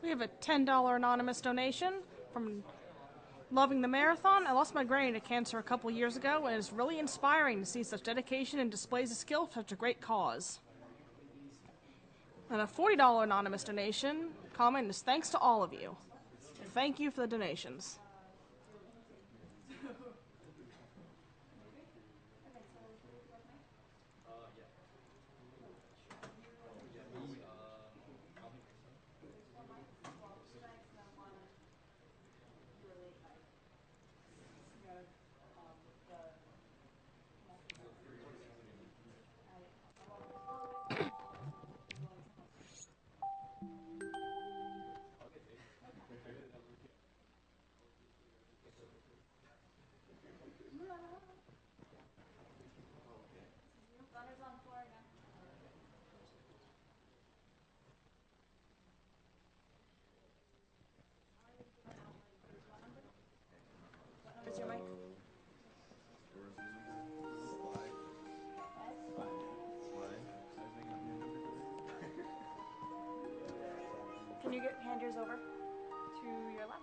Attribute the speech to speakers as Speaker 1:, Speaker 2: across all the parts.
Speaker 1: We have a $10 anonymous donation from Loving the Marathon. I lost my granny to cancer a couple years ago, and it's really inspiring to see such dedication and displays of skill for such a great cause. And a $40 anonymous donation comment is thanks to all of you. Thank you for the donations. Is your mic? Can you hand yours over to your left?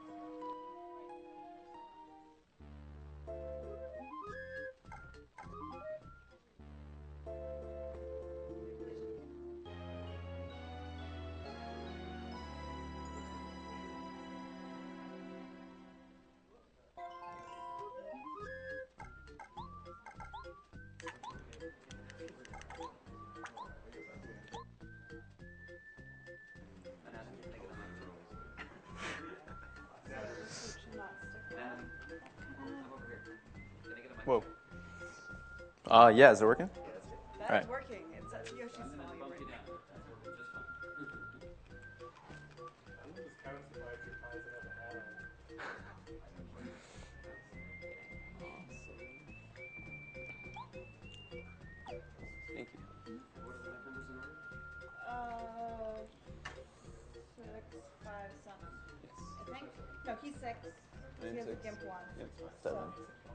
Speaker 2: Whoa. Yeah, is it working?
Speaker 3: That is working. It's Yoshi's volume right now.
Speaker 4: I'm gonna just count the 5 true pies that have a hat on.
Speaker 2: Thank you.
Speaker 5: What are the heck numbers in order?
Speaker 3: 6, 5, 7.
Speaker 2: Yes.
Speaker 3: I think. No, he's 6. He has a gimp one.
Speaker 2: Yep.
Speaker 6: 7.
Speaker 3: So,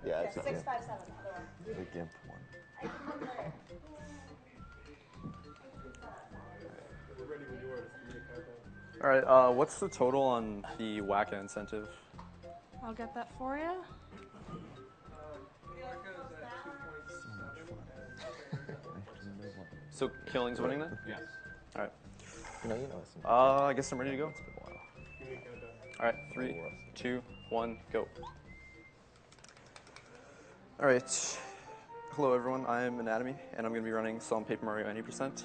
Speaker 6: Yeah,
Speaker 3: yeah,
Speaker 6: it's
Speaker 3: 6, 5, 7. Other one.
Speaker 6: the GIMP one.
Speaker 4: We're ready when you are. Just give me a countdown.
Speaker 2: All right, what's the total on the WACA incentive?
Speaker 1: I'll get that for you.
Speaker 4: Wacka's at 2.7 and
Speaker 2: So Killing's winning then?
Speaker 5: Yes.
Speaker 2: All right.
Speaker 6: You know, it's
Speaker 2: I guess I'm ready to go.
Speaker 6: been a while.
Speaker 4: give me a countdown.
Speaker 2: All right, 3, 2, 1, go. All right. Hello, everyone. I'm Anatomy, and I'm going to be running Salt and Paper Mario 90%.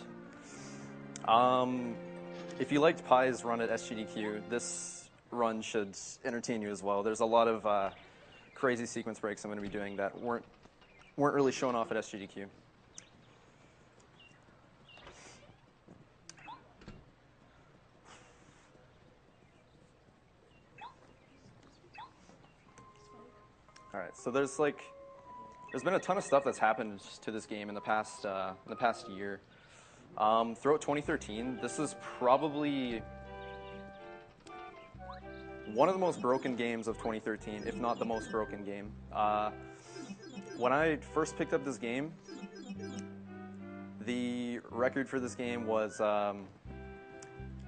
Speaker 2: If you liked Pi's run at SGDQ, this run should entertain you as well. There's a lot of crazy sequence breaks I'm going to be doing that weren't really shown off at SGDQ. All right, so there's been a ton of stuff that's happened to this game in the past year. Throughout 2013, this is probably one of the most broken games of 2013, if not the most broken game. When I first picked up this game, the record for this game was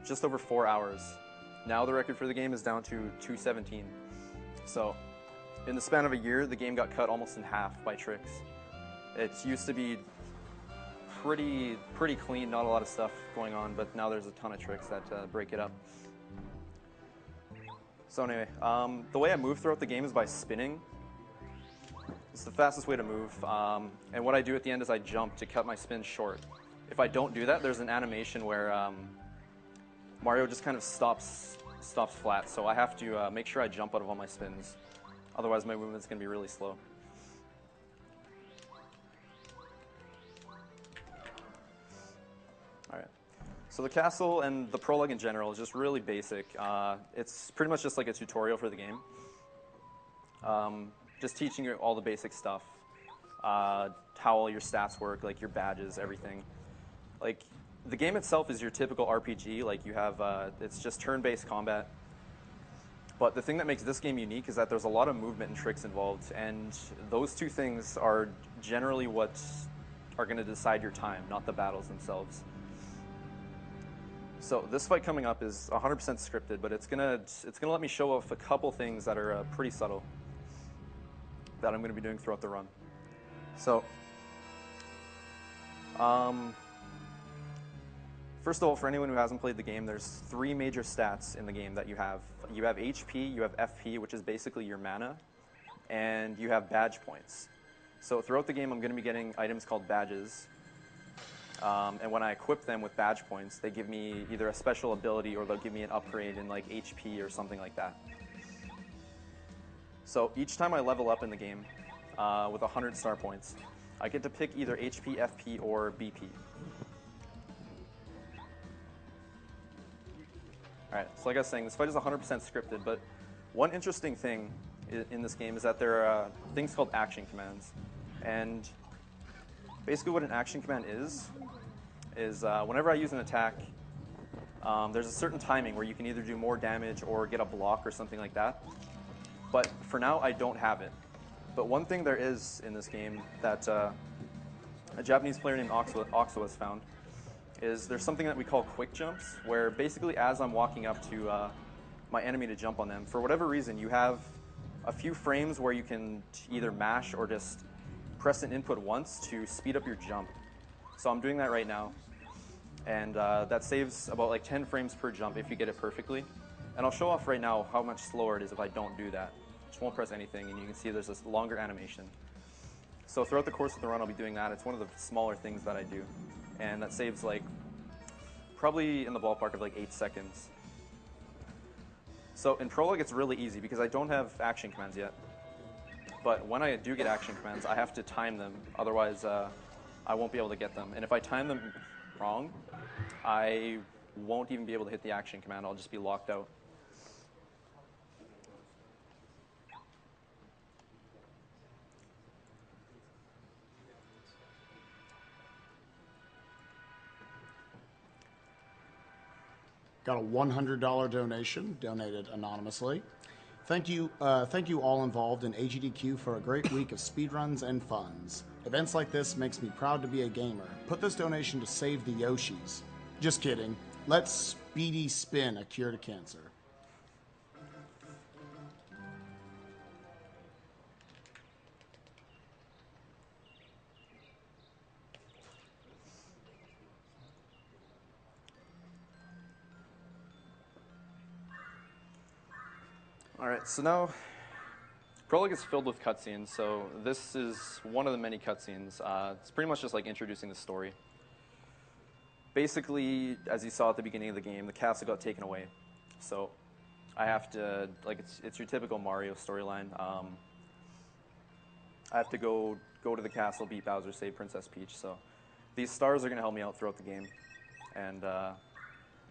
Speaker 2: just over 4 hours. Now the record for the game is down to 2:17. So in the span of a year, the game got cut almost in half by tricks. It used to be pretty clean, not a lot of stuff going on, but now there's a ton of tricks that break it up. So anyway, the way I move throughout the game is by spinning. It's the fastest way to move, and what I do at the end is I jump to cut my spin short. If I don't do that, there's an animation where Mario just kind of stops flat, so I have to make sure I jump out of all my spins. Otherwise, my movement's going to be really slow. All right. So the castle and the prologue in general is just really basic. It's pretty much just like a tutorial for the game. Just teaching you all the basic stuff. How all your stats work, like your badges, everything. Like, the game itself is your typical RPG. Like, you have, it's just turn-based combat. But the thing that makes this game unique is that there's a lot of movement and tricks involved, and those two things are generally what are going to decide your time, not the battles themselves. So this fight coming up is 100% scripted, but it's gonna let me show off a couple things that are pretty subtle that I'm gonna be doing throughout the run. So, first of all, for anyone who hasn't played the game, there's 3 major stats in the game that you have. You have HP, you have FP, which is basically your mana, and you have badge points. So throughout the game, I'm going to be getting items called badges, and when I equip them with badge points, they give me either a special ability or they'll give me an upgrade in like HP or something like that. So each time I level up in the game with 100 star points, I get to pick either HP, FP, or BP. Alright, so like I was saying, this fight is 100% scripted, but one interesting thing in this game is that there are things called action commands. And basically what an action command is whenever I use an attack, there's a certain timing where you can either do more damage or get a block or something like that. But for now, I don't have it. But one thing there is in this game that a Japanese player named Oxo has found is there's something that we call quick jumps, where basically as I'm walking up to my enemy to jump on them, for whatever reason, you have a few frames where you can either mash or just press an input once to speed up your jump. So I'm doing that right now, and that saves about like 10 frames per jump if you get it perfectly. And I'll show off right now how much slower it is if I don't do that. Just won't press anything, and you can see there's this longer animation. So throughout the course of the run, I'll be doing that. It's one of the smaller things that I do, and that saves like probably in the ballpark of like 8 seconds. So in Prologue, it's really easy because I don't have action commands yet. But when I do get action commands, I have to time them. Otherwise, I won't be able to get them. And if I time them wrong, I won't even be able to hit the action command. I'll just be locked out.
Speaker 7: Got a $100 donation, donated anonymously. Thank you all involved in AGDQ for a great week of speedruns and funs. Events like this makes me proud to be a gamer. Put this donation to save the Yoshis. Just kidding. Let's speedy spin a cure to cancer.
Speaker 2: Alright, so now Prologue is filled with cutscenes, so this is one of the many cutscenes. It's pretty much just like introducing the story. Basically, as you saw at the beginning of the game, the castle got taken away. So I have to, like, it's your typical Mario storyline. I have to go to the castle, beat Bowser, save Princess Peach. So these stars are going to help me out throughout the game. And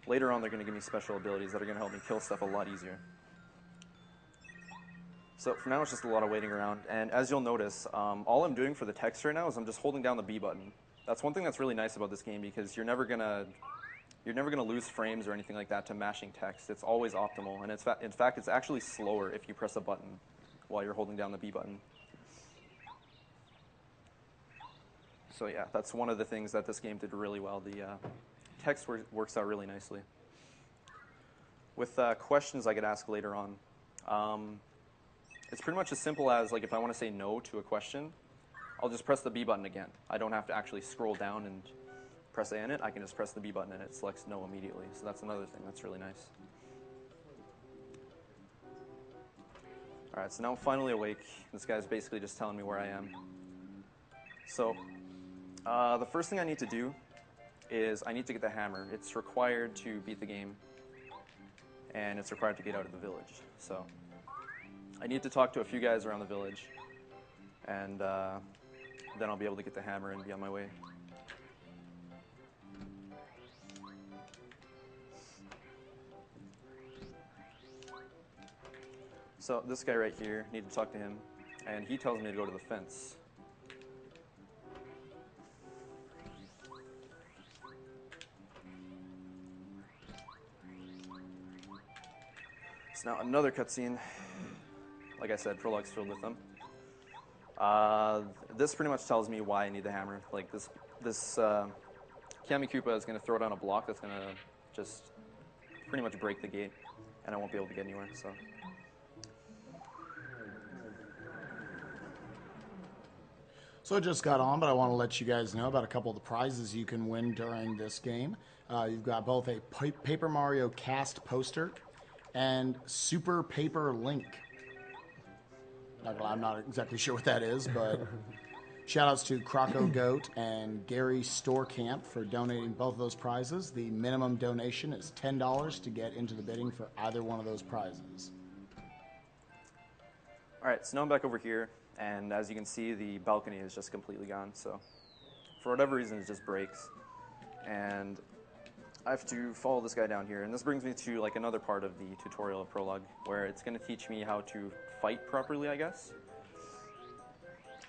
Speaker 2: later on, they're going to give me special abilities that are going to help me kill stuff a lot easier. So for now, it's just a lot of waiting around. And as you'll notice, all I'm doing for the text right now is I'm just holding down the B button. That's one thing that's really nice about this game, because you're never gonna lose frames or anything like that to mashing text. It's always optimal, and in fact, it's actually slower if you press a button while you're holding down the B button. So yeah, that's one of the things that this game did really well. The text works out really nicely. With questions I could ask later on, it's pretty much as simple as, like, if I want to say no to a question, I'll just press the B button again. I don't have to actually scroll down and press A in it. I can just press the B button and it selects no immediately. So that's another thing that's really nice. Alright, so now I'm finally awake. This guy's basically just telling me where I am. So, the first thing I need to do is I need to get the hammer. It's required to beat the game, and it's required to get out of the village. So I need to talk to a few guys around the village, and then I'll be able to get the hammer and be on my way. So this guy right here, need to talk to him, and he tells me to go to the fence. So now another cutscene. Like I said, Prologue's filled with them. This pretty much tells me why I need the hammer. Like this Kami Koopa is going to throw down a block that's going to just pretty much break the gate, and I won't be able to get anywhere.
Speaker 7: So it just got on, but I want to let you guys know about a couple of the prizes you can win during this game. You've got both a Paper Mario cast poster and Super Paper Link. I'm not exactly sure what that is, but shout-outs to Croco Goat and Gary Storecamp for donating both of those prizes. The minimum donation is $10 to get into the bidding for either one of those prizes.
Speaker 2: All right, so now I'm back over here, and as you can see, the balcony is just completely gone. So for whatever reason, it just breaks, and I have to follow this guy down here. And this brings me to like another part of the tutorial of Prologue, where it's going to teach me how to fight properly, I guess.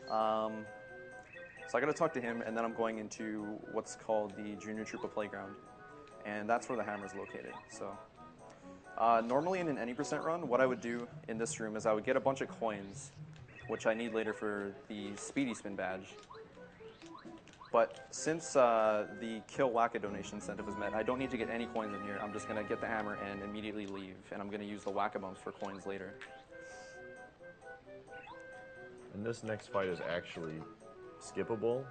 Speaker 2: So I got to talk to him, and then I'm going into what's called the Junior Troopa Playground, and that's where the hammer is located. So normally in an any % run, what I would do in this room is I would get a bunch of coins, which I need later for the Speedy Spin badge. But since the Kill Wacka donation incentive is met, I don't need to get any coins in here. I'm just going to get the hammer and immediately leave, and I'm going to use the Wacka bumps for coins later.
Speaker 8: And this next fight is actually skippable,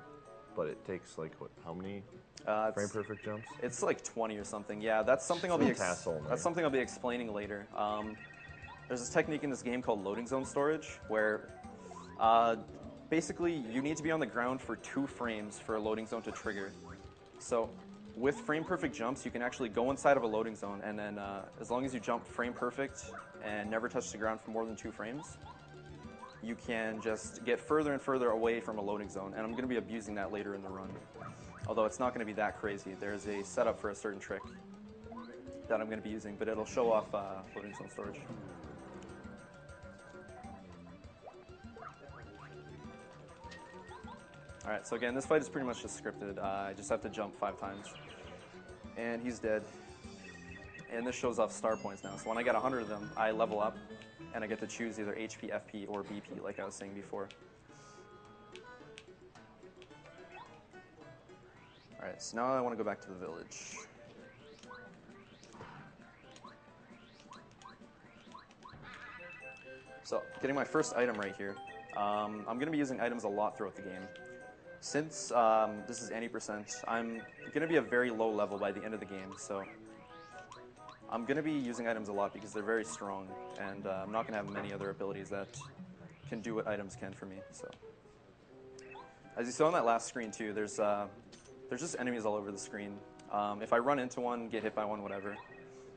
Speaker 8: but it takes like what? How many frame perfect jumps?
Speaker 2: It's like 20 or something. Yeah, that's something I'll be explaining later. There's this technique in this game called loading zone storage, where basically you need to be on the ground for 2 frames for a loading zone to trigger. So with frame perfect jumps, you can actually go inside of a loading zone, and then as long as you jump frame perfect and never touch the ground for more than 2 frames, you can just get further and further away from a loading zone, and I'm going to be abusing that later in the run. Although it's not going to be that crazy. There's a setup for a certain trick that I'm going to be using, but it'll show off loading zone storage. Alright, so again, this fight is pretty much just scripted. I just have to jump 5 times. And he's dead. And this shows off star points now. So when I get 100 of them, I level up, and I get to choose either HP, FP, or BP, like I was saying before. Alright, so now I want to go back to the village. So, getting my first item right here. I'm going to be using items a lot throughout the game. Since this is any %, I'm going to be a very low level by the end of the game, so I'm going to be using items a lot because they're very strong, and I'm not going to have many other abilities that can do what items can for me. So, as you saw on that last screen too, there's just enemies all over the screen. If I run into one, get hit by one, whatever,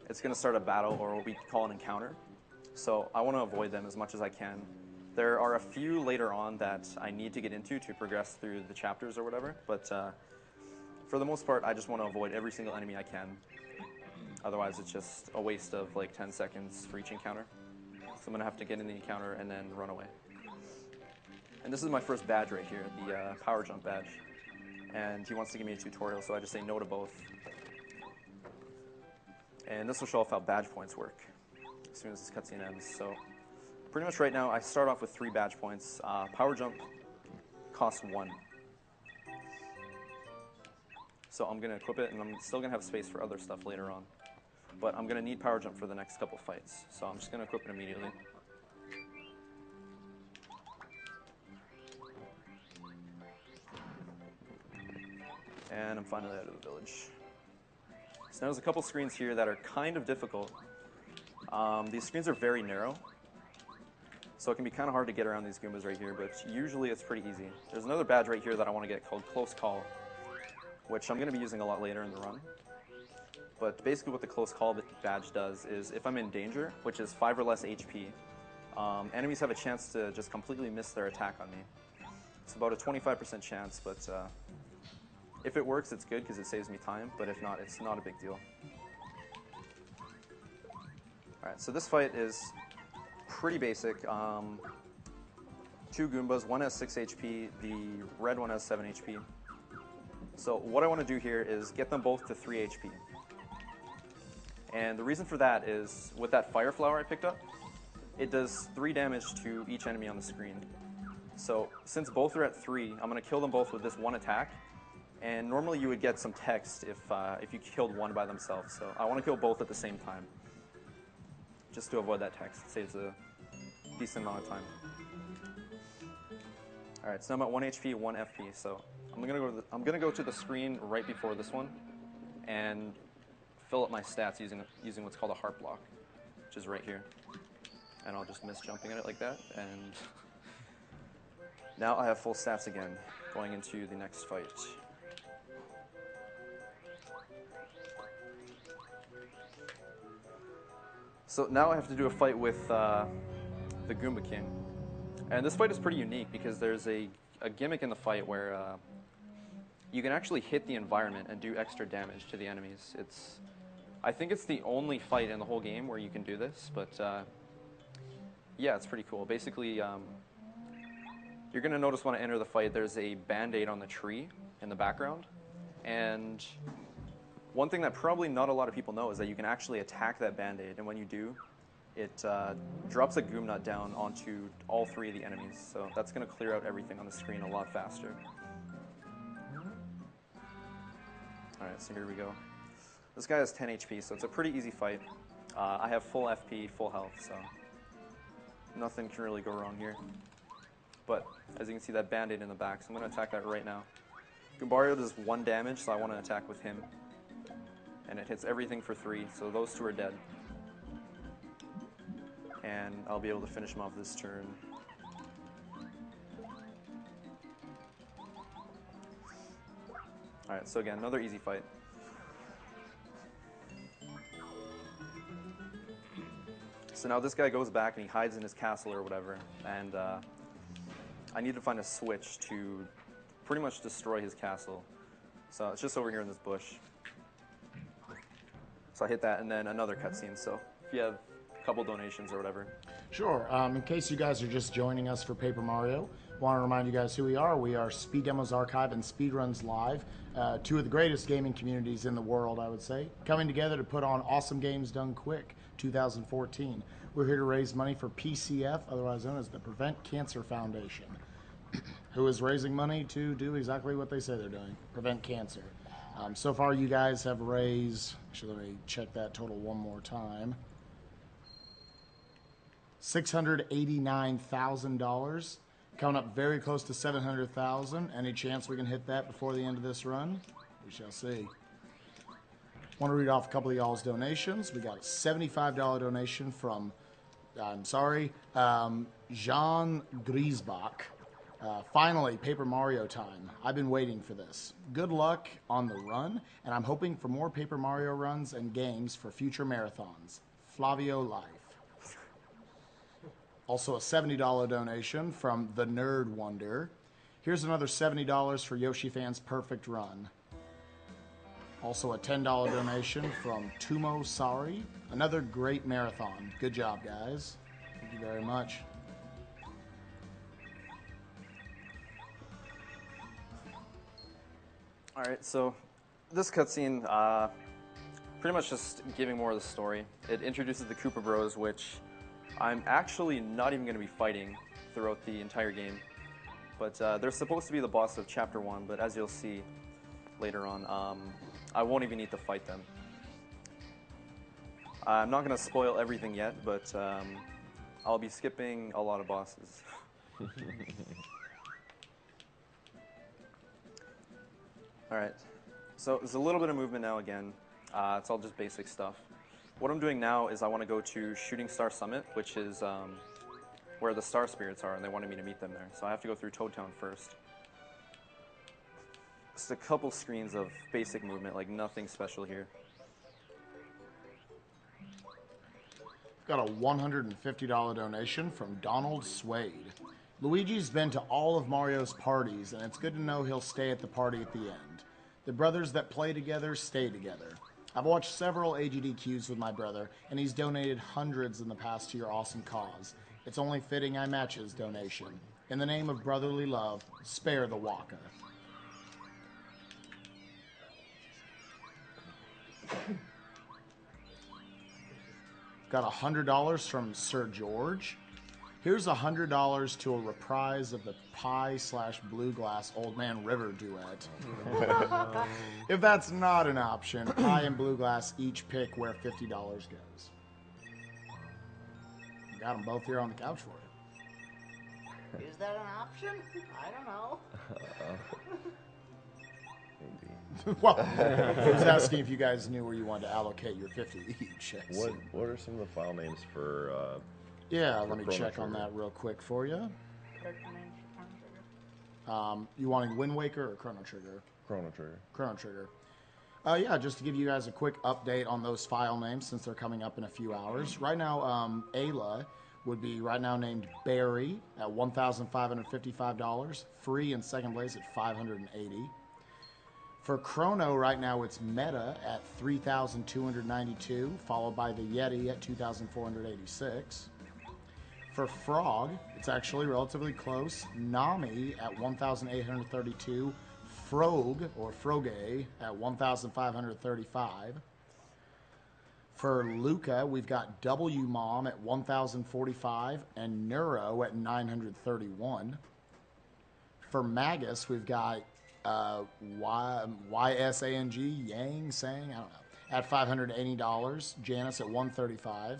Speaker 2: it's going to start a battle, or what we call an encounter. So I want to avoid them as much as I can. There are a few later on that I need to get into to progress through the chapters or whatever, but for the most part, I just want to avoid every single enemy I can. Otherwise, it's just a waste of like 10 seconds for each encounter. So I'm going to have to get in the encounter and then run away. And this is my first badge right here, the power jump badge. And he wants to give me a tutorial, so I just say no to both. And this will show off how badge points work as soon as this cutscene ends. So pretty much right now, I start off with 3 badge points. Power jump costs 1. So I'm going to equip it, and I'm still going to have space for other stuff later on. But I'm going to need power jump for the next couple fights. So I'm just going to equip it immediately. And I'm finally out of the village. So now there's a couple screens here that are kind of difficult. These screens are very narrow, so it can be kind of hard to get around these Goombas right here, but usually it's pretty easy. There's another badge right here that I want to get called Close Call, which I'm going to be using a lot later in the run. But basically what the Close Call badge does is if I'm in danger, which is 5 or less HP, enemies have a chance to just completely miss their attack on me. It's about a 25% chance, but if it works, it's good because it saves me time, but if not, it's not a big deal. Alright, so this fight is pretty basic. 2 Goombas, one has 6 HP, the red one has 7 HP. So what I want to do here is get them both to 3 HP. And the reason for that is, with that Fire Flower I picked up, it does 3 damage to each enemy on the screen. So since both are at 3, I'm going to kill them both with this one attack, And normally you would get some text if you killed one by themselves. So I want to kill both at the same time, just to avoid that text. It saves a decent amount of time. All right, so I'm at 1 HP, 1 FP. So I'm gonna go to the screen right before this one, and fill up my stats using what's called a heart block, which is right here. And I'll just miss jumping at it like that, and now I have full stats again, going into the next fight. So now I have to do a fight with the Goomba King. And this fight is pretty unique because there's a gimmick in the fight where you can actually hit the environment and do extra damage to the enemies. I think it's the only fight in the whole game where you can do this, but yeah, it's pretty cool. Basically, you're going to notice when I enter the fight, there's a band-aid on the tree in the background. And one thing that probably not a lot of people know is that you can actually attack that band-aid, and when you do, it drops a Goom Nut down onto all three of the enemies. So that's going to clear out everything on the screen a lot faster. Alright, so here we go. This guy has 10 HP, so it's a pretty easy fight. I have full FP, full health, so nothing can really go wrong here. But as you can see, that band-aid in the back, so I'm going to attack that right now. Goombario does 1 damage, so I want to attack with him. And it hits everything for 3, so those 2 are dead. And I'll be able to finish him off this turn. Alright, so again, another easy fight. So now this guy goes back and he hides in his castle or whatever, and I need to find a switch to pretty much destroy his castle. So it's just over here in this bush. So I hit that, and then another cutscene. So if you have a couple donations or whatever.
Speaker 7: Sure. In case you guys are just joining us for Paper Mario, I want to remind you guys who we are. We are Speed Demos Archive and Speedruns Live, 2 of the greatest gaming communities in the world, I would say, coming together to put on Awesome Games Done Quick 2014. We're here to raise money for PCF, otherwise known as the Prevent Cancer Foundation, who is raising money to do exactly what they say they're doing, prevent cancer. So far, you guys have raised, actually, let me check that total one more time, $689,000, coming up very close to $700,000. Any chance we can hit that before the end of this run? We shall see. Want to read off a couple of y'all's donations. We got a $75 donation from, Jean Griesbach. Finally, Paper Mario time. I've been waiting for this. Good luck on the run, and I'm hoping for more Paper Mario runs and games for future marathons. Flavio Life. Also a $70 donation from The Nerd Wonder. Here's another $70 for Yoshi Fan's Perfect Run. Also a $10 donation from Tumo Sari. Another great marathon. Good job, guys. Thank you very much.
Speaker 2: Alright, so this cutscene, pretty much just giving more of the story. It introduces the Koopa Bros, which I'm actually not even going to be fighting throughout the entire game. But they're supposed to be the boss of Chapter 1, but as you'll see later on, I won't even need to fight them. I'm not going to spoil everything yet, but I'll be skipping a lot of bosses. Alright, so there's a little bit of movement now again. It's all just basic stuff. What I'm doing now is I want to go to Shooting Star Summit, which is where the Star Spirits are, and they wanted me to meet them there. So I have to go through Toad Town first. Just a couple screens of basic movement, like nothing special here.
Speaker 7: Got a $150 donation from Donald Swade. Luigi's been to all of Mario's parties, and it's good to know he'll stay at the party at the end. The brothers that play together stay together. I've watched several AGDQs with my brother, and he's donated hundreds in the past to your awesome cause. It's only fitting I match his donation. In the name of brotherly love, spare the Waka. Got $100 from Sir George. Here's $100 to a reprise of the Pie/Bluegrass Old Man River duet. If that's not an option, Pie and Bluegrass each pick where $50 goes. Got them both here on the couch for you.
Speaker 9: Is that an option? I don't know.
Speaker 7: Well, I was asking if you guys knew where you wanted to allocate your 50 each.
Speaker 8: What are some of the file names for?
Speaker 7: Yeah,
Speaker 8: for
Speaker 7: let me
Speaker 8: Chrono
Speaker 7: check on
Speaker 8: Trigger?
Speaker 7: that real quick for you.
Speaker 9: Character names for Chrono Trigger?
Speaker 7: You wanting Wind Waker or Chrono Trigger?
Speaker 8: Chrono Trigger.
Speaker 7: Chrono Trigger. Yeah, just to give you guys a quick update on those file names since they're coming up in a few hours. Right now, Ayla would be right now named Barry at $1,555. Free in second place at $580. For Chrono, right now it's Meta at $3,292, followed by the Yeti at $2,486. For Frog, it's actually relatively close. Nami at $1,832. Frog, or Froge, at $1,535. For Luca, we've got W Mom at $1,045 and Neuro at $931. For Magus, we've got YSANG, Yang, Sang, I don't know, at $580. Janice at $135.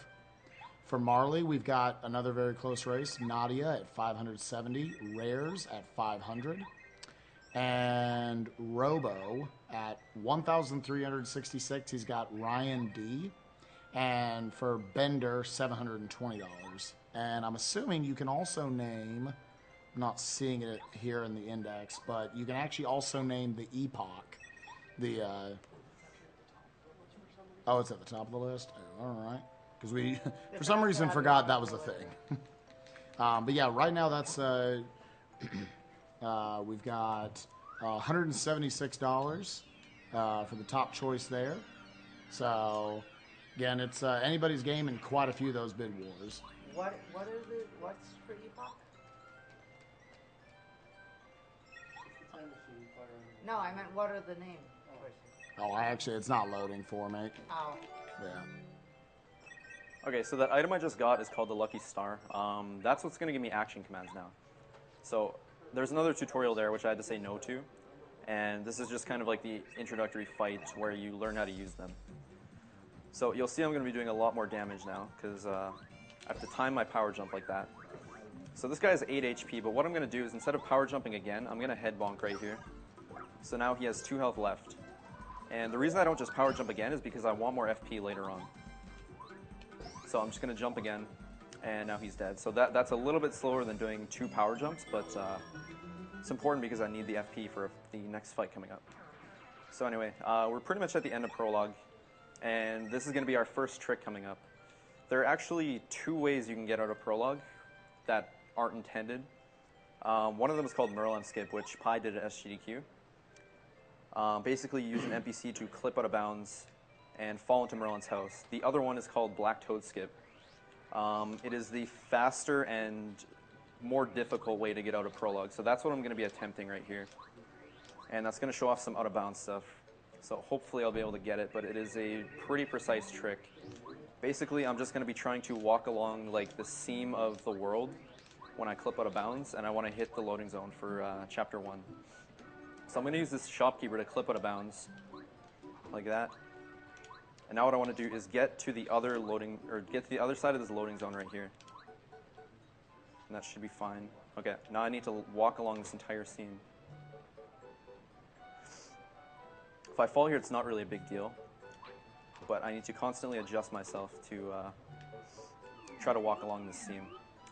Speaker 7: For Marley, we've got another very close race, Nadia at $570, Rares at $500, and Robo at $1,366. He's got Ryan D. And for Bender, $720. And I'm assuming you can also name, I'm not seeing it here in the index, but you can actually also name the Epoch. The, oh, it's at the top of the list? Oh, all right. Because we, for some reason, forgot that was a thing. But yeah, right now that's, we've got $176 for the top choice there. So, again, it's anybody's game in quite a few of those bid wars.
Speaker 9: What's for Epoch? No, I meant what are the name choices?
Speaker 7: Oh, actually, it's not loading for me.
Speaker 9: Oh.
Speaker 7: Yeah.
Speaker 2: Okay, so that item I just got is called the Lucky Star. That's what's going to give me action commands now. So there's another tutorial there which I had to say no to, and this is just kind of like the introductory fight where you learn how to use them. So you'll see I'm going to be doing a lot more damage now because I have to time my power jump like that. So this guy has 8 HP, but what I'm going to do is instead of power jumping again, I'm going to head bonk right here. So now he has 2 health left. And the reason I don't just power jump again is because I want more FP later on. So I'm just going to jump again, and now he's dead. So that's a little bit slower than doing 2 power jumps, but it's important because I need the FP for the next fight coming up. So anyway, we're pretty much at the end of Prologue, and this is going to be our first trick coming up. There are actually 2 ways you can get out of Prologue that aren't intended. One of them is called Merlin Skip, which Pi did at SGDQ. Basically, you use an NPC to clip out of bounds and fall into Merlin's house. The other one is called Black Toad Skip. It is the faster and more difficult way to get out of Prologue, so that's what I'm going to be attempting right here. And that's going to show off some out-of-bounds stuff. So hopefully I'll be able to get it, but it is a pretty precise trick. Basically, I'm just going to be trying to walk along like the seam of the world when I clip out of bounds, and I want to hit the loading zone for Chapter 1. So I'm going to use this shopkeeper to clip out of bounds, like that. And now what I want to do is get to the other side of this loading zone right here. And that should be fine. Okay, now I need to walk along this entire seam. If I fall here, it's not really a big deal. But I need to constantly adjust myself to try to walk along this seam.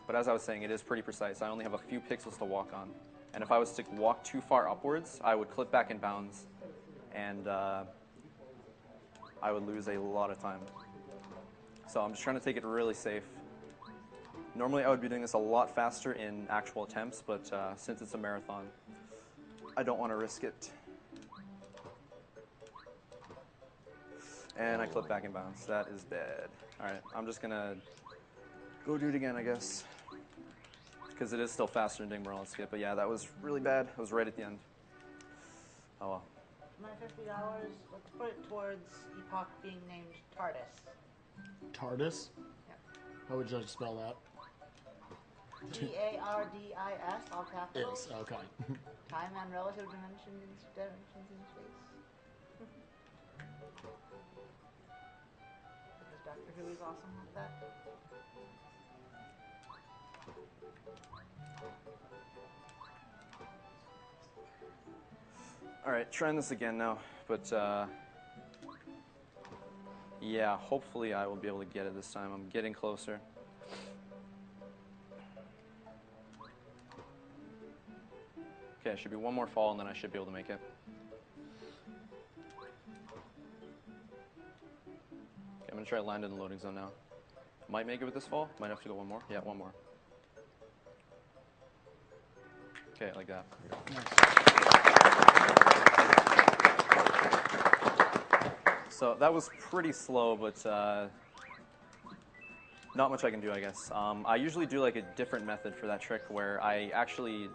Speaker 2: But as I was saying, it is pretty precise. I only have a few pixels to walk on. And if I was to walk too far upwards, I would clip back in bounds, and I would lose a lot of time. So I'm just trying to take it really safe. Normally I would be doing this a lot faster in actual attempts, but since it's a marathon, I don't want to risk it. And I clip back in bounds. That is bad. Alright, I'm just going to go do it again, I guess. Because it is still faster than doing Merlin Skip. But yeah, that was really bad. It was right at the end. Oh well.
Speaker 9: My $50, let's put it towards Epoch being named TARDIS.
Speaker 7: TARDIS?
Speaker 9: Yep.
Speaker 7: How would you spell that?
Speaker 9: TARDIS, all capitals.
Speaker 7: Is okay.
Speaker 9: Time and relative dimensions in space. Because Doctor Who is awesome like that.
Speaker 2: All right, trying this again now, but yeah, hopefully I will be able to get it this time. I'm getting closer. Okay, it should be one more fall and then I should be able to make it. Okay, I'm gonna try to land in the loading zone now. Might make it with this fall, might have to go one more. Yeah, one more. Okay, like that. So that was pretty slow, but not much I can do, I guess. I usually do like a different method for that trick where I actually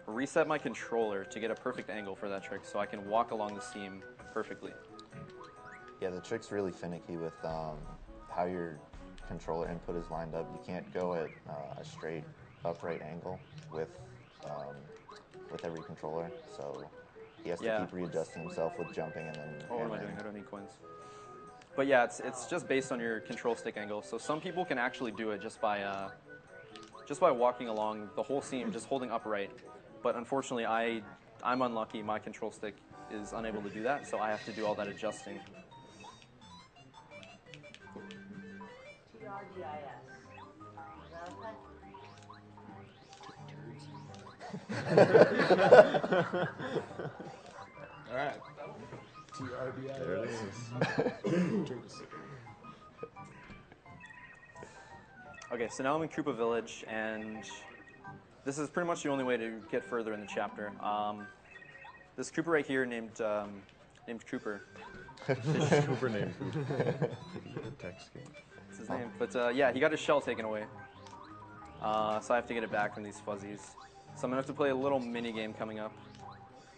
Speaker 2: reset my controller to get a perfect angle for that trick so I can walk along the seam perfectly.
Speaker 6: Yeah, the trick's really finicky with how your controller input is lined up. You can't go at a straight upright angle with every controller, so he has to keep readjusting himself with jumping and then
Speaker 2: what am I doing? I don't need coins. But yeah, it's just based on your control stick angle. So some people can actually do it just by walking along the whole seam, just holding upright. But unfortunately, I'm unlucky. My control stick is unable to do that, so I have to do all that adjusting.
Speaker 9: TRDIS. Is that
Speaker 7: All right. TRBI.
Speaker 8: There it is.
Speaker 2: Okay, so now I'm in Koopa Village, and this is pretty much the only way to get further in the chapter. This Koopa right here named Cooper.
Speaker 8: Cooper named Cooper. Text game.
Speaker 2: That's his name. But yeah, he got his shell taken away. So I have to get it back from these fuzzies. So I'm going to have to play a little mini game coming up,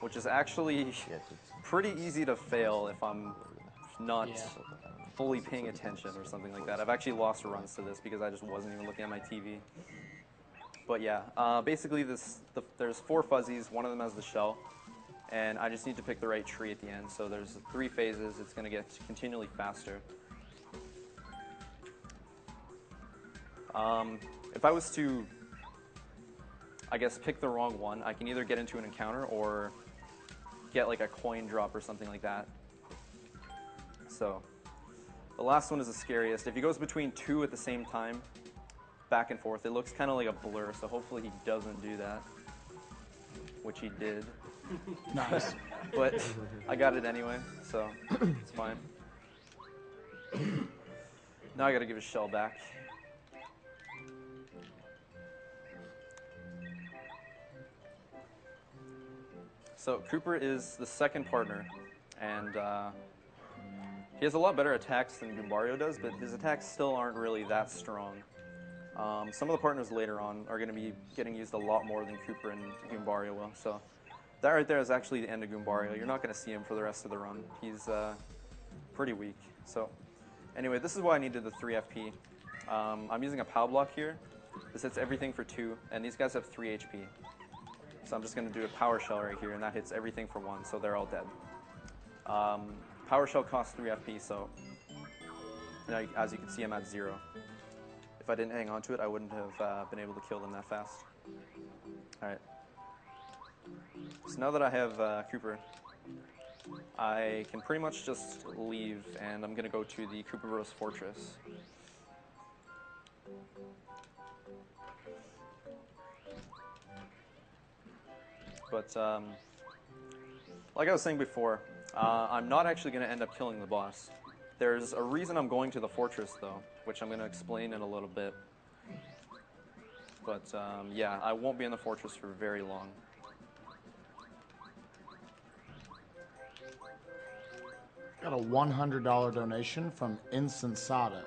Speaker 2: which is actually pretty easy to fail if I'm not fully paying attention or something like that. I've actually lost runs to this because I just wasn't even looking at my TV. But yeah, basically there's 4 fuzzies, one of them has the shell, and I just need to pick the right tree at the end. So there's 3 phases, it's going to get continually faster. If I was to, I guess, pick the wrong one, I can either get into an encounter or get like a coin drop or something like that. So the last one is the scariest. If he goes between 2 at the same time, back and forth, it looks kind of like a blur, so hopefully he doesn't do that, which he did.
Speaker 7: Nice.
Speaker 2: But I got it anyway, so it's fine. Now I gotta give his shell back. So Cooper is the second partner, and he has a lot better attacks than Goombario does, but his attacks still aren't really that strong. Some of the partners later on are going to be getting used a lot more than Cooper and Goombario will. So that right there is actually the end of Goombario. You're not going to see him for the rest of the run. He's pretty weak. So anyway, this is why I needed the 3 FP. I'm using a POW block here. This hits everything for 2, and these guys have 3 HP. So I'm just going to do a Power Shell right here, and that hits everything for 1, so they're all dead. Power Shell costs 3 FP, so now, as you can see, I'm at 0. If I didn't hang on to it, I wouldn't have been able to kill them that fast. Alright. So now that I have Cooper, I can pretty much just leave, and I'm going to go to the Koopa Bros Fortress. But, like I was saying before, I'm not actually going to end up killing the boss. There's a reason I'm going to the fortress, though, which I'm going to explain in a little bit. But, yeah, I won't be in the fortress for very long.
Speaker 7: Got a $100 donation from Insensado.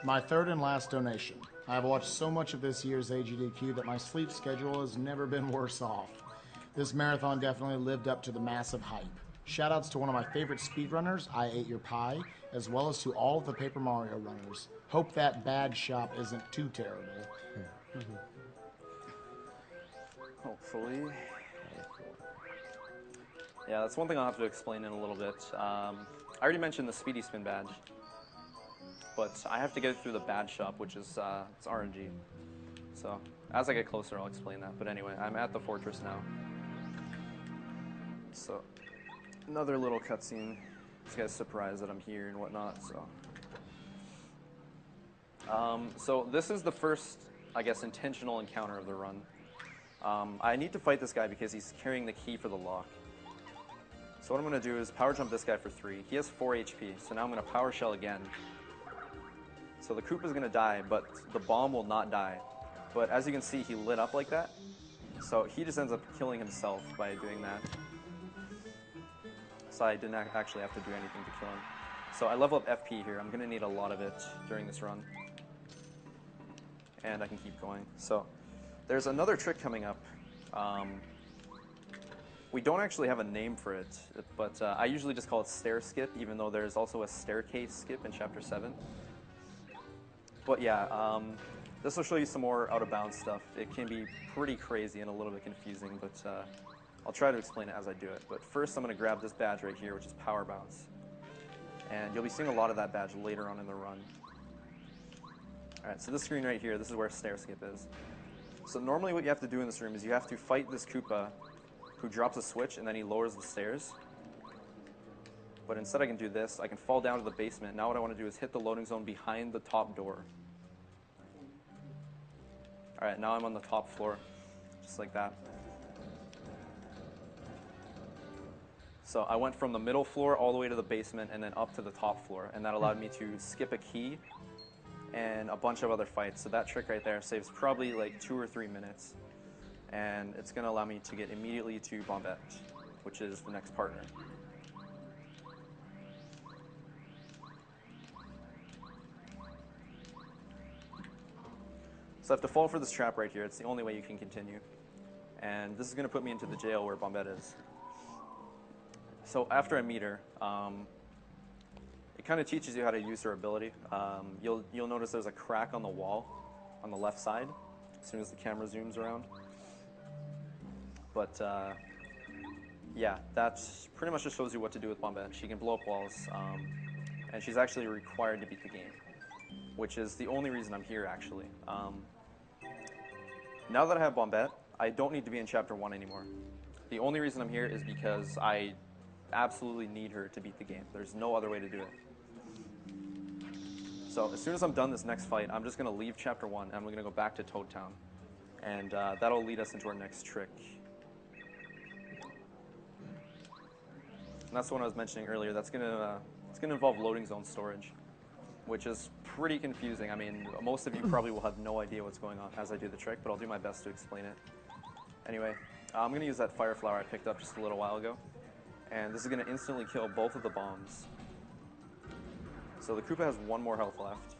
Speaker 7: My third and last donation. I have watched so much of this year's AGDQ that my sleep schedule has never been worse off. This marathon definitely lived up to the massive hype. Shoutouts to one of my favorite speedrunners, I Ate Your Pie, as well as to all of the Paper Mario runners. Hope that bad shop isn't too terrible.
Speaker 2: Hopefully. Yeah, that's one thing I'll have to explain in a little bit. I already mentioned the Speedy Spin badge, but I have to get it through the badge shop, which is it's RNG. So as I get closer, I'll explain that. But anyway, I'm at the fortress now. So another little cutscene. This guy's surprised that I'm here and whatnot. So this is the first, I guess, intentional encounter of the run. I need to fight this guy because he's carrying the key for the lock. So what I'm going to do is power jump this guy for 3. He has 4 HP, so now I'm going to power shell again. So the Koopa's going to die, but the bomb will not die. But as you can see, he lit up like that. So he just ends up killing himself by doing that. So I didn't actually have to do anything to kill him. So I level up FP here. I'm going to need a lot of it during this run. And I can keep going. So there's another trick coming up. We don't actually have a name for it, but I usually just call it stair skip, even though there's also a staircase skip in Chapter 7. But yeah, this will show you some more out-of-bounds stuff. It can be pretty crazy and a little bit confusing, but I'll try to explain it as I do it. But first I'm going to grab this badge right here, which is Power Bounce. And you'll be seeing a lot of that badge later on in the run. Alright, so this screen right here, this is where stair skip is. So normally what you have to do in this room is you have to fight this Koopa who drops a switch and then he lowers the stairs. But instead I can do this. I can fall down to the basement. Now what I want to do is hit the loading zone behind the top door. Alright, now I'm on the top floor. Just like that. So I went from the middle floor all the way to the basement and then up to the top floor. And that allowed me to skip a key and a bunch of other fights. So that trick right there saves probably like 2 or 3 minutes. And it's going to allow me to get immediately to Bombette, which is the next partner. So I have to fall for this trap right here. It's the only way you can continue. And this is going to put me into the jail where Bombette is. So after I meet her, it kind of teaches you how to use her ability. You'll notice there's a crack on the wall on the left side as soon as the camera zooms around. But yeah, that pretty much just shows you what to do with Bombette. She can blow up walls, and she's actually required to beat the game, which is the only reason I'm here, actually. Now that I have Bombette, I don't need to be in Chapter 1 anymore. The only reason I'm here is because I absolutely need her to beat the game. There's no other way to do it. So as soon as I'm done this next fight, I'm just going to leave Chapter 1, and I'm going to go back to Toad Town. And that'll lead us into our next trick. And that's the one I was mentioning earlier. That's it's gonna involve loading zone storage, which is pretty confusing. I mean, most of you probably will have no idea what's going on as I do the trick, but I'll do my best to explain it. Anyway, I'm gonna use that fire flower I picked up just a little while ago, and this is gonna instantly kill both of the bombs. So the Koopa has 1 more health left,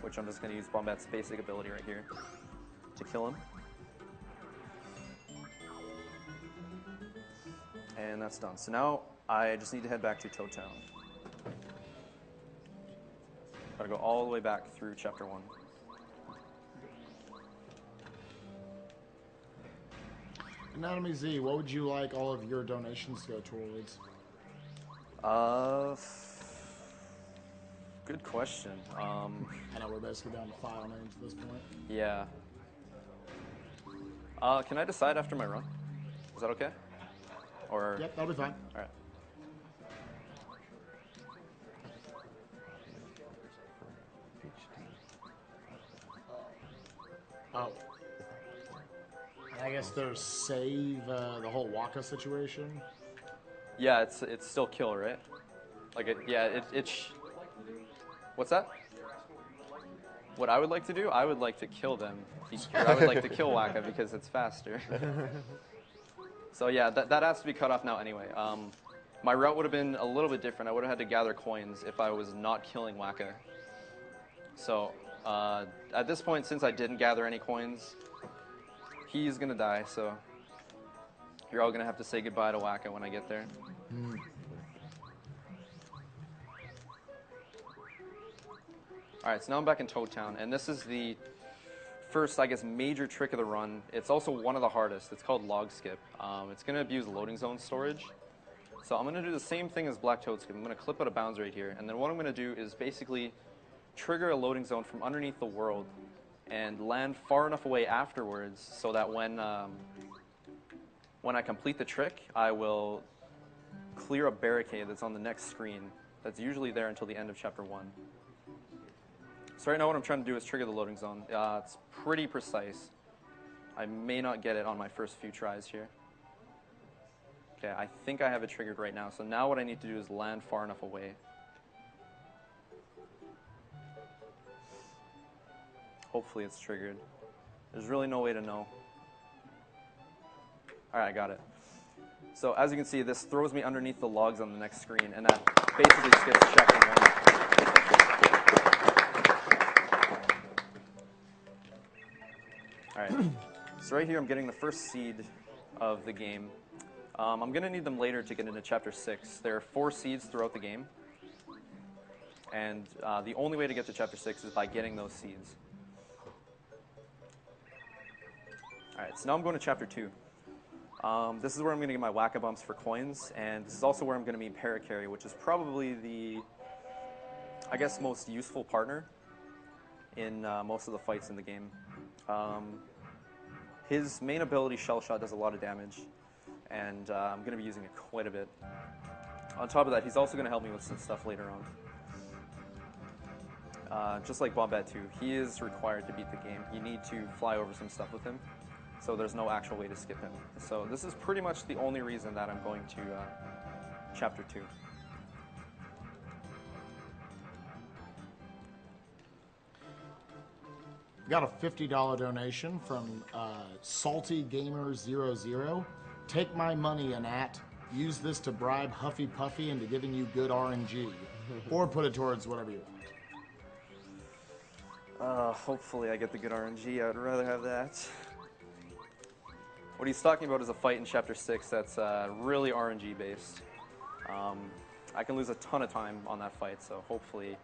Speaker 2: which I'm just gonna use Bombette's basic ability right here to kill him. And that's done. So now I just need to head back to Toad Town. Gotta go all the way back through Chapter 1.
Speaker 7: anatomyz, what would you like all of your donations to go towards?
Speaker 2: Good question.
Speaker 7: I know we're basically down to file names at this point.
Speaker 2: Yeah. Can I decide after my run? Is that okay? Or
Speaker 7: Yep, that'll be fine.
Speaker 2: all right.
Speaker 7: Oh. I guess there's save the whole Waka situation.
Speaker 2: Yeah, it's still kill, right? Like what's that? What I would like to do? I would like to kill them. I would like to kill Waka because it's faster. So yeah, that has to be cut off now anyway. My route would have been a little bit different. I would have had to gather coins if I was not killing Waka. So at this point, since I didn't gather any coins, he's gonna die. So you're all gonna have to say goodbye to Waka when I get there. All right, so now I'm back in Toad Town, and this is the first, I guess, major trick of the run. It's also one of the hardest. It's called log skip. It's going to abuse loading zone storage. So I'm going to do the same thing as black toad skip. I'm going to clip out of bounds right here. And then what I'm going to do is basically trigger a loading zone from underneath the world and land far enough away afterwards so that when I complete the trick, I will clear a barricade that's on the next screen that's usually there until the end of Chapter 1. So right now what I'm trying to do is trigger the loading zone. It's pretty precise. I may not get it on my first few tries here. Okay, I think I have it triggered right now. So now what I need to do is land far enough away. Hopefully it's triggered. There's really no way to know. Alright, I got it. So as you can see, this throws me underneath the logs on the next screen, and that basically skips Chapter 1. Alright, so right here I'm getting the first seed of the game. I'm going to need them later to get into Chapter 6. There are 4 seeds throughout the game, and the only way to get to Chapter 6 is by getting those seeds. Alright, so now I'm going to Chapter 2. This is where I'm going to get my whack-a-bumps for coins, and this is also where I'm going to meet Paracarry, which is probably the, I guess, most useful partner in most of the fights in the game. His main ability, Shell Shot, does a lot of damage, and I'm going to be using it quite a bit. On top of that, he's also going to help me with some stuff later on. Just like Bombette 2, he is required to beat the game. You need to fly over some stuff with him, so there's no actual way to skip him. So this is pretty much the only reason that I'm going to Chapter 2.
Speaker 7: Got a $50 donation from Salty Gamer 00. Take my money, Anat. Use this to bribe Huffy Puffy into giving you good RNG. Or put it towards whatever you want.
Speaker 2: Hopefully I get the good RNG. I would rather have that. What he's talking about is a fight in Chapter 6 that's really RNG based. I can lose a ton of time on that fight, so hopefully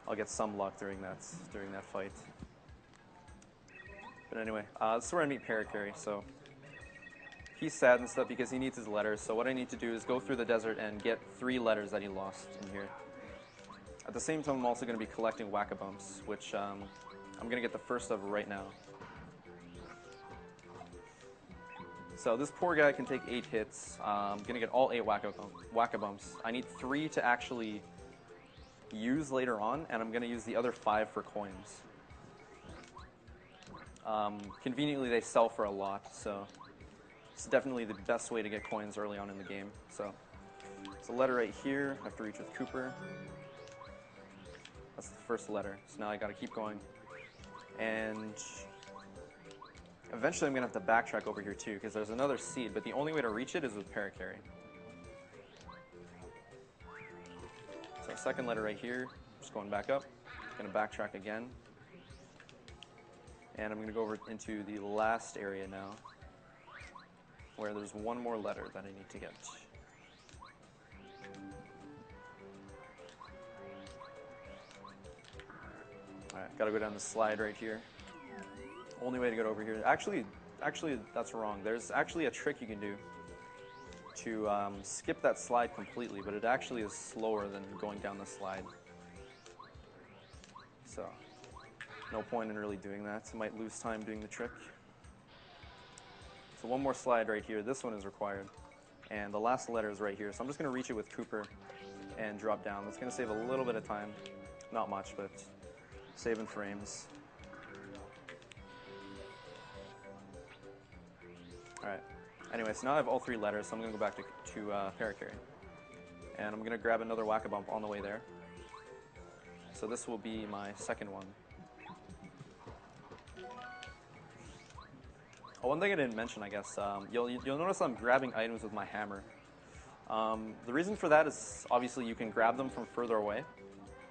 Speaker 2: I'll get some luck during that fight. But anyway, this is where I meet Paracarry. So he's sad and stuff because he needs his letters. So what I need to do is go through the desert and get 3 letters that he lost in here. At the same time, I'm also going to be collecting whack-a-bumps, which I'm going to get the first of right now. So this poor guy can take 8 hits. I'm going to get all 8 whack-a-bumps. I need 3 to actually use later on, and I'm going to use the other 5 for coins. Conveniently, they sell for a lot, so it's definitely the best way to get coins early on in the game. So it's a letter right here. I have to reach with Cooper. That's the first letter. So now I got to keep going. And eventually I'm going to have to backtrack over here too, because there's another seed, but the only way to reach it is with Paracarry. So second letter right here. Just going back up. Going to backtrack again. And I'm going to go over into the last area now, where there's one more letter that I need to get. Alright, gotta go down the slide right here. Only way to get over here. Actually, that's wrong. There's actually a trick you can do to skip that slide completely, but it actually is slower than going down the slide. So no point in really doing that. I might lose time doing the trick. So one more slide right here. This one is required. And the last letter is right here. So I'm just going to reach it with Cooper and drop down. That's going to save a little bit of time. Not much, but saving frames. Alright. Anyway, so now I have all 3 letters, so I'm going to go back to Paracarry. And I'm going to grab another whack-a-bump on the way there. So this will be my second one. Oh, one thing I didn't mention, I guess, you'll notice I'm grabbing items with my hammer. The reason for that is obviously you can grab them from further away.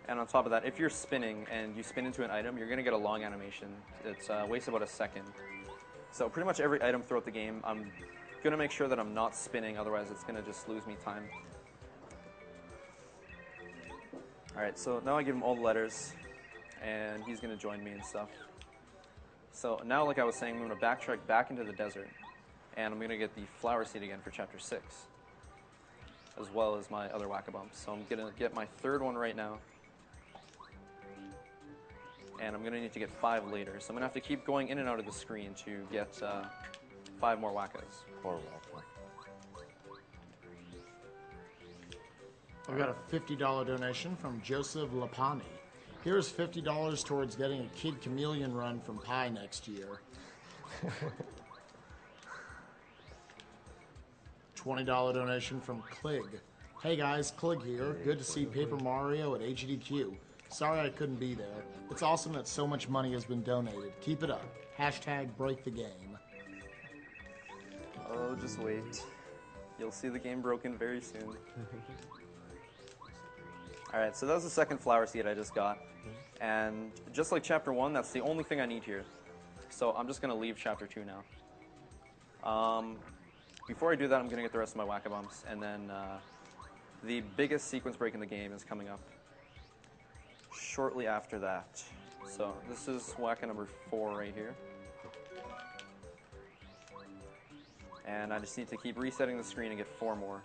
Speaker 2: And on top of that, if you're spinning and you spin into an item, you're going to get a long animation. It wastes about a second. So pretty much every item throughout the game, I'm going to make sure that I'm not spinning, otherwise it's going to just lose me time. Alright, so now I give him all the letters, and he's going to join me and stuff. So now, like I was saying, I'm going to backtrack back into the desert, and I'm going to get the flower seed again for Chapter 6, as well as my other whack-a-bumps. So I'm going to get my third one right now, and I'm going to need to get 5 later. So I'm going to have to keep going in and out of the screen to get 5 more whackos.
Speaker 6: 4 wacko.
Speaker 7: We got a $50 donation from Joseph Lapani. Here's $50 towards getting a Kid Chameleon run from Pi next year. $20 donation from Clig. Hey guys, Clig here. Good to see Paper Mario at AGDQ. Sorry I couldn't be there. It's awesome that so much money has been donated. Keep it up. Hashtag break the game.
Speaker 2: Oh, just wait. You'll see the game broken very soon. Alright, so that was the second flower seed I just got. And just like Chapter 1, that's the only thing I need here. So I'm just going to leave Chapter 2 now. Before I do that, I'm going to get the rest of my whack-a-bumps, and then the biggest sequence break in the game is coming up shortly after that. So this is whack-a number 4 right here. And I just need to keep resetting the screen and get 4 more.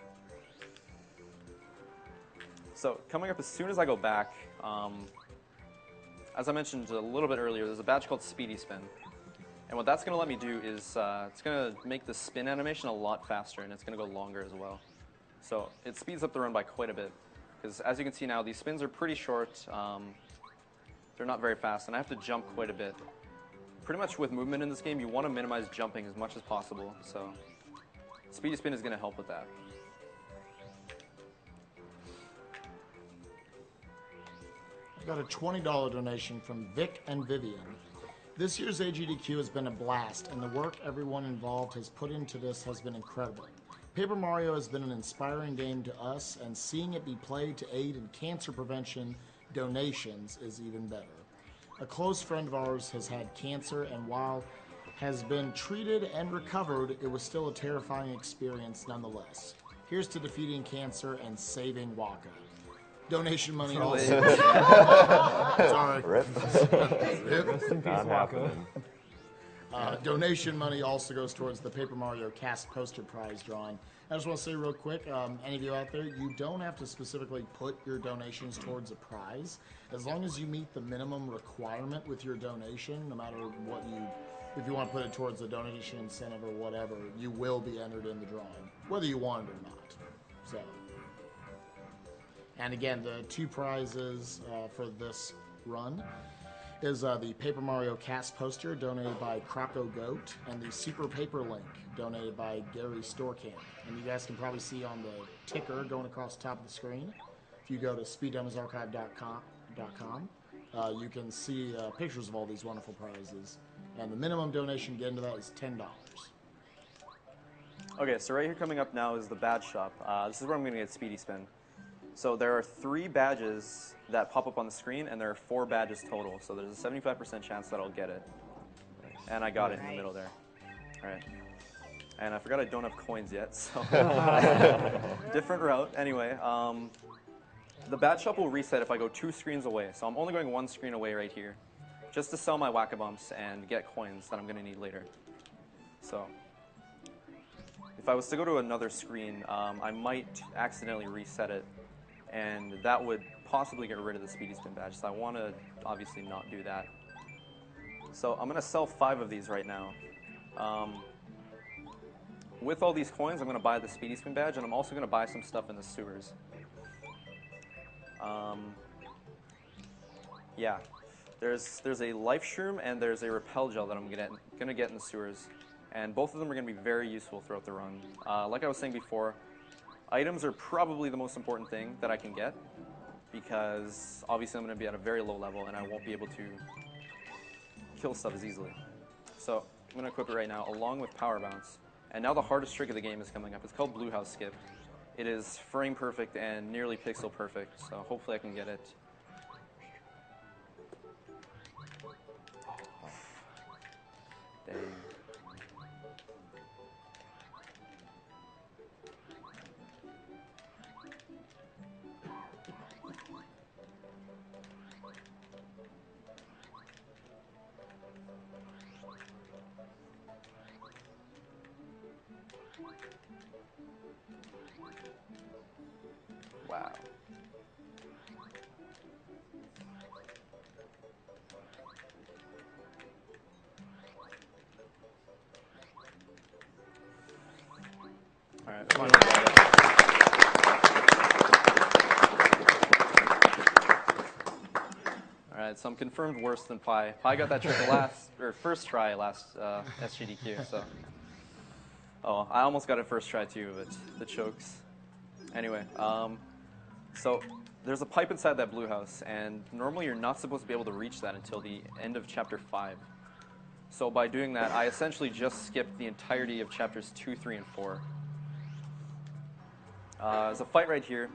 Speaker 2: So coming up as soon as I go back, as I mentioned a little bit earlier, there's a badge called Speedy Spin. And what that's going to let me do is it's going to make the spin animation a lot faster, and it's going to go longer as well. So it speeds up the run by quite a bit. Because as you can see now, these spins are pretty short. They're not very fast, and I have to jump quite a bit. Pretty much with movement in this game, you want to minimize jumping as much as possible. So Speedy Spin is going to help with that.
Speaker 7: I've got a $20 donation from Vic and Vivian. This year's AGDQ has been a blast, and the work everyone involved has put into this has been incredible. Paper Mario has been an inspiring game to us, and seeing it be played to aid in cancer prevention donations is even better. A close friend of ours has had cancer, and while has been treated and recovered, it was still a terrifying experience nonetheless. Here's to defeating cancer and saving Waka. Donation money also. Sorry.
Speaker 6: Rip.
Speaker 8: Not happening.
Speaker 7: Donation money also goes towards the Paper Mario cast poster prize drawing. I just want to say real quick, any of you out there, you don't have to specifically put your donations towards a prize. As long as you meet the minimum requirement with your donation, no matter what if you want to put it towards a donation incentive or whatever, you will be entered in the drawing, whether you want it or not. So. And again, the 2 prizes for this run is the Paper Mario cast poster donated by Croco Goat and the Super Paper Link donated by Gary Storkamp. And you guys can probably see on the ticker going across the top of the screen. If you go to speeddemorsarchive.com, you can see pictures of all these wonderful prizes. And the minimum donation to get into that is $10.
Speaker 2: Okay, so right here coming up now is the badge shop. This is where I'm going to get Speedy Spin. So there are 3 badges that pop up on the screen, and there are 4 badges total. So there's a 75% chance that I'll get it. And I got it in the middle there. All right. And I forgot I don't have coins yet, so different route. Anyway, the badge shop will reset if I go 2 screens away. So I'm only going 1 screen away right here, just to sell my whack-a-bumps and get coins that I'm going to need later. So if I was to go to another screen, I might accidentally reset it, and that would possibly get rid of the Speedy Spin badge, so I want to obviously not do that. So I'm going to sell 5 of these right now. With all these coins, I'm going to buy the Speedy Spin badge, and I'm also going to buy some stuff in the sewers. Yeah, there's a life shroom and there's a repel gel that I'm going to get in the sewers, and both of them are going to be very useful throughout the run. Like I was saying before, items are probably the most important thing that I can get, because obviously I'm going to be at a very low level and I won't be able to kill stuff as easily. So I'm going to equip it right now along with Power Bounce. And now the hardest trick of the game is coming up. It's called Blue House Skip. It is frame perfect and nearly pixel perfect, so hopefully I can get it. Dang. Wow. All right, finally got it. All right, so I'm confirmed worse than Pi. Pi got that trick first try last SGDQ. So, oh, I almost got it first try too, but the chokes. Anyway, so there's a pipe inside that blue house, and normally you're not supposed to be able to reach that until the end of chapter 5. So by doing that, I essentially just skipped the entirety of chapters 2, 3, and 4. There's a fight right here.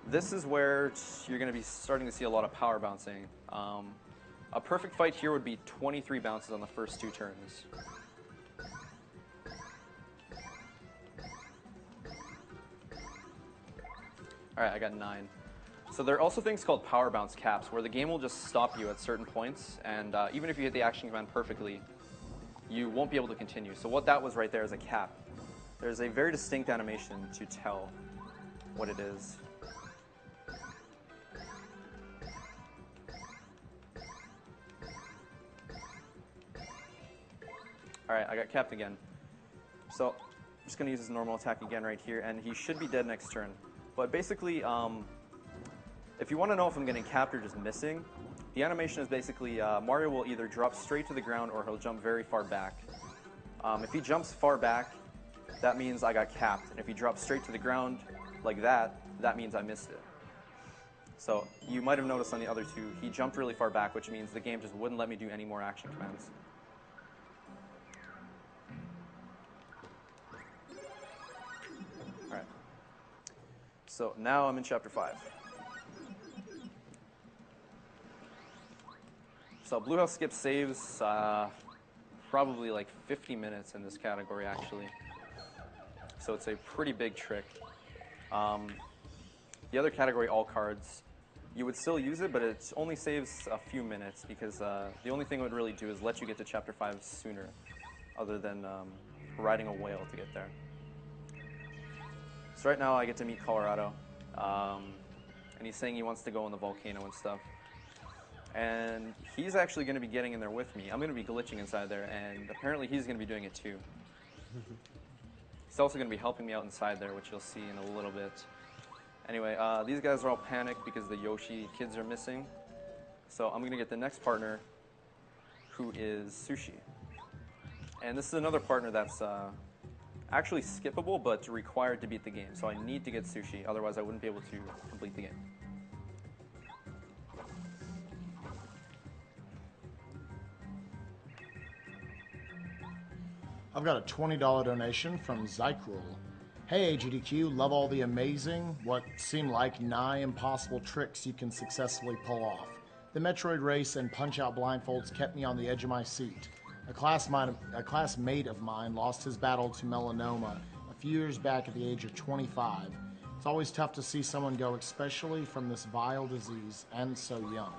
Speaker 2: This is where you're going to be starting to see a lot of power bouncing. A perfect fight here would be 23 bounces on the first 2 turns. Alright, I got 9. So there are also things called power bounce caps, where the game will just stop you at certain points, and even if you hit the action command perfectly, you won't be able to continue. So what that was right there is a cap. There's a very distinct animation to tell what it is. Alright, I got capped again. So I'm just going to use his normal attack again right here, and he should be dead next turn. But basically, if you want to know if I'm getting capped or just missing, the animation is basically Mario will either drop straight to the ground or he'll jump very far back. If he jumps far back, that means I got capped. And if he drops straight to the ground like that, that means I missed it. So you might have noticed on the other two, he jumped really far back, which means the game just wouldn't let me do any more action commands. Alright. So now I'm in chapter 5. So Blue House Skip saves probably like 50 minutes in this category, actually. So it's a pretty big trick. The other category, all cards, you would still use it, but it only saves a few minutes because the only thing it would really do is let you get to chapter 5 sooner, other than riding a whale to get there. So right now I get to meet Colorado, and he's saying he wants to go in the volcano and stuff. And he's actually going to be getting in there with me. I'm going to be glitching inside there, and apparently he's going to be doing it too. He's also going to be helping me out inside there, which you'll see in a little bit. Anyway, these guys are all panicked because the Yoshi kids are missing. So I'm going to get the next partner, who is Sushi. And this is another partner that's actually skippable, but required to beat the game. So I need to get Sushi, otherwise I wouldn't be able to complete the game.
Speaker 7: I've got a $20 donation from Zykrul. Hey AGDQ, love all the amazing, what seem like nigh impossible tricks you can successfully pull off. The Metroid race and punch-out blindfolds kept me on the edge of my seat. A classmate of mine lost his battle to melanoma a few years back at the age of 25. It's always tough to see someone go, especially from this vile disease, and so young.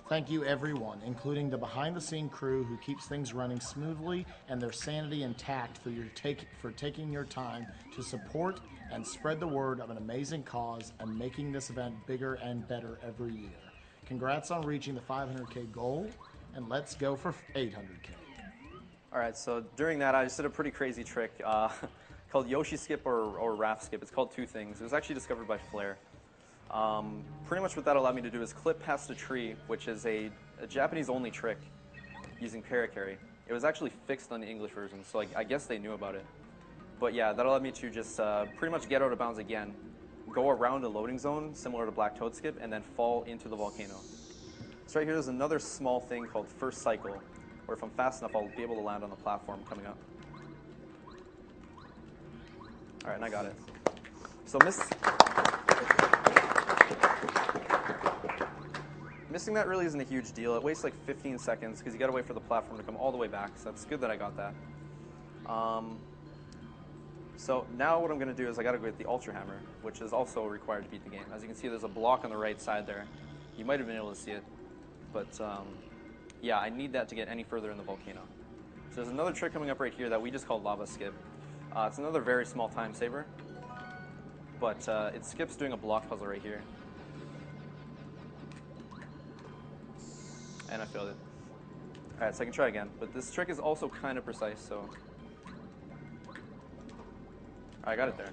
Speaker 7: Thank you everyone, including the behind-the-scene crew who keeps things running smoothly and their sanity intact for taking your time to support and spread the word of an amazing cause and making this event bigger and better every year. Congrats on reaching the 500K goal, and let's go for 800K.
Speaker 2: Alright, so during that I just did a pretty crazy trick called Yoshi Skip or Raft Skip. It's called two things. It was actually discovered by Flair. Pretty much what that allowed me to do is clip past a tree, which is a Japanese-only trick using Paracarry. It was actually fixed on the English version, so I guess they knew about it. But yeah, that allowed me to just pretty much get out of bounds again, go around a loading zone, similar to Black Toad Skip, and then fall into the volcano. So right here there's another small thing called First Cycle, where if I'm fast enough, I'll be able to land on the platform coming up. Alright, and I got it. So missing that really isn't a huge deal. It wastes like 15 seconds because you gotta wait for the platform to come all the way back, so it's good that I got that. So now what I'm gonna do is I gotta go get the Ultra Hammer, which is also required to beat the game. As you can see, there's a block on the right side there. You might have been able to see it, but yeah, I need that to get any further in the volcano. So there's another trick coming up right here that we just call Lava Skip. It's another very small time saver, but it skips doing a block puzzle right here. And I failed it. Alright, so I can try again, but this trick is also kind of precise, so... I got it there.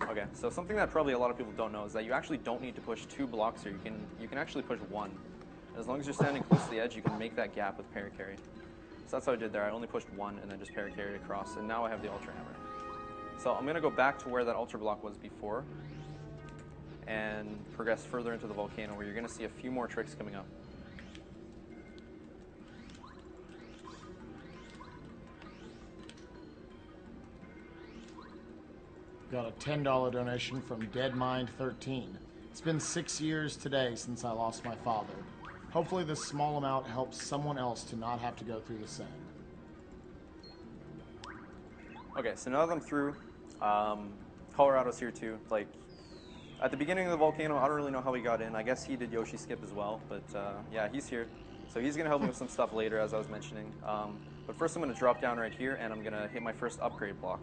Speaker 2: Okay, so something that probably a lot of people don't know is that you actually don't need to push 2 blocks here. You can actually push 1. As long as you're standing close to the edge, you can make that gap with para-carry. So that's what I did there. I only pushed 1 and then just para-carried across, and now I have the Ultra Hammer. So I'm going to go back to where that Ultra Block was before and progress further into the volcano, where you're going to see a few more tricks coming up.
Speaker 7: Got a $10 donation from DeadMind13. It's been 6 years today since I lost my father. Hopefully this small amount helps someone else to not have to go through the same.
Speaker 2: Okay, so now that I'm through, Colorado's here too. Like, at the beginning of the volcano, I don't really know how he got in. I guess he did Yoshi skip as well, but yeah, he's here. So he's going to help me with some stuff later, as I was mentioning. But first I'm going to drop down right here, and I'm going to hit my first upgrade block.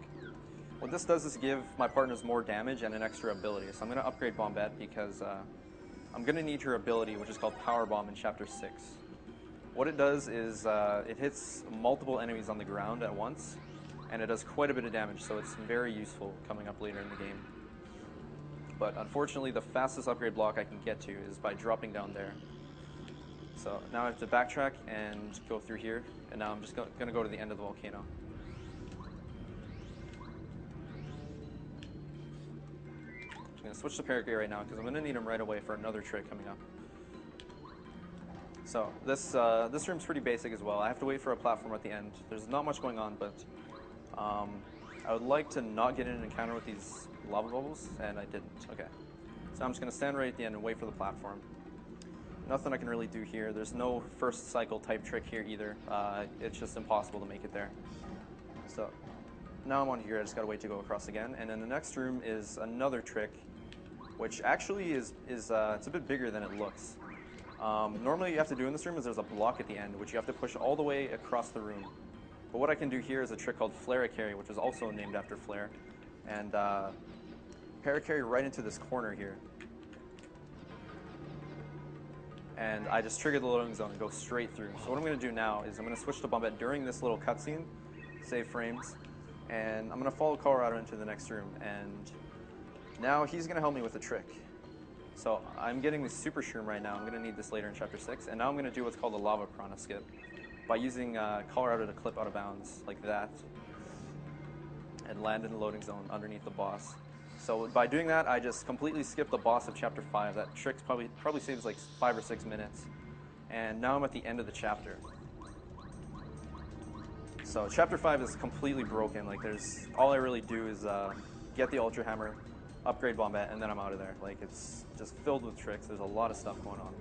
Speaker 2: What this does is give my partners more damage and an extra ability. So I'm going to upgrade Bombette because I'm going to need her ability, which is called Power Bomb in Chapter 6. What it does is it hits multiple enemies on the ground at once, and it does quite a bit of damage, so it's very useful coming up later in the game. But unfortunately, the fastest upgrade block I can get to is by dropping down there. So now I have to backtrack and go through here, and now I'm just going to go to the end of the volcano. I'm going to switch to Parakeet right now because I'm going to need him right away for another trick coming up. So this room's pretty basic as well. I have to wait for a platform at the end. There's not much going on, but I would like to not get in an encounter with these lava bubbles, and I didn't. Okay. So I'm just going to stand right at the end and wait for the platform. Nothing I can really do here. There's no first cycle type trick here either. It's just impossible to make it there. So now I'm on here. I just got to wait to go across again. And then the next room is another trick, which actually is it's a bit bigger than it looks. Normally what you have to do in this room is there's a block at the end, which you have to push all the way across the room. But what I can do here is a trick called Flare-a-Carry, which is also named after Flare. And Para-Carry right into this corner here. And I just trigger the loading zone and go straight through. So what I'm going to do now is I'm going to switch to Bombette during this little cutscene, save frames, and I'm going to follow Colorado into the next room. And now he's going to help me with a trick. So I'm getting this Super Shroom right now. I'm going to need this later in Chapter 6. And now I'm going to do what's called a Lava Piranha skip by using Colorado to clip out of bounds like that and land in the loading zone underneath the boss. So by doing that, I just completely skipped the boss of Chapter 5. That trick probably saves like 5 or 6 minutes. And now I'm at the end of the chapter. So Chapter 5 is completely broken. Like all I really do is get the Ultra Hammer, upgrade Bombette, and then I'm out of there. Like it's just filled with tricks. There's a lot of stuff going on.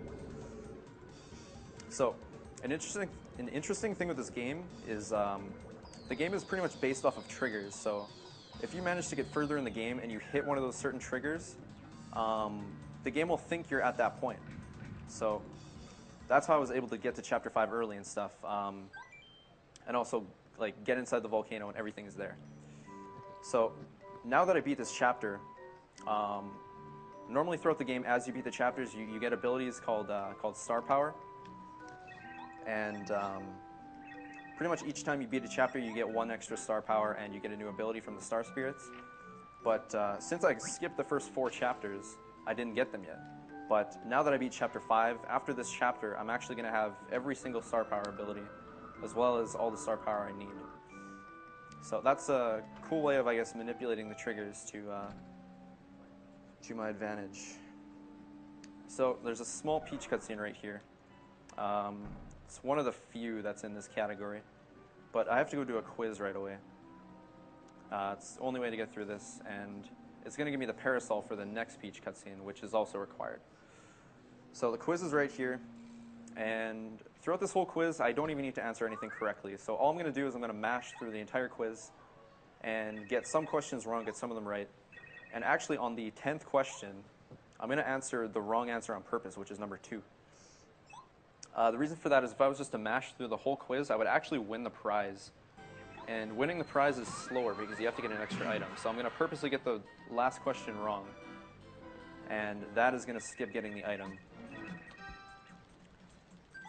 Speaker 2: So an interesting thing with this game is the game is pretty much based off of triggers. So if you manage to get further in the game and you hit one of those certain triggers, the game will think you're at that point. So that's how I was able to get to Chapter 5 early and stuff, and also like get inside the volcano and everything is there. So now that I beat this chapter, normally throughout the game, as you beat the chapters, you get abilities called Star Power, and pretty much each time you beat a chapter, you get 1 extra Star Power and you get a new ability from the Star Spirits. But since I skipped the first 4 chapters, I didn't get them yet. But now that I beat Chapter 5, after this chapter, I'm actually going to have every single Star Power ability, as well as all the Star Power I need. So that's a cool way of, I guess, manipulating the triggers to my advantage. So there's a small Peach cutscene right here. It's one of the few that's in this category, but I have to go do a quiz right away. It's the only way to get through this, and it's going to give me the parasol for the next Peach cutscene, which is also required. So the quiz is right here, and throughout this whole quiz, I don't even need to answer anything correctly. So all I'm going to do is I'm going to mash through the entire quiz and get some questions wrong, get some of them right. And actually on the 10th question, I'm going to answer the wrong answer on purpose, which is number 2. The reason for that is if I was just to mash through the whole quiz, I would actually win the prize. And winning the prize is slower because you have to get an extra item. So I'm going to purposely get the last question wrong. And that is going to skip getting the item.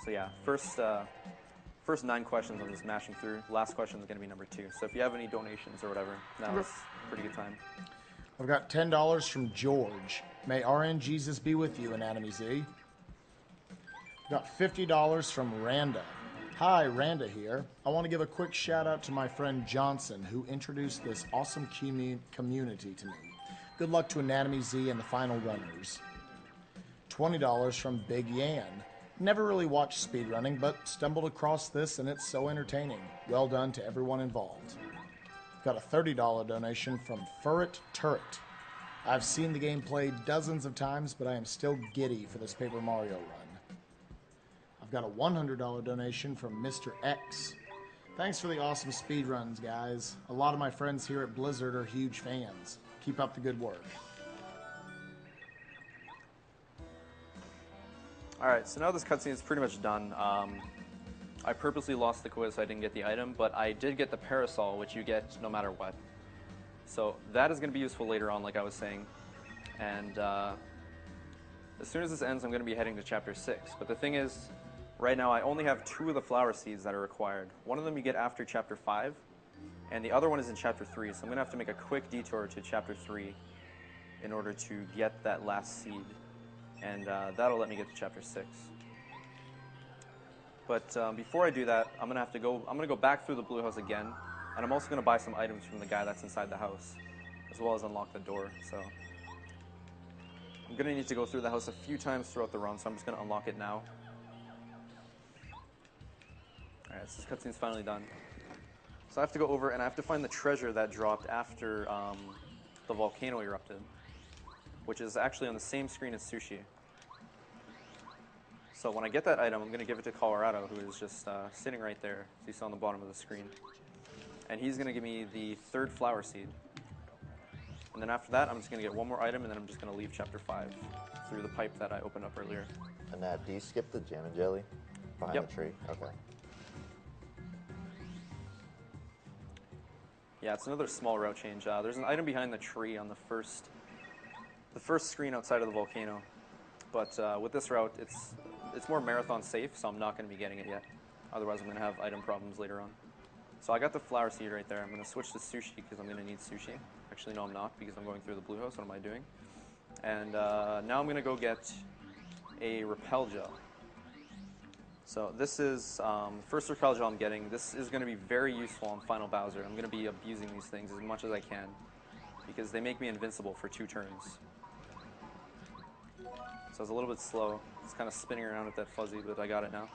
Speaker 2: So yeah, first 9 questions I'm just mashing through. Last question is going to be number 2. So if you have any donations or whatever, that was a pretty good time.
Speaker 7: I've got $10 from George. May RN Jesus be with you, anatomyz. Got $50 from Randa. Hi, Randa here. I want to give a quick shout out to my friend Johnson, who introduced this awesome community to me. Good luck to anatomyz and the final runners. $20 from Big Yan. Never really watched speedrunning, but stumbled across this and it's so entertaining. Well done to everyone involved. Got a $30 donation from Furret Turret. I've seen the game played dozens of times, but I am still giddy for this Paper Mario run. I've got a $100 donation from Mr. X. Thanks for the awesome speedruns, guys. A lot of my friends here at Blizzard are huge fans. Keep up the good work.
Speaker 2: Alright, so now this cutscene is pretty much done. I purposely lost the quiz so I didn't get the item, but I did get the parasol, which you get no matter what. So that is going to be useful later on, like I was saying. And as soon as this ends, I'm going to be heading to Chapter 6. But the thing is, right now I only have 2 of the flower seeds that are required. One of them you get after Chapter 5, and the other one is in Chapter 3. So I'm going to have to make a quick detour to Chapter 3 in order to get that last seed. And that'll let me get to Chapter 6. But before I do that, I'm gonna go back through the blue house again, and I'm also gonna buy some items from the guy that's inside the house, as well as unlock the door. So I'm gonna need to go through the house a few times throughout the run, so I'm just gonna unlock it now. Alright, so this cutscene's finally done. So I have to go over and I have to find the treasure that dropped after the volcano erupted, which is actually on the same screen as Sushi. So when I get that item, I'm going to give it to Colorado, who is just sitting right there, as you saw on the bottom of the screen. And he's going to give me the 3rd flower seed. And then after that, I'm just going to get one more item, and then I'm just going to leave Chapter 5 through the pipe that I opened up earlier.
Speaker 6: And Nat, do you skip the jam and jelly behind the tree? Okay.
Speaker 2: Yeah, it's another small route change. There's an item behind the tree on the first screen outside of the volcano. But with this route, it's more marathon safe, so I'm not going to be getting it yet. Otherwise, I'm going to have item problems later on. So I got the flower seed right there. I'm going to switch to Sushi because I'm going to need Sushi. Actually, no, I'm not because I'm going through the blue house. What am I doing? And now I'm going to go get a repel gel. So this is the first repel gel I'm getting. This is going to be very useful on Final Bowser. I'm going to be abusing these things as much as I can because they make me invincible for 2 turns. So it's a little bit slow. It's kind of spinning around with that fuzzy, but I got it now.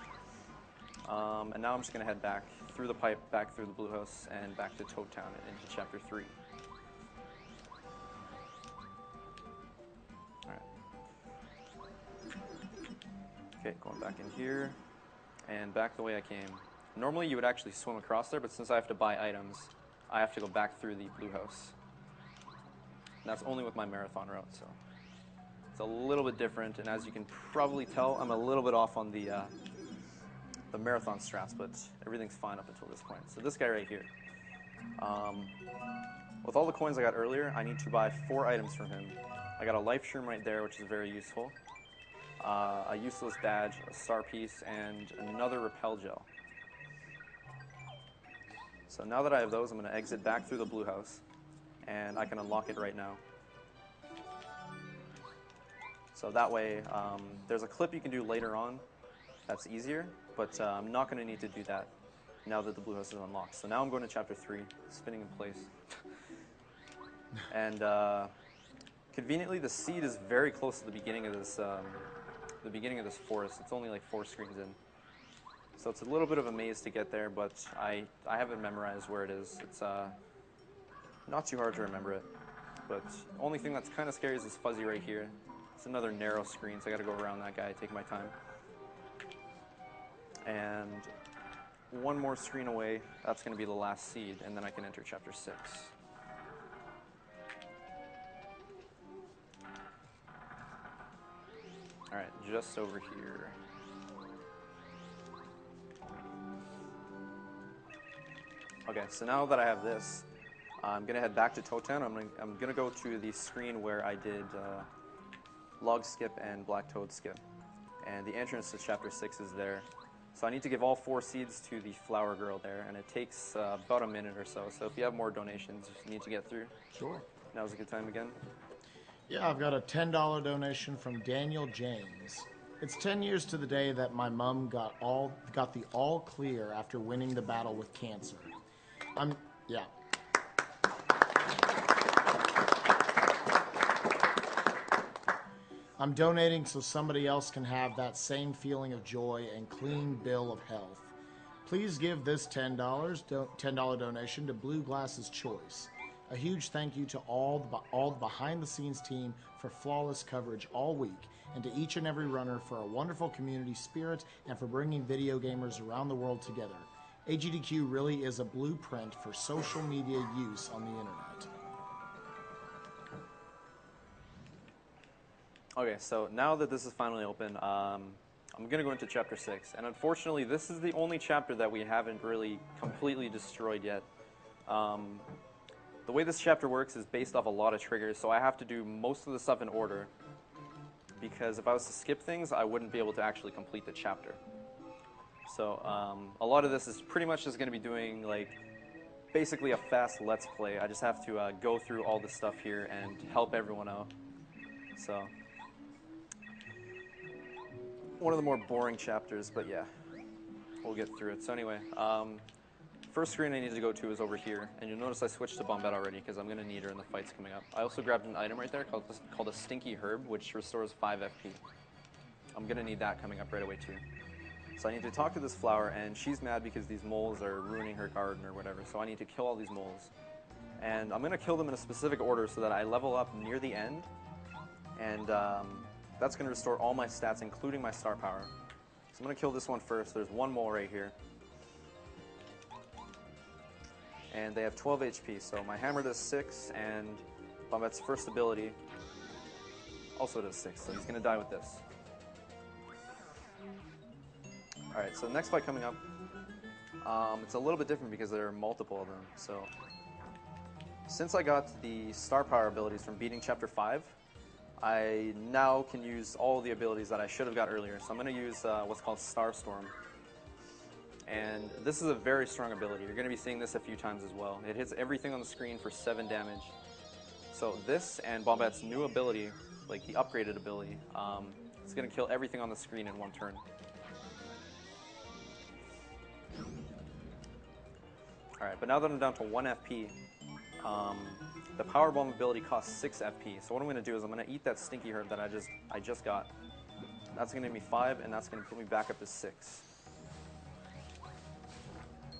Speaker 2: And now I'm just going to head back through the pipe, back through the blue house, and back to Toad Town and into Chapter 3. Alright. Okay, going back in here, and back the way I came. Normally you would actually swim across there, but since I have to buy items, I have to go back through the blue house. And that's only with my marathon route, so it's a little bit different, and as you can probably tell, I'm a little bit off on the marathon strats, but everything's fine up until this point. So this guy right here, with all the coins I got earlier, I need to buy 4 items from him. I got a life shroom right there, which is very useful, a useless badge, a star piece, and another repel gel. So now that I have those, I'm going to exit back through the blue house, and I can unlock it right now. So that way, there's a clip you can do later on that's easier, but I'm not going to need to do that now that the blue house is unlocked. So now I'm going to Chapter 3, spinning in place. And conveniently, the seed is very close to the beginning of this forest. It's only like 4 screens in. So it's a little bit of a maze to get there, but I haven't memorized where it is. It's not too hard to remember it. But the only thing that's kind of scary is this fuzzy right here. It's another narrow screen, so I got to go around that guy, take my time. And one more screen away, that's going to be the last seed, and then I can enter Chapter 6. Alright, just over here. Okay, so now that I have this, I'm gonna head back to Totown. I'm gonna go to the screen where I did Log Skip and Black Toad Skip, and the entrance to Chapter 6 is there. So I need to give all 4 seeds to the flower girl there, and it takes about a minute or so. So if you have more donations you need to get through,
Speaker 7: Sure.
Speaker 2: now's a good time again.
Speaker 7: Yeah, I've got a $10 donation from Daniel James. It's 10 years to the day that my mom got the all clear after winning the battle with cancer. Yeah. I'm donating so somebody else can have that same feeling of joy and clean bill of health. Please give this $10 donation to Blue Glasses Choice. A huge thank you to all the behind-the-scenes team for flawless coverage all week, and to each and every runner for a wonderful community spirit and for bringing video gamers around the world together. AGDQ really is a blueprint for social media use on the internet.
Speaker 2: Okay, so now that this is finally open, I'm going to go into Chapter 6. And unfortunately, this is the only chapter that we haven't really completely destroyed yet. The way this chapter works is based off a lot of triggers, so I have to do most of the stuff in order. Because if I was to skip things, I wouldn't be able to actually complete the chapter. So a lot of this is pretty much just going to be doing like basically a fast Let's Play. I just have to go through all this stuff here and help everyone out. So one of the more boring chapters, but yeah, we'll get through it. So anyway, first screen I need to go to is over here, and you'll notice I switched to Bombette already because I'm going to need her in the fights coming up. I also grabbed an item right there called a Stinky Herb, which restores 5 FP. I'm going to need that coming up right away too. So I need to talk to this flower, and she's mad because these moles are ruining her garden or whatever, so I need to kill all these moles. And I'm going to kill them in a specific order so that I level up near the end, and that's going to restore all my stats, including my star power. So I'm going to kill this one first. There's one mole right here. And they have 12 HP, so my hammer does 6, and Bombette's first ability also does 6, so he's going to die with this. Alright, so the next fight coming up, it's a little bit different because there are multiple of them. So since I got the star power abilities from beating Chapter 5, I now can use all the abilities that I should have got earlier. So I'm going to use what's called Star Storm. And this is a very strong ability. You're going to be seeing this a few times as well. It hits everything on the screen for 7 damage. So this and Bombette's new ability, like the upgraded ability, it's going to kill everything on the screen in one turn. Alright, but now that I'm down to 1 FP, the Power Bomb ability costs 6 FP. So what I'm going to do is I'm going to eat that Stinky Herb that I just got. That's going to give me 5, and that's going to put me back up to 6.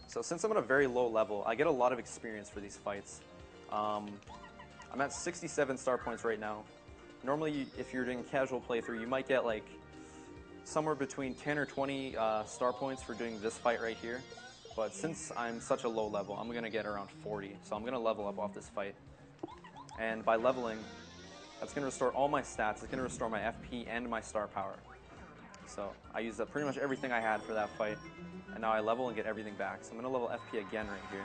Speaker 2: So since I'm at a very low level, I get a lot of experience for these fights. I'm at 67 star points right now. Normally, if you're doing a casual playthrough, you might get like somewhere between 10 or 20 star points for doing this fight right here. But since I'm such a low level, I'm going to get around 40. So I'm going to level up off this fight. And by leveling, that's going to restore all my stats. It's going to restore my FP and my star power. So I used up pretty much everything I had for that fight. And now I level and get everything back. So I'm going to level FP again right here.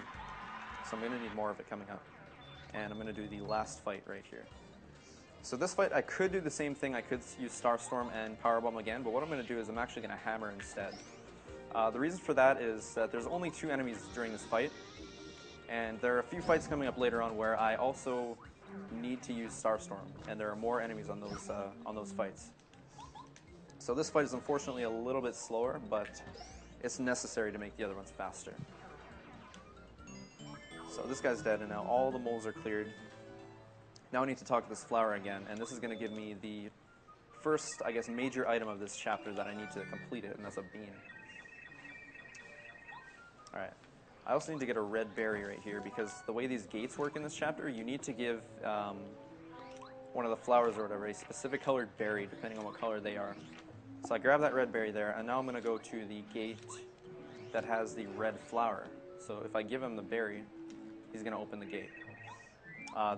Speaker 2: So I'm going to need more of it coming up. And I'm going to do the last fight right here. So this fight, I could do the same thing. I could use Star Storm and Power Bomb again. But what I'm going to do is I'm actually going to hammer instead. The reason for that is that there's only 2 enemies during this fight. And there are a few fights coming up later on where I also need to use Star Storm. And there are more enemies on those fights. So this fight is unfortunately a little bit slower, but it's necessary to make the other ones faster. So this guy's dead, and now all the moles are cleared. Now I need to talk to this flower again, and this is going to give me the first, I guess, major item of this chapter that I need to complete it, and that's a bean. Alright. I also need to get a red berry right here, because the way these gates work in this chapter, you need to give one of the flowers or whatever a specific colored berry, depending on what color they are. So I grab that red berry there, and now I'm going to go to the gate that has the red flower. So if I give him the berry, he's going to open the gate.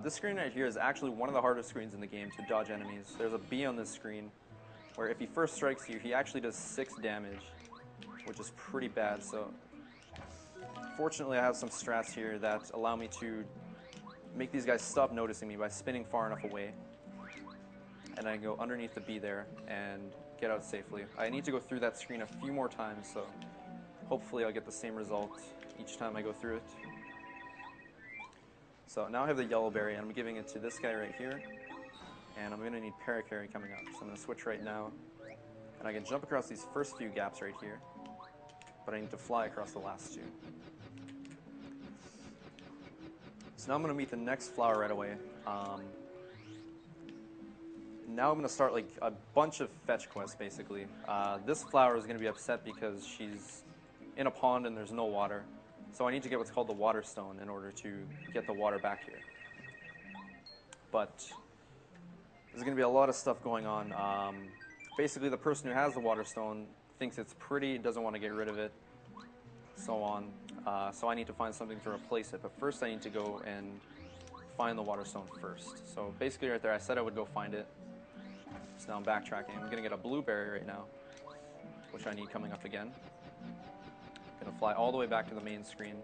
Speaker 2: This screen right here is actually one of the hardest screens in the game to dodge enemies. There's a bee on this screen where if he first strikes you, he actually does 6 damage, which is pretty bad. So fortunately, I have some strats here that allow me to make these guys stop noticing me by spinning far enough away. And I go underneath the bee there and get out safely. I need to go through that screen a few more times, so hopefully I'll get the same result each time I go through it. So now I have the yellow berry, and I'm giving it to this guy right here. And I'm going to need paracarry coming up. So I'm going to switch right now. And I can jump across these first few gaps right here. But I need to fly across the last two. So now I'm going to meet the next flower right away. Now I'm going to start like a bunch of fetch quests, basically. This flower is going to be upset because she's in a pond and there's no water. So I need to get what's called the water stone in order to get the water back here. But there's going to be a lot of stuff going on. Basically, the person who has the water stone thinks it's pretty, doesn't want to get rid of it, so on. So I need to find something to replace it. But first I need to go and find the water stone first. So basically right there, I said I would go find it. So now I'm backtracking. I'm going to get a blueberry right now, which I need coming up again. I'm going to fly all the way back to the main screen.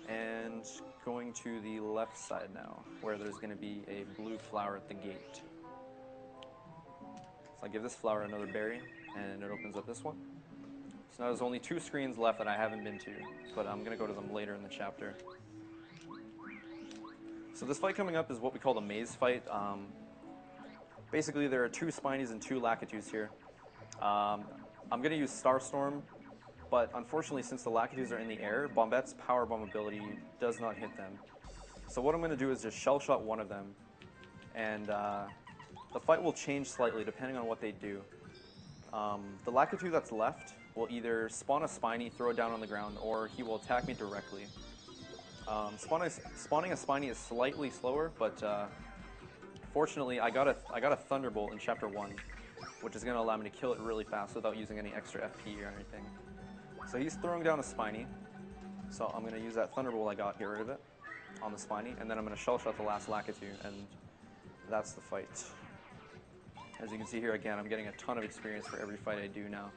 Speaker 2: And going to the left side now, where there's going to be a blue flower at the gate. So I give this flower another berry, and it opens up this one. So now there's only 2 screens left that I haven't been to, but I'm going to go to them later in the chapter. So this fight coming up is what we call the maze fight. Basically, there are 2 Spinies and 2 Lakitus here. I'm going to use Starstorm, but unfortunately, since the Lakitus are in the air, Bombette's Power Bomb ability does not hit them. So what I'm going to do is just Shell Shot one of them, and the fight will change slightly depending on what they do. The Lakitu that's left will either spawn a Spiny, throw it down on the ground, or he will attack me directly. Spawning a Spiny is slightly slower, but fortunately I got a Thunderbolt in Chapter 1, which is going to allow me to kill it really fast without using any extra FP or anything. So he's throwing down a Spiny, so I'm going to use that Thunderbolt I got, get rid of it, on the Spiny, and then I'm going to Shell Shot the last Lakitu, and that's the fight. As you can see here again, I'm getting a ton of experience for every fight I do now,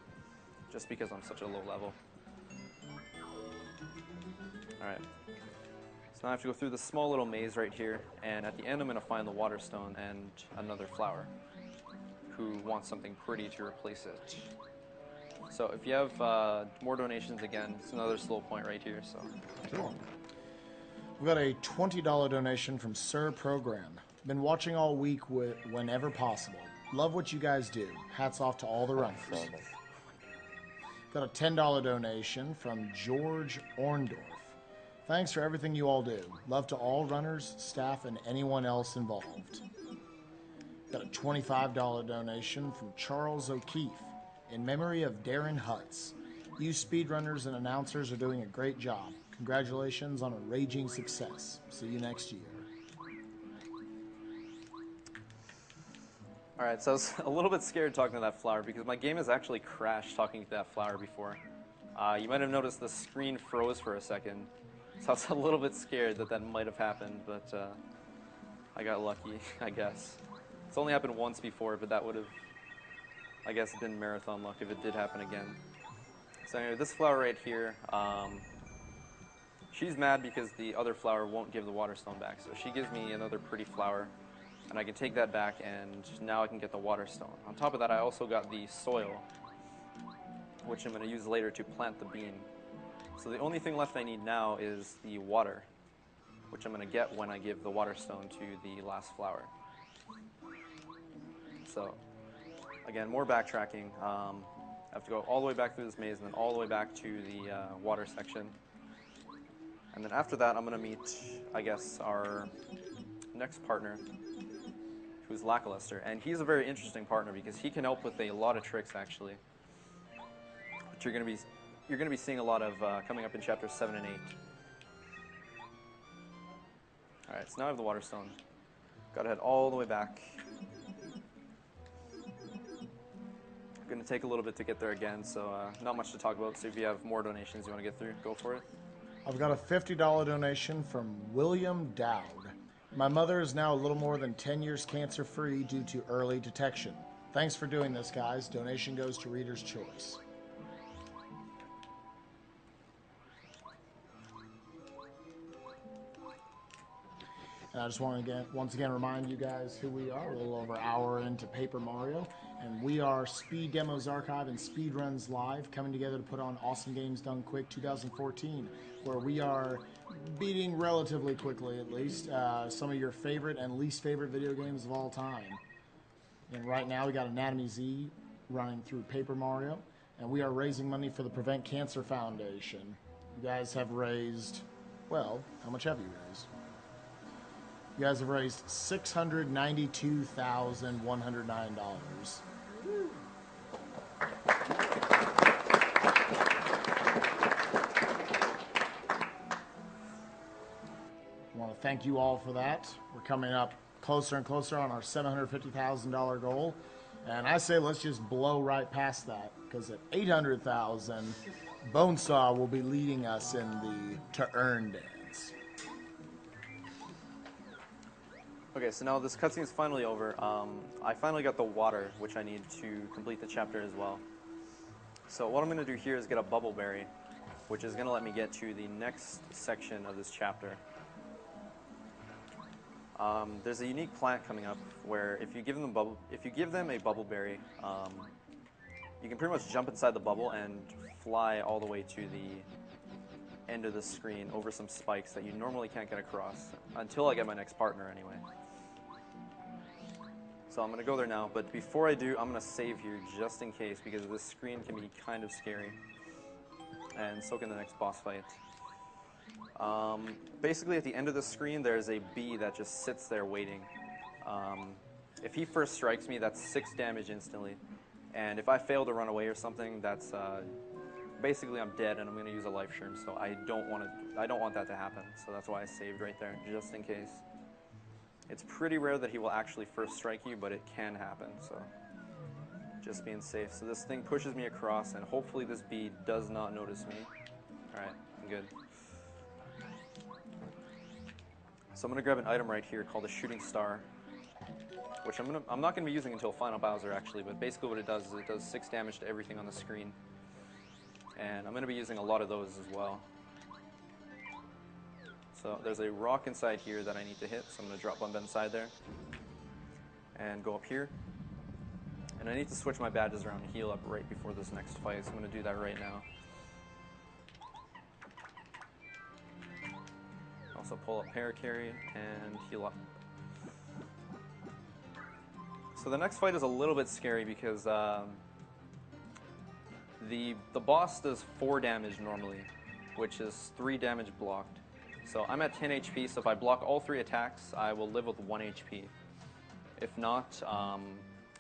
Speaker 2: just because I'm such a low level. Alright. So now I have to go through this small little maze right here, and at the end I'm going to find the water stone and another flower who wants something pretty to replace it. So if you have more donations, again, it's another slow point right here. So
Speaker 7: cool. We've got a $20 donation from Sir Program. Been watching all week whenever possible. Love what you guys do. Hats off to all the runners. Got a $10 donation from George Orndorff. Thanks for everything you all do. Love to all runners, staff, and anyone else involved. Got a $25 donation from Charles O'Keefe. In memory of Darren Hutz. You speedrunners and announcers are doing a great job. Congratulations on a raging success. See you next year.
Speaker 2: Alright, so I was a little bit scared talking to that flower because my game has actually crashed talking to that flower before. You might have noticed the screen froze for a second, so I was a little bit scared that that might have happened, but I got lucky, I guess. It's only happened once before, but that would have, I guess, been marathon luck if it did happen again. So anyway, this flower right here, she's mad because the other flower won't give the water stone back, so she gives me another pretty flower. And I can take that back, and now I can get the water stone. On top of that, I also got the soil, which I'm going to use later to plant the bean. So the only thing left I need now is the water, which I'm going to get when I give the water stone to the last flower. So, again, more backtracking. I have to go all the way back through this maze and then all the way back to the water section. And then after that, I'm going to meet, I guess, our next partner, who's Lackluster, and he's a very interesting partner because he can help with a lot of tricks actually, which you're going to be seeing a lot of coming up in chapters 7 and 8. All right, so now I have the water stone. Got to head all the way back. I'm going to take a little bit to get there again, so not much to talk about. So if you have more donations you want to get through, go for it.
Speaker 7: I've got a $50 donation from William Dowd. My mother is now a little more than 10 years cancer-free due to early detection. Thanks for doing this, guys. Donation goes to Reader's Choice. And I just want to once again remind you guys who we are. We're a little over an hour into Paper Mario, and we are Speed Demos Archive and Speedruns Live, coming together to put on Awesome Games Done Quick 2014, where we are beating relatively quickly, at least, some of your favorite and least favorite video games of all time. And right now we got anatomyz running through Paper Mario, and we are raising money for the Prevent Cancer Foundation. You guys have raised, well, how much have you raised? You guys have raised $692,109. I want to thank you all for that. We're coming up closer and closer on our $750,000 goal. And I say let's just blow right past that, because at $800,000, Bonesaw will be leading us in the To Earn dance.
Speaker 2: Okay, so now this cutscene is finally over. I finally got the water, which I need to complete the chapter as well. So what I'm going to do here is get a bubble berry, which is going to let me get to the next section of this chapter. There's a unique plant coming up where if you give them a bubble berry, you can pretty much jump inside the bubble and fly all the way to the end of the screen over some spikes that you normally can't get across until I get my next partner anyway. So I'm going to go there now, but before I do, I'm going to save here just in case, because this screen can be kind of scary, and so can the next boss fight. Basically at the end of the screen there's a bee that just sits there waiting. If he first strikes me, that's 6 damage instantly, and if I fail to run away or something, that's basically I'm dead and I'm going to use a life sherm, so I don't want that to happen, so that's why I saved right there, just in case. It's pretty rare that he will actually first strike you, but it can happen, so just being safe. So this thing pushes me across, and hopefully this bee does not notice me. Alright, I'm good. So I'm going to grab an item right here called a shooting star, which I'm not going to be using until Final Bowser actually, but basically what it does is it does 6 damage to everything on the screen. And I'm going to be using a lot of those as well. So there's a rock inside here that I need to hit, so I'm going to drop one inside there. And go up here. And I need to switch my badges around and heal up right before this next fight, so I'm going to do that right now. Also pull up Paracarry and heal up. So the next fight is a little bit scary because the boss does 4 damage normally, which is 3 damage blocked. So I'm at 10 HP, so if I block all 3 attacks, I will live with 1 HP. If not,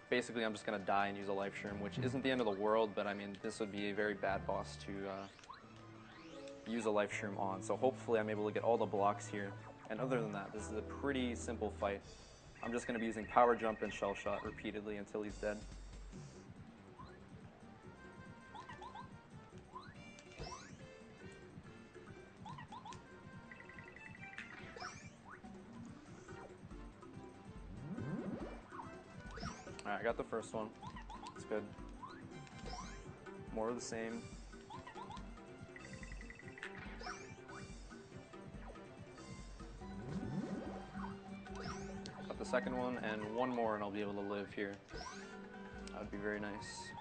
Speaker 2: basically I'm just going to die and use a life sherm, which isn't the end of the world, but I mean, this would be a very bad boss to use a life sherm on. So hopefully I'm able to get all the blocks here. And other than that, this is a pretty simple fight. I'm just going to be using power jump and shell shot repeatedly until he's dead. Alright, I got the first one. It's good. More of the same. Got the second one, and one more and I'll be able to live here. That would be very nice.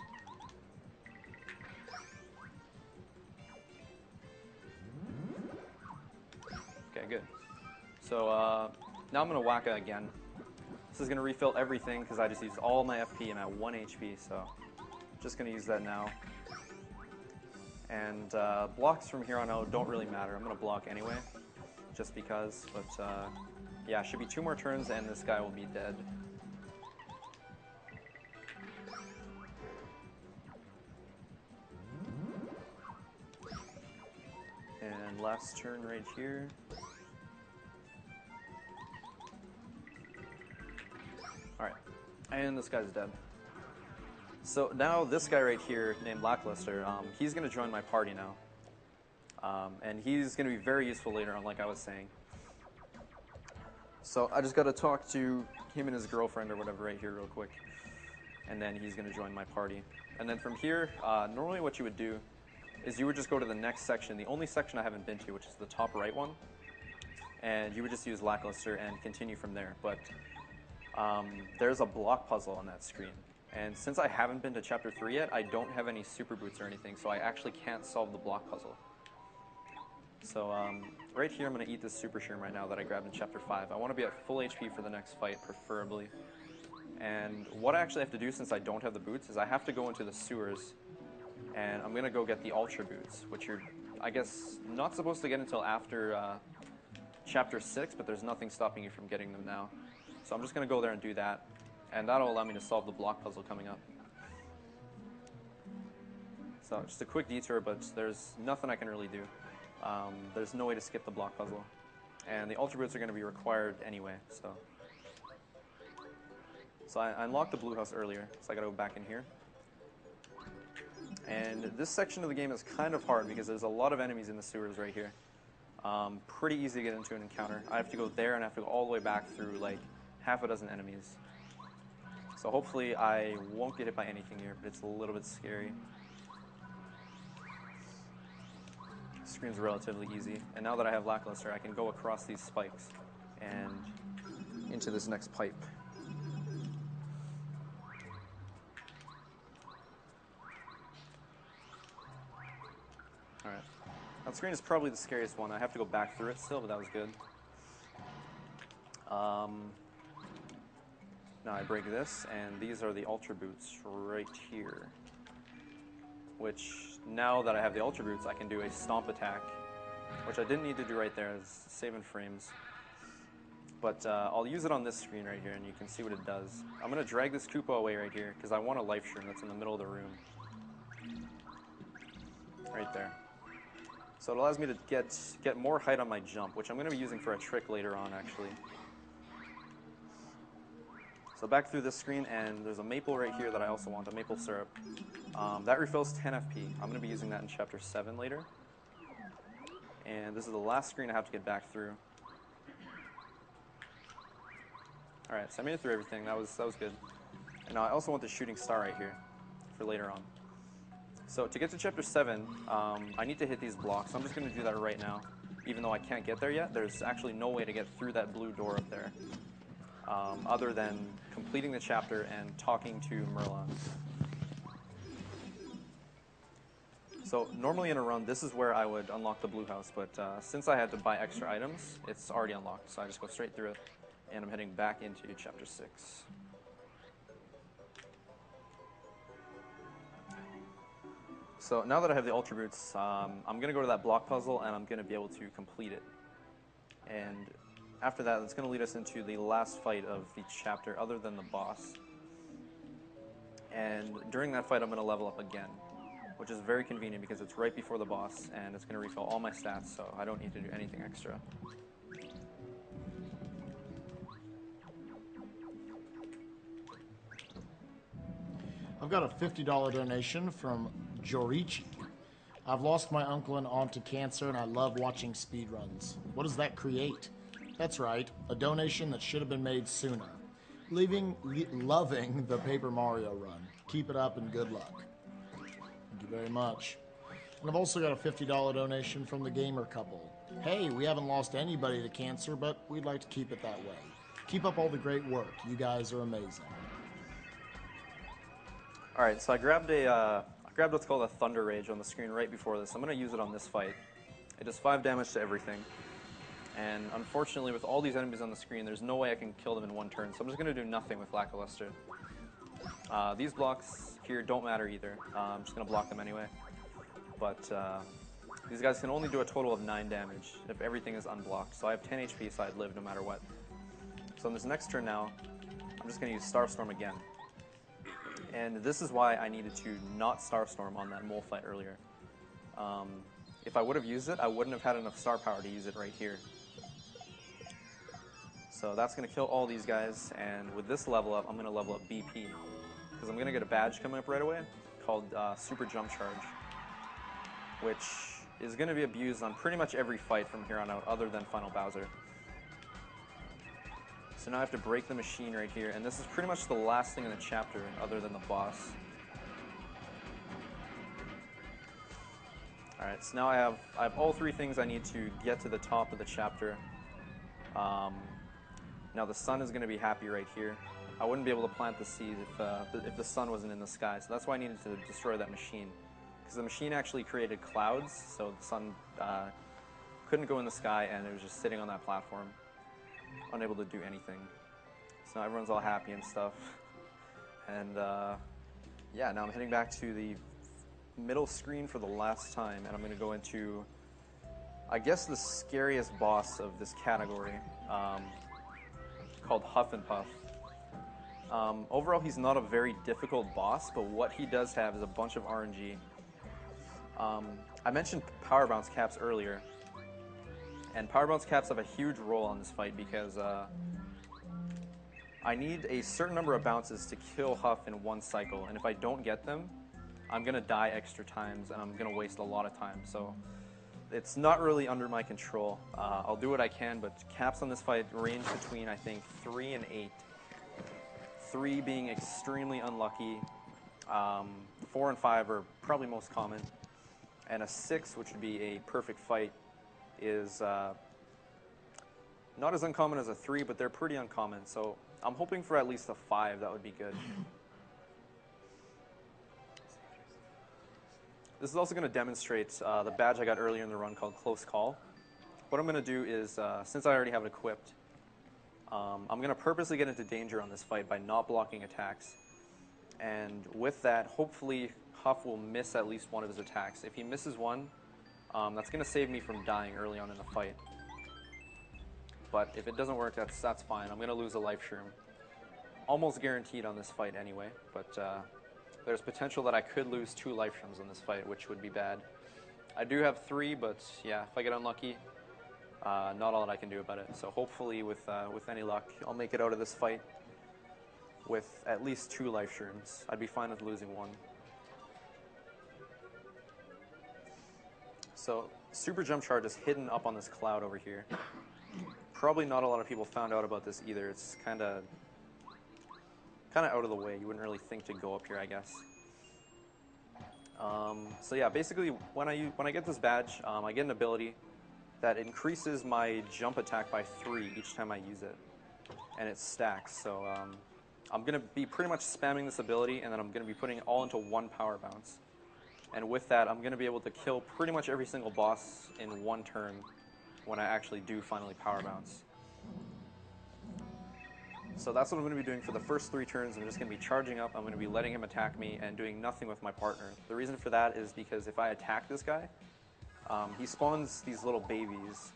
Speaker 2: Okay, good. So now I'm going to whack it again. This is going to refill everything because I just used all my FP and I have 1 HP, so just going to use that now. And blocks from here on out don't really matter. I'm going to block anyway, just because. But yeah, should be 2 more turns and this guy will be dead. And last turn right here. Alright, and this guy's dead. So now this guy right here, named Lackluster, he's going to join my party now. And he's going to be very useful later on, like I was saying. So I just got to talk to him and his girlfriend or whatever right here real quick. and then he's going to join my party. And then from here, normally what you would do is you would just go to the next section, the only section I haven't been to, which is the top right one, and you would just use Lackluster and continue from there. But there's a block puzzle on that screen, and since I haven't been to Chapter 3 yet, I don't have any super boots or anything, so I actually can't solve the block puzzle. So right here I'm going to eat this super serum right now that I grabbed in Chapter 5. I want to be at full HP for the next fight, preferably. And what I actually have to do, since I don't have the boots, is I have to go into the sewers, and I'm going to go get the Ultra Boots, which you're, I guess, not supposed to get until after Chapter 6, but there's nothing stopping you from getting them now. So I'm just going to go there and do that, and that'll allow me to solve the block puzzle coming up. So just a quick detour, but there's nothing I can really do. There's no way to skip the block puzzle. And the Ultra Boots are going to be required anyway, so... So I unlocked the blue house earlier, so I gotta go back in here. And this section of the game is kind of hard because there's a lot of enemies in the sewers right here. Pretty easy to get into an encounter. I have to go there and I have to go all the way back through like half a dozen enemies. So hopefully I won't get hit by anything here, but it's a little bit scary. The screen's relatively easy. And now that I have Lackluster, I can go across these spikes and into this next pipe. Alright. That screen is probably the scariest one. I have to go back through it still, but that was good. Now I break this, and these are the Ultra Boots right here. Which, now that I have the Ultra Boots, I can do a Stomp attack, which I didn't need to do right there, it's saving frames. But I'll use it on this screen right here, and you can see what it does. I'm going to drag this Koopa away right here, because I want a life shroom that's in the middle of the room. Right there. So it allows me to get more height on my jump, which I'm going to be using for a trick later on, actually. So back through this screen, and there's a maple right here that I also want, a maple syrup. That refills 10 FP. I'm going to be using that in Chapter 7 later. And this is the last screen I have to get back through. Alright, so I made it through everything. That was good. And now I also want the shooting star right here for later on. So to get to Chapter 7, I need to hit these blocks. I'm just going to do that right now. Even though I can't get there yet, there's actually no way to get through that blue door up there. Other than completing the chapter and talking to Merlon. So normally in a run, this is where I would unlock the blue house, but since I had to buy extra items, it's already unlocked. So I just go straight through it, and I'm heading back into Chapter 6. So now that I have the Ultra Boots, I'm going to go to that block puzzle, and I'm going to be able to complete it. And after that, it's going to lead us into the last fight of the chapter, other than the boss. And during that fight, I'm going to level up again, which is very convenient because it's right before the boss, and it's going to refill all my stats, so I don't need to do anything extra.
Speaker 7: I've got a $50 donation from Jorichi. I've lost my uncle and aunt to cancer, and I love watching speedruns. What does that create? That's right, a donation that should have been made sooner. Loving the Paper Mario run. Keep it up and good luck. Thank you very much. And I've also got a $50 donation from the Gamer Couple. Hey, we haven't lost anybody to cancer, but we'd like to keep it that way. Keep up all the great work. You guys are amazing.
Speaker 2: Alright, so I grabbed what's called a Thunder Rage on the screen right before this. I'm going to use it on this fight. It does 5 damage to everything. And unfortunately, with all these enemies on the screen, there's no way I can kill them in one turn, so I'm just going to do nothing with Lackluster. These blocks here don't matter either. I'm just going to block them anyway. But these guys can only do a total of 9 damage if everything is unblocked. So I have 10 HP, so I'd live no matter what. So in this next turn now, I'm just going to use Starstorm again. And this is why I needed to not Starstorm on that mole fight earlier. If I would have used it, I wouldn't have had enough star power to use it right here. So that's going to kill all these guys, and with this level up, I'm going to level up BP. Because I'm going to get a badge coming up right away called Super Jump Charge, which is going to be abused on pretty much every fight from here on out, other than Final Bowser. So now I have to break the machine right here, and this is pretty much the last thing in the chapter other than the boss. Alright, so now I have all 3 things I need to get to the top of the chapter. Now the sun is going to be happy right here. I wouldn't be able to plant the seed if the sun wasn't in the sky, so that's why I needed to destroy that machine. Because the machine actually created clouds, so the sun couldn't go in the sky, and it was just sitting on that platform, unable to do anything. So now everyone's all happy and stuff. And yeah, now I'm heading back to the middle screen for the last time, and I'm going to go into, I guess, the scariest boss of this category, called Huff and Puff. Overall, he's not a very difficult boss, but what he does have is a bunch of RNG. I mentioned Power Bounce Caps earlier, and Power Bounce Caps have a huge role on this fight because I need a certain number of bounces to kill Huff in one cycle, and if I don't get them, I'm going to die extra times, and I'm going to waste a lot of time, so it's not really under my control. I'll do what I can, but caps on this fight range between, I think, 3 and 8. 3 being extremely unlucky, 4 and 5 are probably most common, and a 6, which would be a perfect fight, is not as uncommon as a 3, but they're pretty uncommon, so I'm hoping for at least a 5. That would be good. This is also going to demonstrate the badge I got earlier in the run called Close Call. What I'm going to do is, since I already have it equipped, I'm going to purposely get into danger on this fight by not blocking attacks. And with that, hopefully Huff will miss at least one of his attacks. If he misses one, that's going to save me from dying early on in the fight. But if it doesn't work, that's fine. I'm going to lose a life shroom. Almost guaranteed on this fight anyway, but there's potential that I could lose 2 life shrooms on this fight, which would be bad. I do have 3, but yeah, if I get unlucky, not all that I can do about it. So hopefully, with any luck, I'll make it out of this fight with at least 2 life shrooms. I'd be fine with losing 1. So super jump charge is hidden up on this cloud over here. Probably not a lot of people found out about this either. It's kind of out of the way. You wouldn't really think to go up here, I guess. So yeah, basically when I get this badge, I get an ability that increases my jump attack by 3 each time I use it, and it stacks. So I'm going to be pretty much spamming this ability, and then I'm going to be putting it all into 1 power bounce. And with that, I'm going to be able to kill pretty much every single boss in 1 turn when I actually do finally power bounce. So that's what I'm going to be doing for the first 3 turns. I'm just going to be charging up, I'm going to be letting him attack me, and doing nothing with my partner. The reason for that is because if I attack this guy, he spawns these little babies,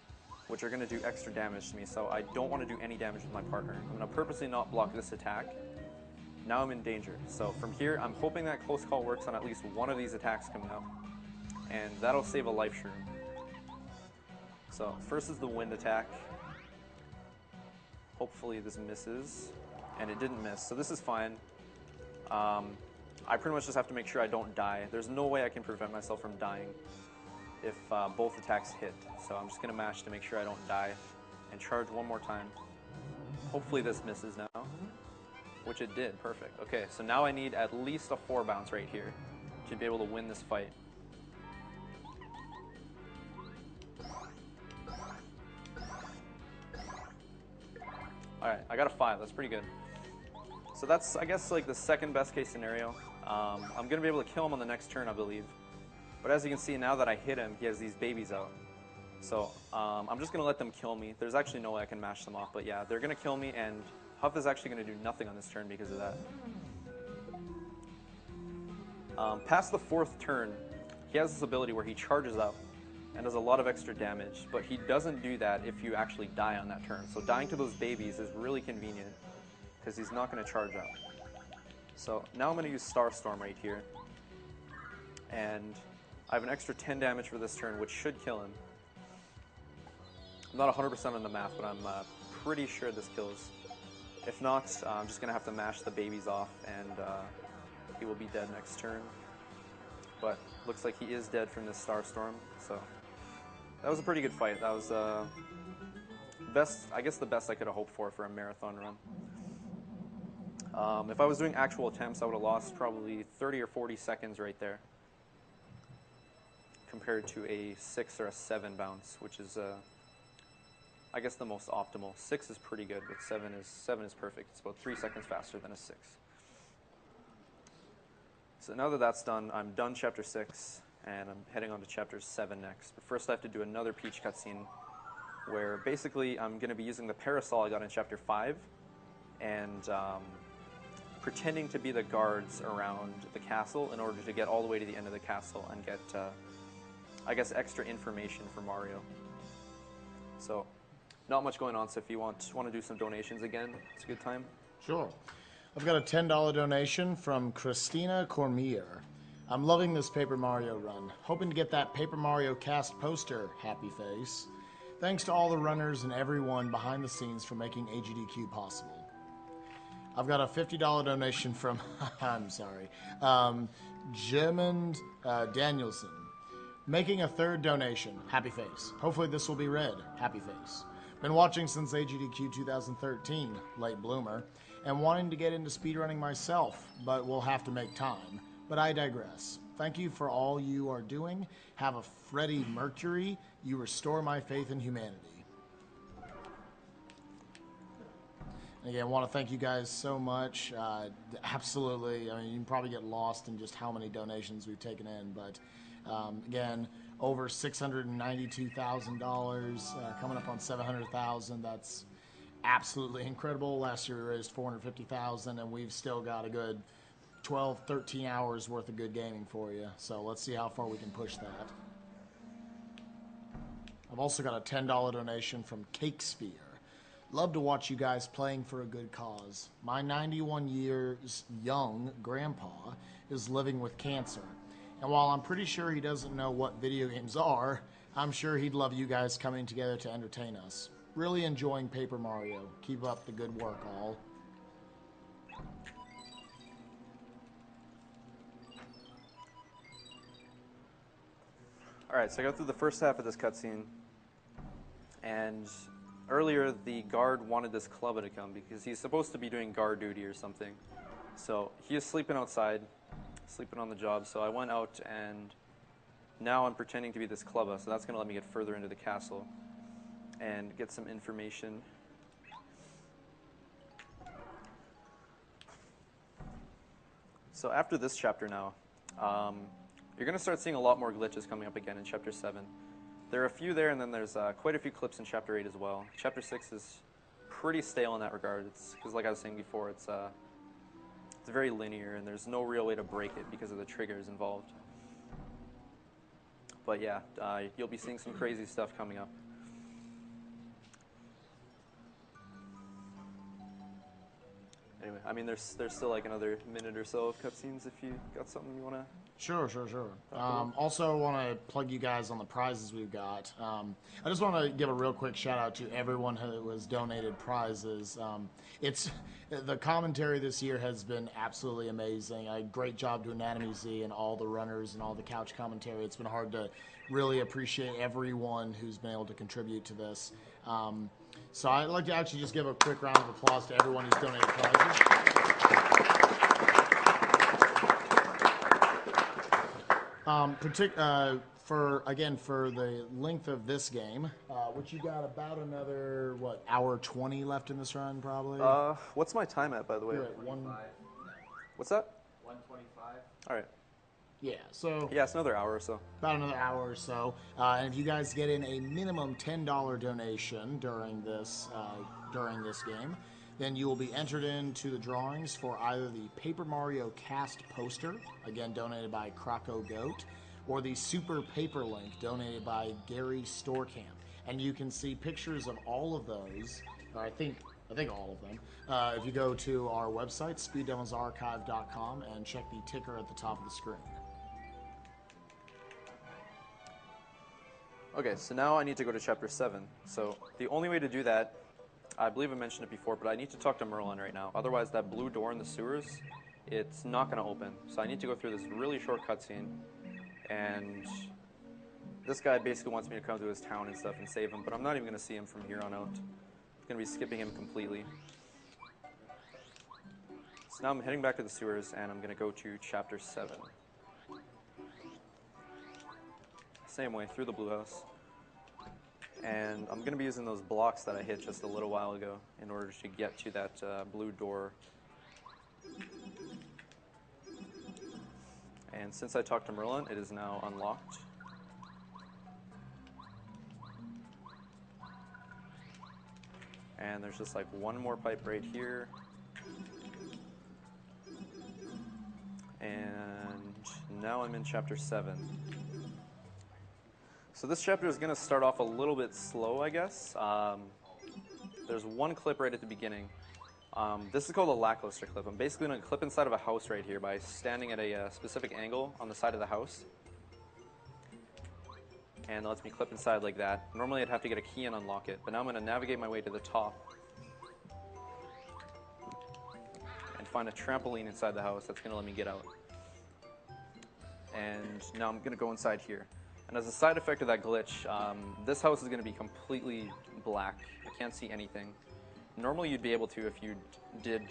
Speaker 2: which are going to do extra damage to me, so I don't want to do any damage with my partner. I'm going to purposely not block this attack. Now I'm in danger. So from here, I'm hoping that Close Call works on at least one of these attacks coming up, and that'll save a life shroom. So first is the wind attack. Hopefully this misses, and it didn't miss, so this is fine. I pretty much just have to make sure I don't die. There's no way I can prevent myself from dying if both attacks hit, so I'm just going to mash to make sure I don't die, and charge 1 more time. Hopefully this misses now, which it did. Perfect. Okay, so now I need at least a 4 bounce right here to be able to win this fight. Alright, I got a 5. That's pretty good. So that's, I guess, like the second best case scenario. I'm going to be able to kill him on the next turn, I believe. But as you can see, now that I hit him, he has these babies out. So I'm just going to let them kill me. There's actually no way I can mash them off, but yeah, they're going to kill me, and Huff is actually going to do nothing on this turn because of that. Past the 4th turn, he has this ability where he charges up and does a lot of extra damage, but he doesn't do that if you actually die on that turn. So dying to those babies is really convenient because he's not going to charge up. So now I'm going to use Star Storm right here, and I have an extra 10 damage for this turn, which should kill him. I'm not 100% on the math, but I'm pretty sure this kills. If not, I'm just going to have to mash the babies off, and he will be dead next turn. But looks like he is dead from this Star Storm, so that was a pretty good fight. That was I guess the best I could have hoped for a marathon run. If I was doing actual attempts, I would have lost probably 30 or 40 seconds right there, compared to a 6 or a 7 bounce, which is, I guess, the most optimal. 6 is pretty good, but 7 is perfect. It's about 3 seconds faster than a 6. So now that that's done, I'm done Chapter 6, and I'm heading on to Chapter 7 next. But first I have to do another Peach cutscene, where basically I'm going to be using the parasol I got in Chapter 5, and pretending to be the guards around the castle in order to get all the way to the end of the castle and get, I guess, extra information for Mario. So, not much going on, so if you want to do some donations again, it's a good time.
Speaker 7: Sure. I've got a $10 donation from Christina Cormier. I'm loving this Paper Mario run. Hoping to get that Paper Mario cast poster, happy face. Thanks to all the runners and everyone behind the scenes for making AGDQ possible. I've got a $50 donation from, I'm sorry, Jemond Danielson. Making a third donation, happy face. Hopefully this will be read, happy face. Been watching since AGDQ 2013, late bloomer, and wanting to get into speedrunning myself, but will have to make time. But I digress. Thank you for all you are doing. Have a Freddie Mercury. You restore my faith in humanity. And again, I want to thank you guys so much. Absolutely. I mean, you can probably get lost in just how many donations we've taken in, but again, over $692,000, coming up on $700,000. That's absolutely incredible. Last year we raised $450,000, and we've still got a good 12, 13 hours worth of good gaming for you. So let's see how far we can push that. I've also got a $10 donation from Cakesphere. Love to watch you guys playing for a good cause. My 91 years young grandpa is living with cancer. And while I'm pretty sure he doesn't know what video games are, I'm sure he'd love you guys coming together to entertain us. Really enjoying Paper Mario. Keep up the good work, all.
Speaker 2: Alright, so I got through the first half of this cutscene, and earlier the guard wanted this clubber to come because he's supposed to be doing guard duty or something. So he is sleeping outside, sleeping on the job, so I went out and now I'm pretending to be this clubber, so that's going to let me get further into the castle and get some information. So after this chapter now, you're going to start seeing a lot more glitches coming up again in Chapter 7. There are a few there, and then there's quite a few clips in Chapter 8 as well. Chapter 6 is pretty stale in that regard. It's because, like I was saying before, it's very linear, and there's no real way to break it because of the triggers involved. But yeah, you'll be seeing some crazy stuff coming up. Anyway, I mean, there's still like another minute or so of cutscenes if you got something you want to...
Speaker 7: Sure. Also want to plug you guys on the prizes we've got. I just want to give a real quick shout out to everyone who has donated prizes. The commentary this year has been absolutely amazing. A great job to anatomyz and all the runners and all the couch commentary. It's been hard to really appreciate everyone who's been able to contribute to this. So I'd like to actually just give a quick round of applause to everyone who's donated prizes. For the length of this game, which you got about another, hour 20 left in this run, probably?
Speaker 2: What's my time at, by the way?
Speaker 7: You're at 1...
Speaker 2: What's that?
Speaker 5: 125.
Speaker 2: All right.
Speaker 7: Yeah, so...
Speaker 2: Yeah, it's another hour or so.
Speaker 7: About another hour or so. And if you guys get in a minimum $10 donation during this game, then you will be entered into the drawings for either the Paper Mario cast poster, again donated by Croco Goat, or the Super Paper Link donated by Gary Storecamp. And you can see pictures of all of those, I think all of them, if you go to our website, speeddemosarchive.com, and check the ticker at the top of the screen.
Speaker 2: Okay, so now I need to go to Chapter 7. So the only way to do that, I believe I mentioned it before, but I need to talk to Merlin right now. Otherwise, that blue door in the sewers, it's not going to open. So I need to go through this really short cutscene, and this guy basically wants me to come to his town and stuff and save him, but I'm not even going to see him from here on out. going to be skipping him completely. So now I'm heading back to the sewers, and I'm going to go to Chapter 7. Same way, through the blue house. And I'm going to be using those blocks that I hit just a little while ago in order to get to that blue door. And since I talked to Merlin, it is now unlocked. And there's just like one more pipe right here. And now I'm in Chapter 7. So this chapter is going to start off a little bit slow, I guess. There's one clip right at the beginning. This is called a lackluster clip. I'm basically going to clip inside of a house right here by standing at a specific angle on the side of the house. And it lets me clip inside like that. Normally I'd have to get a key and unlock it, but now I'm going to navigate my way to the top and find a trampoline inside the house that's going to let me get out. And now I'm going to go inside here. And as a side effect of that glitch, this house is going to be completely black. I can't see anything. Normally you'd be able to if you did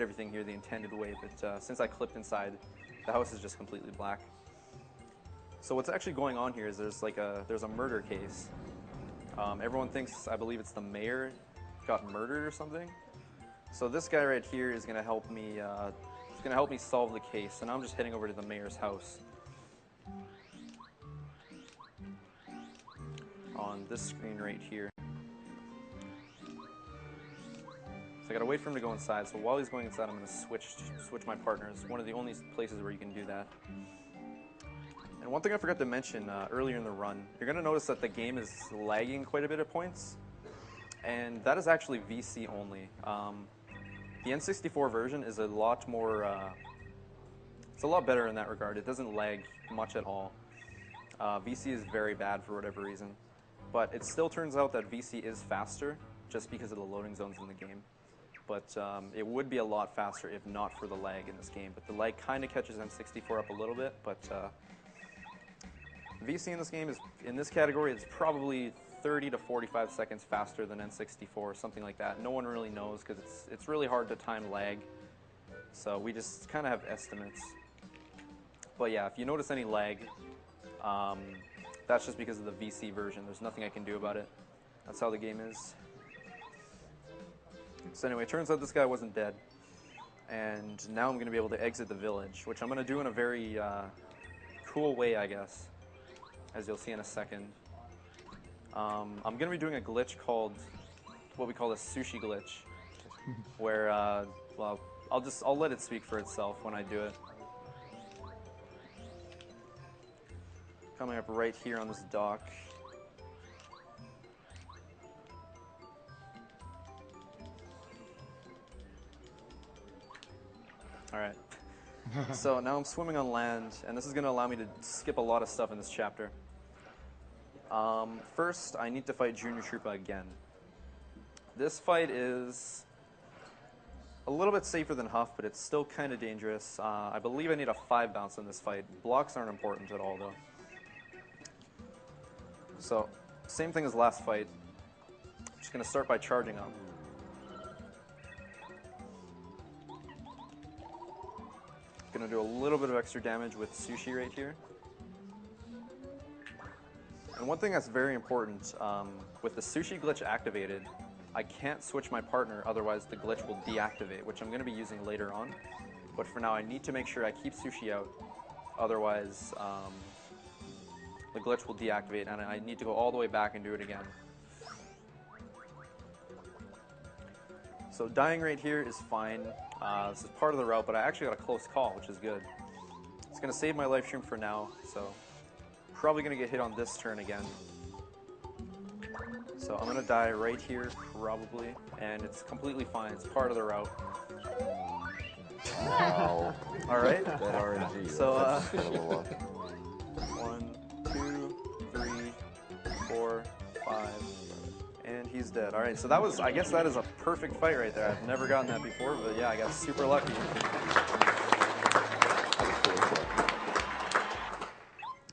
Speaker 2: everything here the intended way, but since I clipped inside, the house is just completely black. So what's actually going on here is there's a murder case. Everyone thinks, I believe it's the mayor got murdered or something. So this guy right here is going to help me. He's going to help me solve the case. And I'm just heading over to the mayor's house. On this screen right here. So I gotta wait for him to go inside. So while he's going inside, I'm gonna switch my partners. One of the only places where you can do that. And one thing I forgot to mention earlier in the run, you're gonna notice that the game is lagging quite a bit at points, and that is actually VC only. The N64 version is a lot more. It's a lot better in that regard. It doesn't lag much at all. VC is very bad for whatever reason. But it still turns out that VC is faster just because of the loading zones in the game. But it would be a lot faster if not for the lag in this game. But the lag kind of catches N64 up a little bit. But VC in this game is, in this category, it's probably 30 to 45 seconds faster than N64, something like that. No one really knows because it's really hard to time lag. So we just kind of have estimates. But yeah, if you notice any lag, that's just because of the VC version. There's nothing I can do about it. That's how the game is. So anyway, it turns out this guy wasn't dead. And now I'm going to be able to exit the village, which I'm going to do in a very cool way, I guess, as you'll see in a second. I'm going to be doing a glitch called what we call a sushi glitch, where, well, I'll let it speak for itself when I do it. Coming up right here on this dock. Alright. So now I'm swimming on land, and this is going to allow me to skip a lot of stuff in this chapter. First, I need to fight Junior Troopa again. This fight is a little bit safer than Huff, but it's still kind of dangerous. I believe I need a 5 bounce in this fight. Blocks aren't important at all, though. So, same thing as last fight. I'm just going to start by charging up. Going to do a little bit of extra damage with Sushi right here. And one thing that's very important, with the Sushi glitch activated, I can't switch my partner, otherwise the glitch will deactivate, which I'm going to be using later on. But for now, I need to make sure I keep Sushi out, otherwise the glitch will deactivate, and I need to go all the way back and do it again. So dying right here is fine. This is part of the route, but I actually got a close call, which is good. It's going to save my life stream for now, so probably going to get hit on this turn again. So I'm going to die right here, probably, and it's completely fine. It's part of the route.
Speaker 6: Wow.
Speaker 2: All right.
Speaker 8: That RNG.
Speaker 2: So,
Speaker 6: 1,
Speaker 2: 2, 3, 4, 5, and he's dead. All right, so that was, I guess that is a perfect fight right there. I've never gotten that before, but yeah, I got super lucky.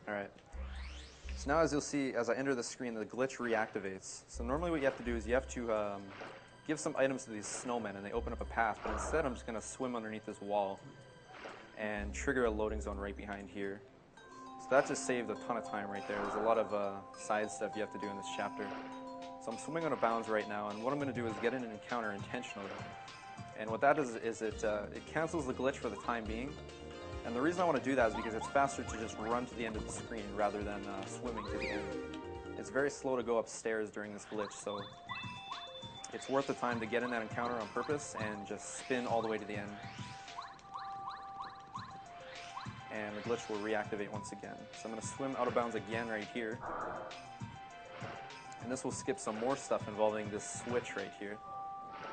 Speaker 2: All right. So now as you'll see, as I enter the screen, the glitch reactivates. So normally what you have to do is you have to give some items to these snowmen and they open up a path, but instead I'm just going to swim underneath this wall and trigger a loading zone right behind here. So that just saved a ton of time right there. There's a lot of side stuff you have to do in this chapter. So I'm swimming out of bounds right now, and what I'm going to do is get in an encounter intentionally. And what that does is it cancels the glitch for the time being. And the reason I want to do that is because it's faster to just run to the end of the screen rather than swimming to the end. It's very slow to go upstairs during this glitch, so it's worth the time to get in that encounter on purpose and just spin all the way to the end. And the glitch will reactivate once again. So I'm going to swim out of bounds again right here. And this will skip some more stuff involving this switch right here.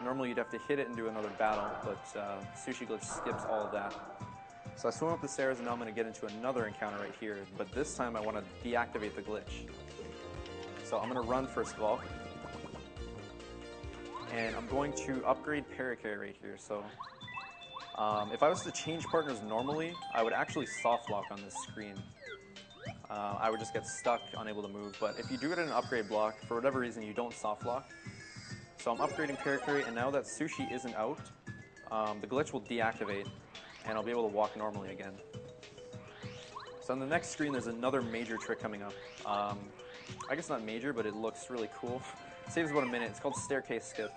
Speaker 2: Normally you'd have to hit it and do another battle, but Sushi Glitch skips all of that. So I swim up the stairs and now I'm going to get into another encounter right here, but this time I want to deactivate the glitch. So I'm going to run first of all. And I'm going to upgrade Paracarry right here. So if I was to change partners normally, I would actually soft lock on this screen. I would just get stuck, unable to move. But if you do it in an upgrade block, for whatever reason you don't soft lock. So I'm upgrading Paracarry, and now that Sushi isn't out, the glitch will deactivate, and I'll be able to walk normally again. So on the next screen, there's another major trick coming up. I guess not major, but it looks really cool. It saves about a minute. It's called Staircase Skip.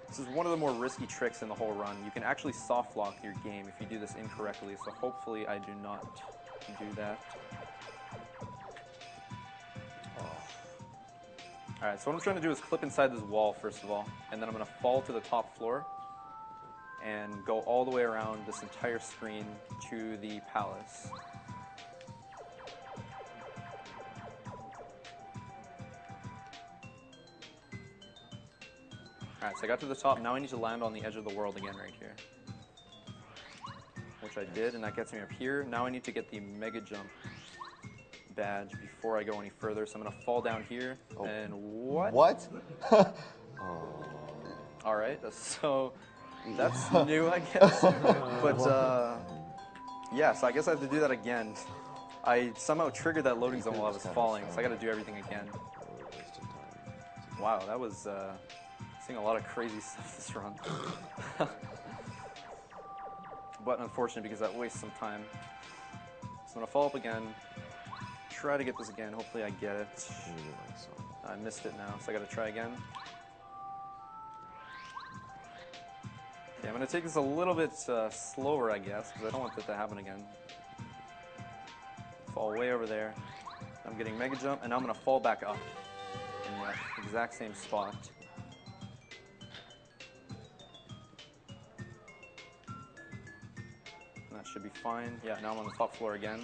Speaker 2: This is one of the more risky tricks in the whole run. You can actually soft lock your game if you do this incorrectly, so hopefully I do not do that. Alright, so what I'm trying to do is clip inside this wall first of all, and then I'm going to fall to the top floor and go all the way around this entire screen to the palace. Alright, so I got to the top. Now I need to land on the edge of the world again right here. Which I did, and that gets me up here. Now I need to get the Mega Jump badge before I go any further. So I'm going to fall down here, and what?
Speaker 6: What?
Speaker 2: Alright, so that's new, I guess. But, yeah, so I guess I have to do that again. I somehow triggered that loading zone while I was falling, so I got to do everything again. Wow, that was... seeing a lot of crazy stuff this run. But unfortunately, because that wastes some time. So I'm going to follow up again, try to get this again, hopefully I get it. I missed it now, so I got to try again. Okay, I'm going to take this a little bit slower, I guess, because I don't want that to happen again. Fall way over there. I'm getting Mega Jump, and now I'm going to fall back up in that exact same spot. That should be fine. Yeah, now I'm on the top floor again.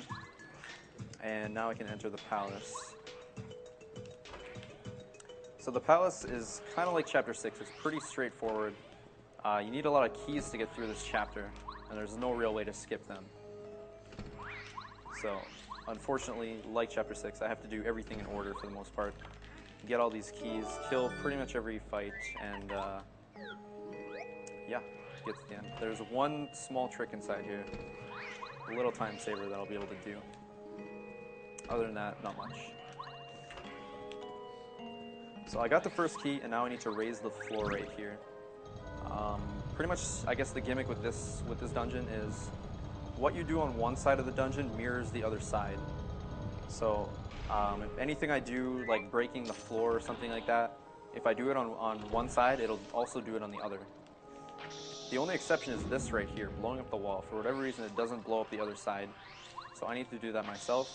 Speaker 2: And now I can enter the palace. So the palace is kind of like Chapter 6. It's pretty straightforward. You need a lot of keys to get through this chapter, and there's no real way to skip them. So, unfortunately, like Chapter 6, I have to do everything in order for the most part. Get all these keys, kill pretty much every fight, and yeah. Get to the end. There's one small trick inside here, a little time saver that I'll be able to do. Other than that, not much. So I got the first key, and now I need to raise the floor right here. Pretty much, I guess the gimmick with this dungeon is what you do on one side of the dungeon mirrors the other side. So if anything I do, like breaking the floor or something like that, if I do it on one side, it'll also do it on the other. The only exception is this right here, blowing up the wall. For whatever reason, it doesn't blow up the other side. So I need to do that myself.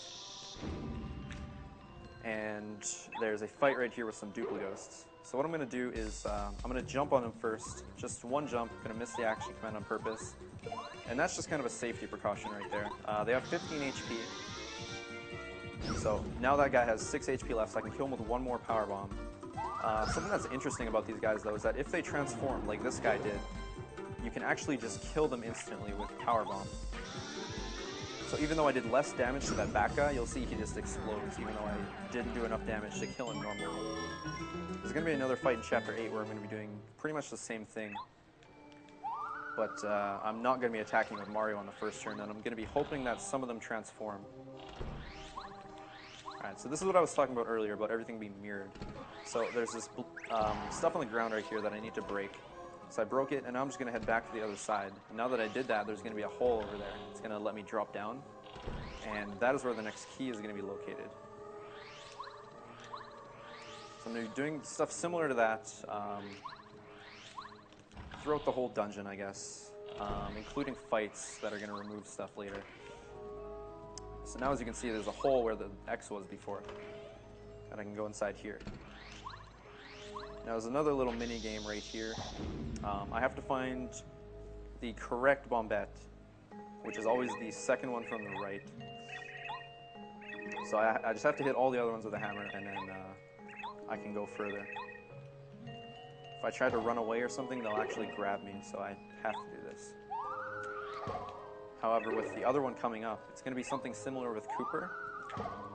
Speaker 2: And there's a fight right here with some duplighosts. So what I'm going to do is I'm going to jump on them first. Just one jump. I'm going to miss the action command on purpose. And that's just kind of a safety precaution right there. They have 15 HP. So now that guy has 6 HP left, so I can kill him with one more power bomb. Something that's interesting about these guys, though, is that if they transform like this guy did, you can actually just kill them instantly with Power Bomb. So even though I did less damage to that back guy, you'll see he just explodes, even though I didn't do enough damage to kill him normally. There's going to be another fight in Chapter 8 where I'm going to be doing pretty much the same thing. But I'm not going to be attacking with Mario on the first turn, and I'm going to be hoping that some of them transform. Alright, so this is what I was talking about earlier, about everything being mirrored. So there's this stuff on the ground right here that I need to break. So I broke it, and now I'm just going to head back to the other side. And now that I did that, there's going to be a hole over there. It's going to let me drop down. And that is where the next key is going to be located. So I'm going to be doing stuff similar to that throughout the whole dungeon, I guess, including fights that are going to remove stuff later. So now, as you can see, there's a hole where the X was before, and I can go inside here. Now, there's another little mini game right here. I have to find the correct bombette, which is always the second one from the right. So I just have to hit all the other ones with a hammer, and then I can go further. If I try to run away or something, they'll actually grab me, so I have to do this. However, with the other one coming up, it's going to be something similar with Cooper,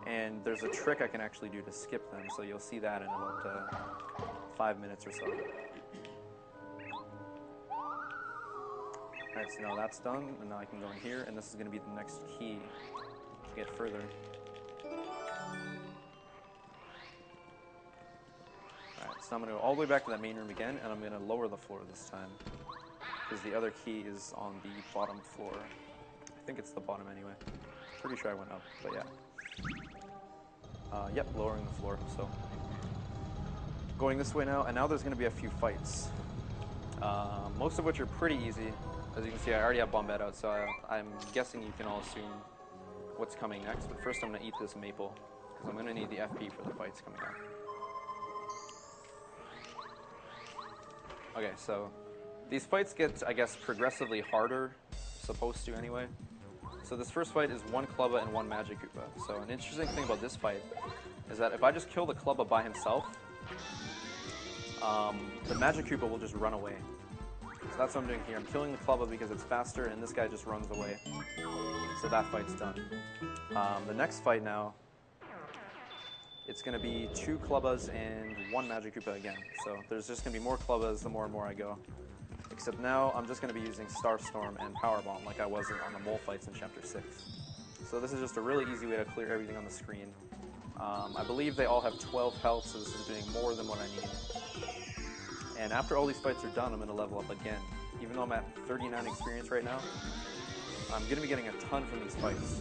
Speaker 2: and there's a trick I can actually do to skip them, so you'll see that in about 5 minutes or so. Alright, so now that's done, and now I can go in here, and this is going to be the next key to get further. Alright, so I'm going to go all the way back to that main room again, and I'm going to lower the floor this time, because the other key is on the bottom floor. I think it's the bottom anyway. Pretty sure I went up, but yeah. Yep, lowering the floor, so. Going this way now, and now there's going to be a few fights. Most of which are pretty easy. As you can see, I already have Bombette out, so I'm guessing you can all assume what's coming next. But first I'm going to eat this maple, because I'm going to need the FP for the fights coming up. Okay, so these fights get, I guess, progressively harder, supposed to anyway. So this first fight is 1 Clubba and 1 Magic Koopa. So an interesting thing about this fight is that if I just kill the Clubba by himself, the Magic Koopa will just run away. So that's what I'm doing here. I'm killing the Clubba because it's faster, and this guy just runs away. So that fight's done. The next fight now, it's going to be 2 Clubbas and 1 Magic Koopa again. So there's just going to be more Clubbas the more and more I go. Except now I'm just going to be using Star Storm and Power Bomb like I was on the mole fights in Chapter 6. So this is just a really easy way to clear everything on the screen. I believe they all have 12 health, so this is doing more than what I need. And after all these fights are done, I'm going to level up again. Even though I'm at 39 experience right now, I'm going to be getting a ton from these fights.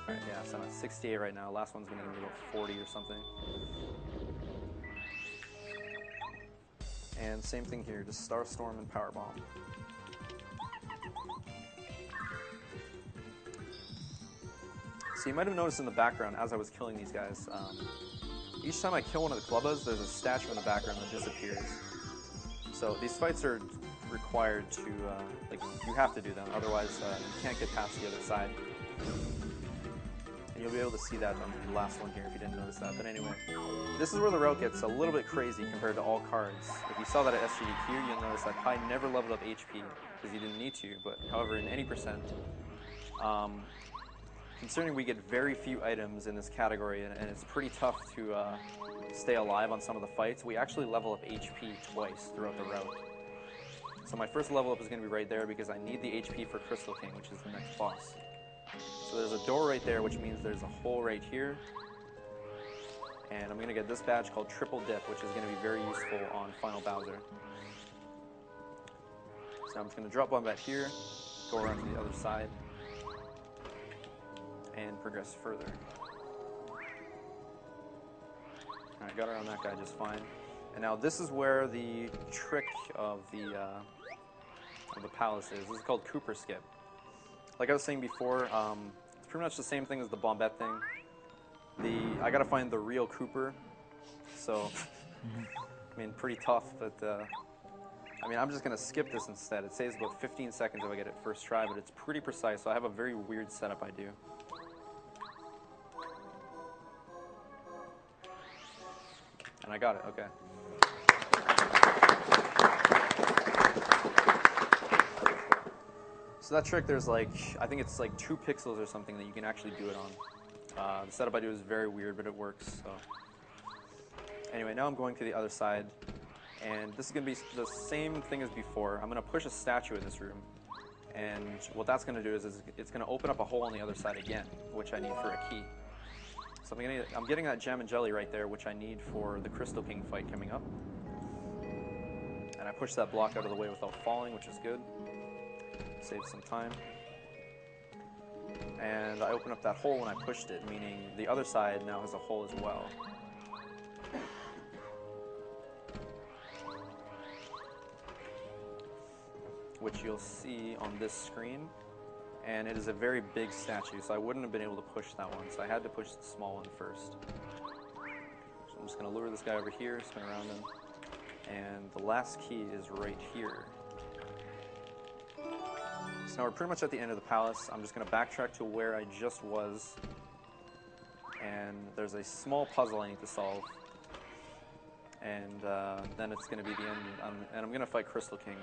Speaker 2: Alright, yeah, so I'm at 68 right now. Last one's going to be about 40 or something. And same thing here, just Star Storm and Power Bomb. So you might have noticed in the background as I was killing these guys, each time I kill one of the Clubbas, there's a statue in the background that disappears. So these fights are required to, like, you have to do them, otherwise you can't get past the other side. And you'll be able to see that on the last one here if you didn't notice that. But anyway, this is where the route gets a little bit crazy compared to all cards. If you saw that at SGDQ, you'll notice that I never leveled up HP because you didn't need to. But however, in any percent, considering we get very few items in this category and it's pretty tough to stay alive on some of the fights, we actually level up HP twice throughout the route. So my first level up is going to be right there because I need the HP for Crystal King, which is the next boss. So there's a door right there, which means there's a hole right here. And I'm going to get this badge called Triple Dip, which is going to be very useful on Final Bowser. So I'm just going to drop Bombette here, go around to the other side, and progress further. Alright, got around that guy just fine. And now this is where the trick of the palace is. This is called Cooper Skip. Like I was saying before, it's pretty much the same thing as the Bombette thing. I gotta find the real Cooper, so I mean, pretty tough, but I mean, I'm just gonna skip this instead. It saves about 15 seconds if I get it first try, but it's pretty precise, so I have a very weird setup I do. And I got it, okay. So that trick, there's like, I think it's like 2 pixels or something that you can actually do it on. The setup I do is very weird, but it works, so. Anyway, now I'm going to the other side, and this is going to be the same thing as before. I'm going to push a statue in this room, And what that's going to do is it's going to open up a hole on the other side again, which I need for a key. So I'm getting that gem and jelly right there, which I need for the Crystal King fight coming up. And I pushed that block out of the way without falling, which is good. Saved some time. And I opened up that hole when I pushed it, meaning the other side now has a hole as well. Which you'll see on this screen. And it is a very big statue, so I wouldn't have been able to push that one, so I had to push the small one first. So I'm just going to lure this guy over here, spin around him, and the last key is right here. So now we're pretty much at the end of the palace. I'm just going to backtrack to where I just was, and there's a small puzzle I need to solve, and then it's going to be the end, and I'm going to fight Crystal King,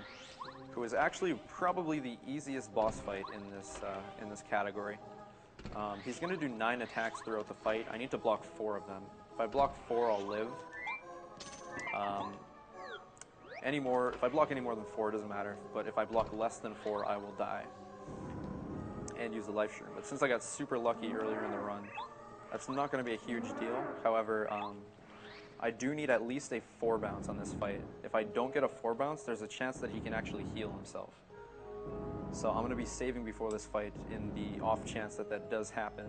Speaker 2: who is actually probably the easiest boss fight in this category. He's going to do 9 attacks throughout the fight. I need to block 4 of them. If I block 4, I'll live. If I block any more than 4, it doesn't matter. But if I block less than 4, I will die and use the life shroom. But since I got super lucky earlier in the run, that's not going to be a huge deal. However, I do need at least a 4 bounce on this fight. If I don't get a 4 bounce, there's a chance that he can actually heal himself. So I'm going to be saving before this fight in the off chance that that does happen,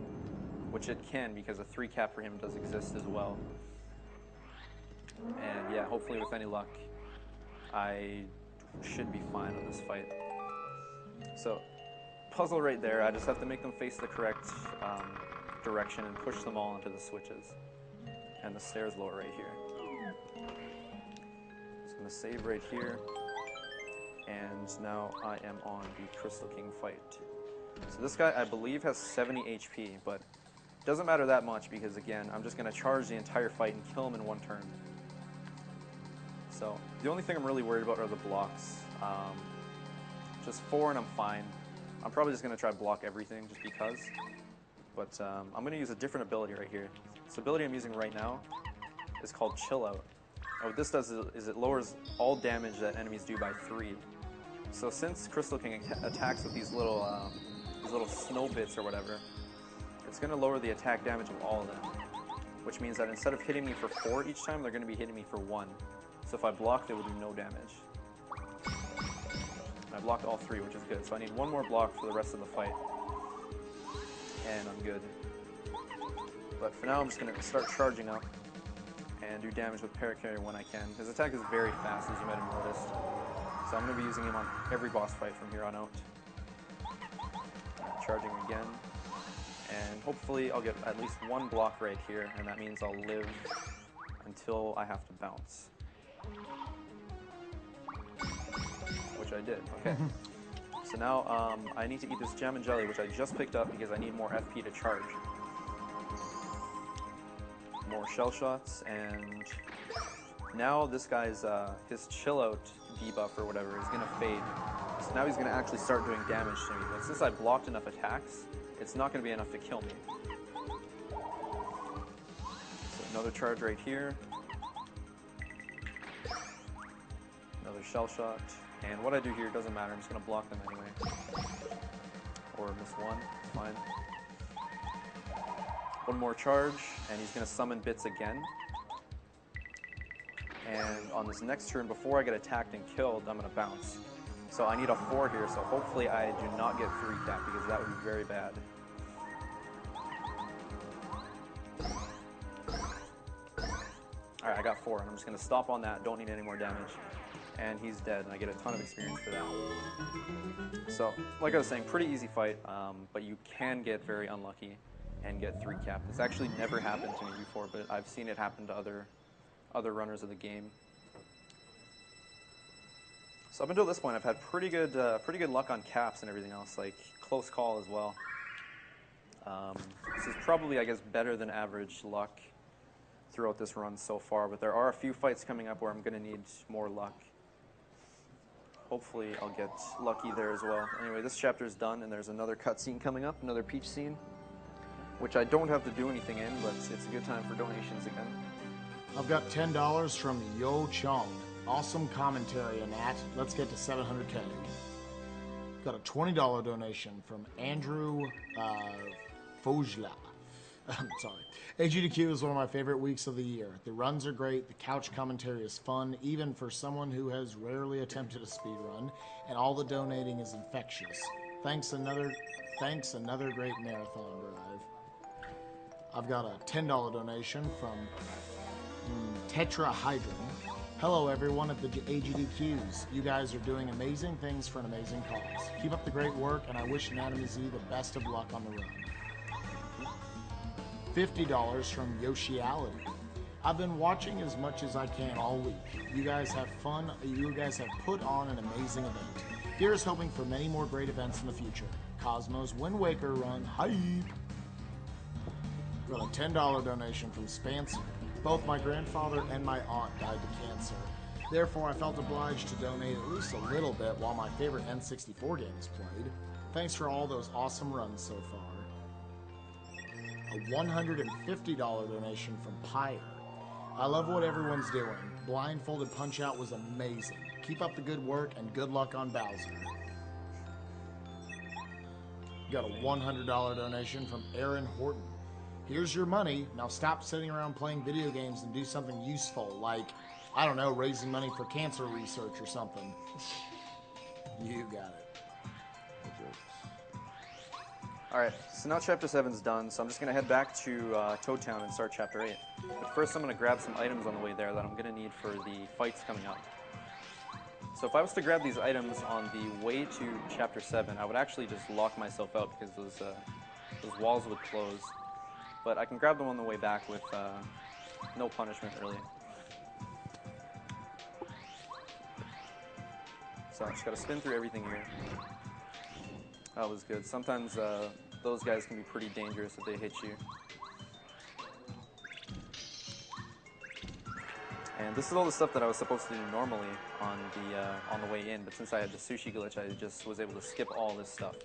Speaker 2: which it can because a 3 cap for him does exist as well. And yeah, hopefully with any luck, I should be fine on this fight. So, puzzle right there. I just have to make them face the correct direction and push them all into the switches. And the stairs lower right here. Just going to save right here. And now I am on the Crystal King fight. So this guy, I believe, has 70 HP, but it doesn't matter that much because, again, I'm just going to charge the entire fight and kill him in 1 turn. So the only thing I'm really worried about are the blocks. Just 4 and I'm fine. I'm probably just going to try to block everything just because. But I'm going to use a different ability right here. This ability I'm using right now is called Chill Out. And what this does is it lowers all damage that enemies do by 3. So since Crystal King attacks with these little snow bits or whatever, it's going to lower the attack damage of all of them. Which means that instead of hitting me for 4 each time, they're going to be hitting me for 1. So if I block, they will do no damage. And I blocked all 3, which is good. So I need 1 more block for the rest of the fight. And I'm good. But for now, I'm just going to start charging up and do damage with Paracarry when I can. His attack is very fast, as you might have noticed. So I'm going to be using him on every boss fight from here on out. Charging again. And hopefully I'll get at least 1 block right here, and that means I'll live until I have to bounce. Which I did, okay. So now I need to eat this gem and jelly, which I just picked up because I need more FP to charge. More shell shots, and now this guy's, his chill out debuff or whatever is gonna fade. So now he's gonna actually start doing damage to me, but since I blocked enough attacks, it's not gonna be enough to kill me. So another charge right here. Another shell shot. And what I do here doesn't matter, I'm just gonna block them anyway. Or miss 1, fine. 1 more charge, and he's gonna summon bits again. And on this next turn, before I get attacked and killed, I'm gonna bounce. So I need a 4 here, so hopefully I do not get 3 cap, because that would be very bad. Alright, I got 4, and I'm just gonna stop on that, don't need any more damage. And he's dead, and I get a ton of experience for that. So, like I was saying, pretty easy fight, but you can get very unlucky and get 3 cap. It's actually never happened to me before, but I've seen it happen to other runners of the game. So up until this point, I've had pretty good luck on caps and everything else, like close call as well. This is probably, I guess, better than average luck throughout this run so far, but there are a few fights coming up where I'm going to need more luck. Hopefully I'll get lucky there as well. Anyway, this chapter is done, and there's another cutscene coming up, another Peach scene, which I don't have to do anything in, but it's a good time for donations again.
Speaker 7: I've got $10 from Yo Chung. Awesome commentary, Nat. Let's get to 700K. Got a $20 donation from Andrew Fojla. I'm sorry. AGDQ is one of my favorite weeks of the year. The runs are great, the couch commentary is fun, even for someone who has rarely attempted a speed run, and all the donating is infectious. Thanks, another great marathon drive. I've got a $10 donation from Tetrahydron. Hello everyone at the AGDQs. You guys are doing amazing things for an amazing cause. Keep up the great work, and I wish anatomyz the best of luck on the run. $50 from Yoshiality. I've been watching as much as I can all week. You guys have fun. You guys have put on an amazing event. Here's hoping for many more great events in the future. Cosmos Wind Waker run. Hype! Got a $10 donation from Spancer. Both my grandfather and my aunt died to cancer. Therefore, I felt obliged to donate at least a little bit while my favorite N64 game is played. Thanks for all those awesome runs so far. A $150 donation from Pyre. I love what everyone's doing. Blindfolded Punch-Out was amazing. Keep up the good work and good luck on Bowser. Got a $100 donation from Aaron Horton. Here's your money. Now stop sitting around playing video games and do something useful, like, I don't know, raising money for cancer research or something. You got it.
Speaker 2: Alright, so now Chapter 7's done, so I'm just going to head back to Toad Town and start Chapter 8. But first I'm going to grab some items on the way there that I'm going to need for the fights coming up. So if I was to grab these items on the way to Chapter 7, I would actually just lock myself out because those walls would close. But I can grab them on the way back with no punishment, really. So I just gotta spin through everything here. That was good. Sometimes those guys can be pretty dangerous if they hit you. And this is all the stuff that I was supposed to do normally on the way in, but since I had the sushi glitch, I just was able to skip all this stuff.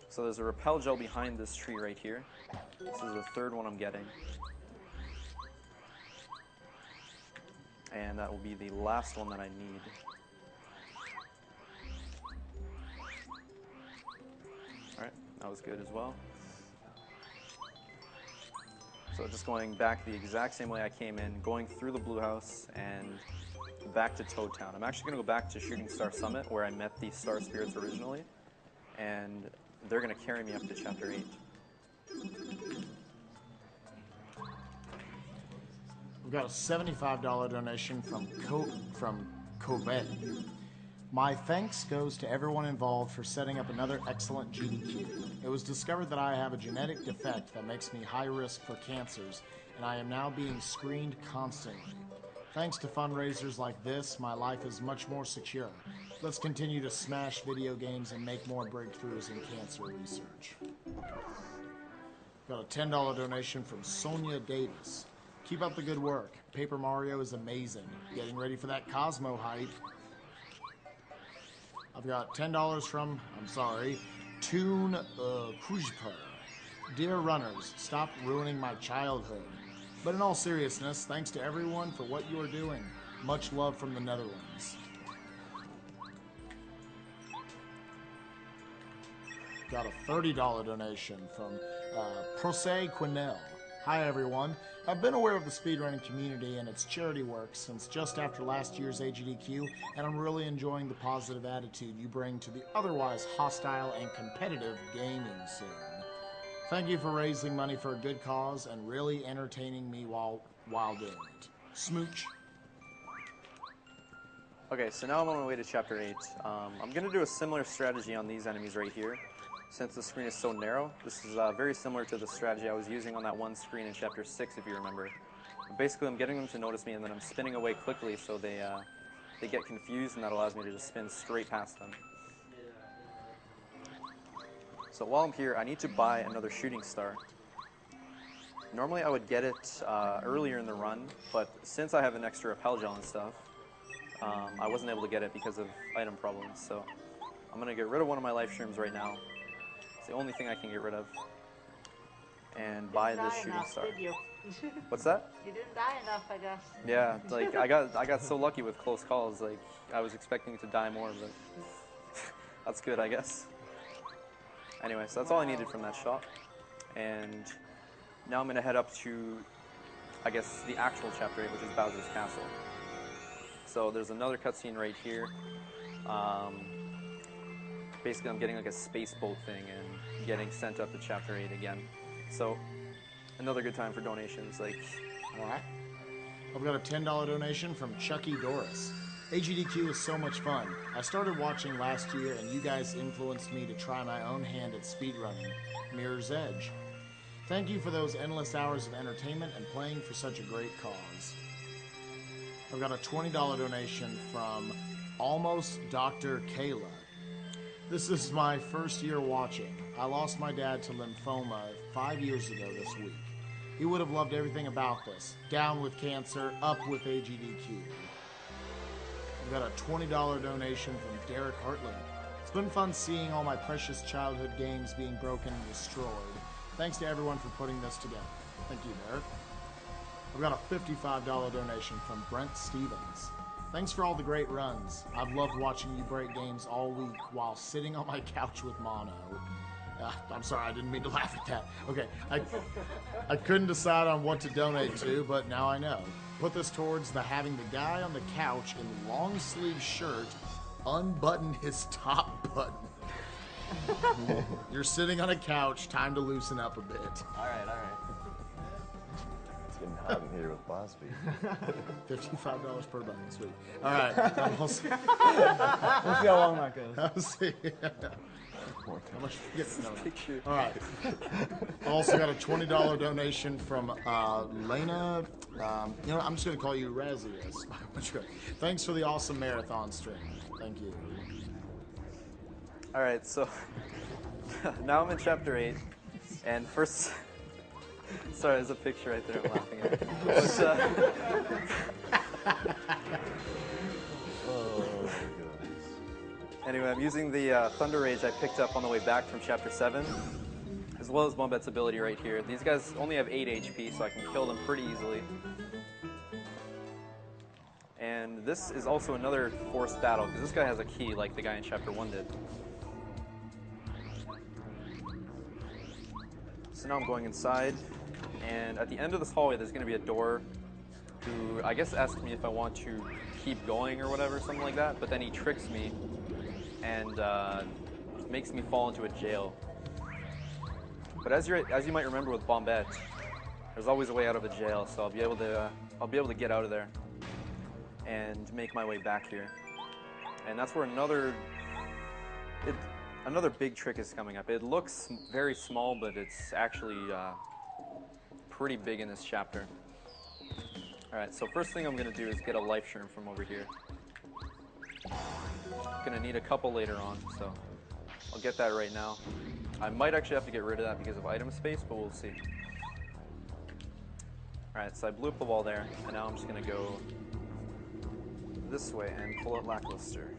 Speaker 2: So there's a repel gel behind this tree right here. This is the third one I'm getting. And that will be the last one that I need. Alright, that was good as well. So just going back the exact same way I came in, going through the blue house and back to Toad Town. I'm actually going to go back to Shooting Star Summit where I met the Star Spirits originally. And they're going to carry me up to Chapter 8.
Speaker 7: We've got a $75 donation from Covet. My thanks goes to everyone involved for setting up another excellent GDQ. It was discovered that I have a genetic defect that makes me high risk for cancers, and I am now being screened constantly. Thanks to fundraisers like this, my life is much more secure. Let's continue to smash video games and make more breakthroughs in cancer research. Got a $10 donation from Sonia Davis. Keep up the good work. Paper Mario is amazing. Getting ready for that Cosmo hype. I've got $10 from, Toon Krujper. Dear runners, stop ruining my childhood. But in all seriousness, thanks to everyone for what you are doing. Much love from the Netherlands. Got a $30 donation from Proce Quinnell. Hi everyone. I've been aware of the speedrunning community and its charity work since just after last year's AGDQ, and I'm really enjoying the positive attitude you bring to the otherwise hostile and competitive gaming scene. Thank you for raising money for a good cause and really entertaining me while doing it. Smooch.
Speaker 2: Okay, so now I'm on my way to Chapter 8. I'm going to do a similar strategy on these enemies right here. Since the screen is so narrow, this is very similar to the strategy I was using on that one screen in Chapter 6, if you remember. But basically, I'm getting them to notice me, and then I'm spinning away quickly so they get confused, and that allows me to just spin straight past them. So while I'm here, I need to buy another shooting star. Normally, I would get it earlier in the run, but since I have an extra repel gel and stuff, I wasn't able to get it because of item problems. So I'm going to get rid of one of my life streams right now. It's the only thing I can get rid of. And buy this shooting star. What's that?
Speaker 9: You didn't die enough, I guess.
Speaker 2: Yeah, like I got so lucky with close calls. Like I was expecting to die more, but That's good, I guess. Anyway, so that's all I needed from that shop. And now I'm going to head up to, I guess, the actual Chapter 8, which is Bowser's Castle. So there's another cutscene right here. Basically, I'm getting like a space boat thing and getting sent up to Chapter 8 again. So, another good time for donations. Like,
Speaker 7: All right. I've got a $10 donation from Chucky Doris. AGDQ is so much fun. I started watching last year, and you guys influenced me to try my own hand at speedrunning. Mirror's Edge. Thank you for those endless hours of entertainment and playing for such a great cause. I've got a $20 donation from Almost Dr. Kayla. This is my first year watching. I lost my dad to lymphoma 5 years ago this week. He would have loved everything about this. Down with cancer, up with AGDQ. I've got a $20 donation from Derek Hartland. It's been fun seeing all my precious childhood games being broken and destroyed. Thanks to everyone for putting this together. Thank you, Derek. I've got a $55 donation from Brent Stevens. Thanks for all the great runs. I've loved watching you break games all week while sitting on my couch with Mono. I'm sorry, I didn't mean to laugh at that. Okay, I couldn't decide on what to donate to, but now I know. Put this towards the having the guy on the couch in long sleeve shirt unbutton his top button. You're sitting on a couch, time to loosen up a bit.
Speaker 8: All right. It's getting hot in here with boss beat.
Speaker 7: $55 per button, sweet. All right.
Speaker 10: We'll see how long that goes.
Speaker 7: I'll see. How much you get? No. All right. I also got a $20 donation from Lena. You know, I'm just going to call you Razius. Thanks for the awesome marathon stream. Thank you.
Speaker 2: all right, so now I'm in Chapter 8, and first, sorry, there's a picture right there I'm laughing at. But, anyway, I'm using the Thunder Rage I picked up on the way back from Chapter 7, as well as Bombette's ability right here. These guys only have 8 HP, so I can kill them pretty easily. And this is also another forced battle, because this guy has a key like the guy in Chapter 1 did. So now I'm going inside, and at the end of this hallway there's going to be a door who I guess asked me if I want to keep going or whatever, something like that, but then he tricks me and makes me fall into a jail. But as you might remember with Bombette, there's always a way out of a jail, so I'll be able to get out of there and make my way back here. And that's where another big trick is coming up. It looks very small, but it's actually pretty big in this chapter. Alright, so first thing I'm going to do is get a life shroom from over here. Going to need a couple later on, so I'll get that right now. I might actually have to get rid of that because of item space, but we'll see. Alright, so I blew up the wall there, and now I'm just going to go this way and pull out Lackluster.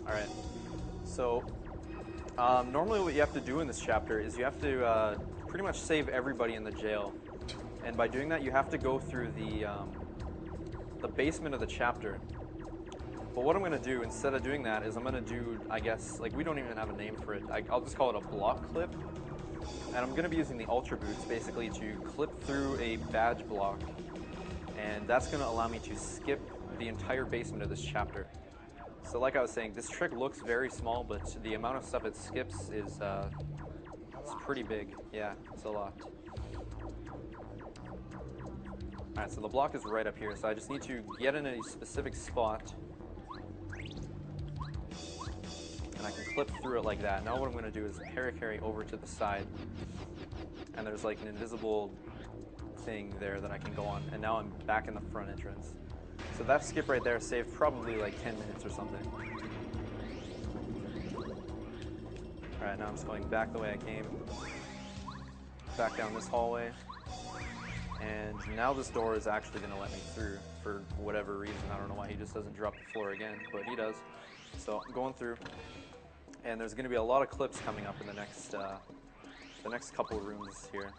Speaker 2: Alright, so normally what you have to do in this chapter is you have to pretty much save everybody in the jail. And by doing that, you have to go through the basement of the chapter. But what I'm going to do, instead of doing that, is I'm going to do, I guess, like we don't even have a name for it. I'll just call it a block clip. And I'm going to be using the Ultra Boots, basically, to clip through a badge block. And that's going to allow me to skip the entire basement of this chapter. So like I was saying, this trick looks very small, but the amount of stuff it skips is it's pretty big. Yeah, it's a lot. Alright, so the block is right up here, so I just need to get in a specific spot. And I can clip through it like that. Now what I'm going to do is paracarry over to the side. And there's like an invisible thing there that I can go on. And now I'm back in the front entrance. So that skip right there saved probably like 10 minutes or something. Alright, now I'm just going back the way I came. Back down this hallway. And now this door is actually going to let me through for whatever reason. I don't know why he just doesn't drop the floor again, but he does. So I'm going through. And there's going to be a lot of clips coming up in the next couple of rooms here.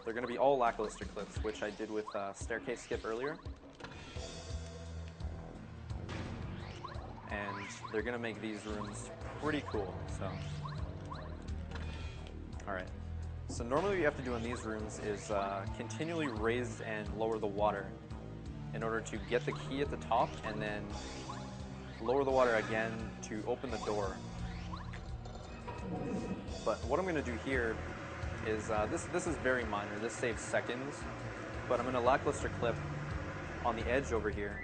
Speaker 2: They're going to be all Lackluster clips, which I did with Staircase Skip earlier. they're going to make these rooms pretty cool. So, all right. So normally what you have to do in these rooms is continually raise and lower the water in order to get the key at the top, and then lower the water again to open the door. But what I'm going to do here is, this is very minor, this saves seconds, but I'm going to lackluster clip on the edge over here,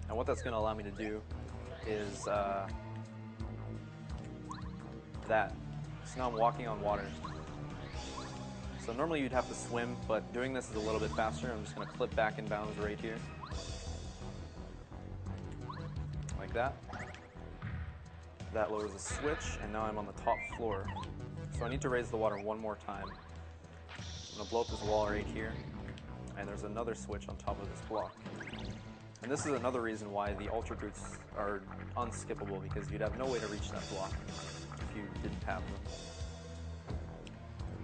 Speaker 2: and what that's going to allow me to do is that. So now I'm walking on water. So normally you'd have to swim, but doing this is a little bit faster. I'm just going to clip back in bounds right here. Like that. That lowers the switch, and now I'm on the top floor. So I need to raise the water one more time. I'm going to blow up this wall right here, and there's another switch on top of this block. And this is another reason why the ultra boots are unskippable, because you'd have no way to reach that block if you didn't have them.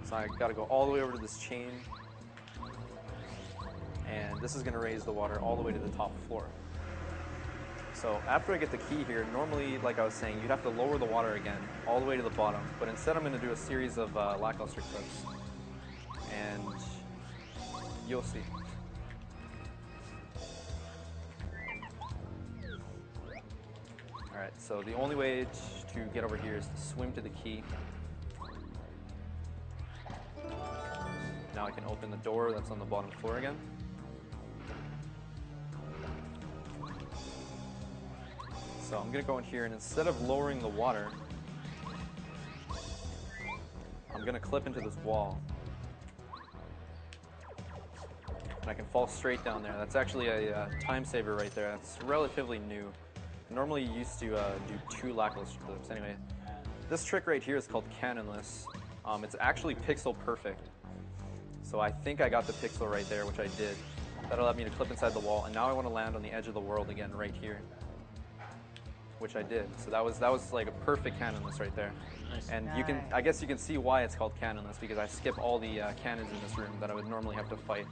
Speaker 2: So I got to go all the way over to this chain, and this is going to raise the water all the way to the top floor. So after I get the key here, normally, like I was saying, you'd have to lower the water again all the way to the bottom, but instead I'm going to do a series of lackluster clips, and you'll see. Alright, so the only way to get over here is to swim to the key. Now I can open the door that's on the bottom floor again. So I'm going to go in here, and instead of lowering the water, I'm going to clip into this wall. And I can fall straight down there. That's actually a time saver right there. That's relatively new. Normally you used to do 2 lackluster clips. Anyway, this trick right here is called cannonless. It's actually pixel perfect. So I think I got the pixel right there, which I did. That allowed me to clip inside the wall, and now I want to land on the edge of the world again right here, which I did. So that was like a perfect cannonless right there.
Speaker 10: Nice.
Speaker 2: And I guess you can see why it's called cannonless, because I skip all the cannons in this room that I would normally have to fight.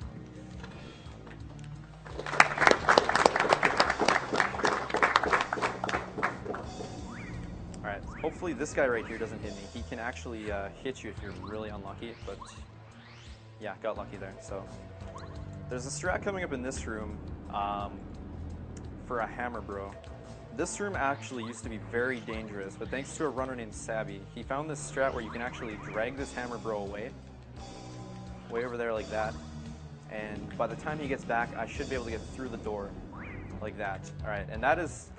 Speaker 2: Alright, hopefully this guy right here doesn't hit me. He can actually hit you if you're really unlucky, but yeah, got lucky there. So there's a strat coming up in this room for a hammer bro. This room actually used to be very dangerous, but thanks to a runner named Sabby, he found this strat where you can actually drag this hammer bro away, way over there like that, and by the time he gets back, I should be able to get through the door like that. All right, and that is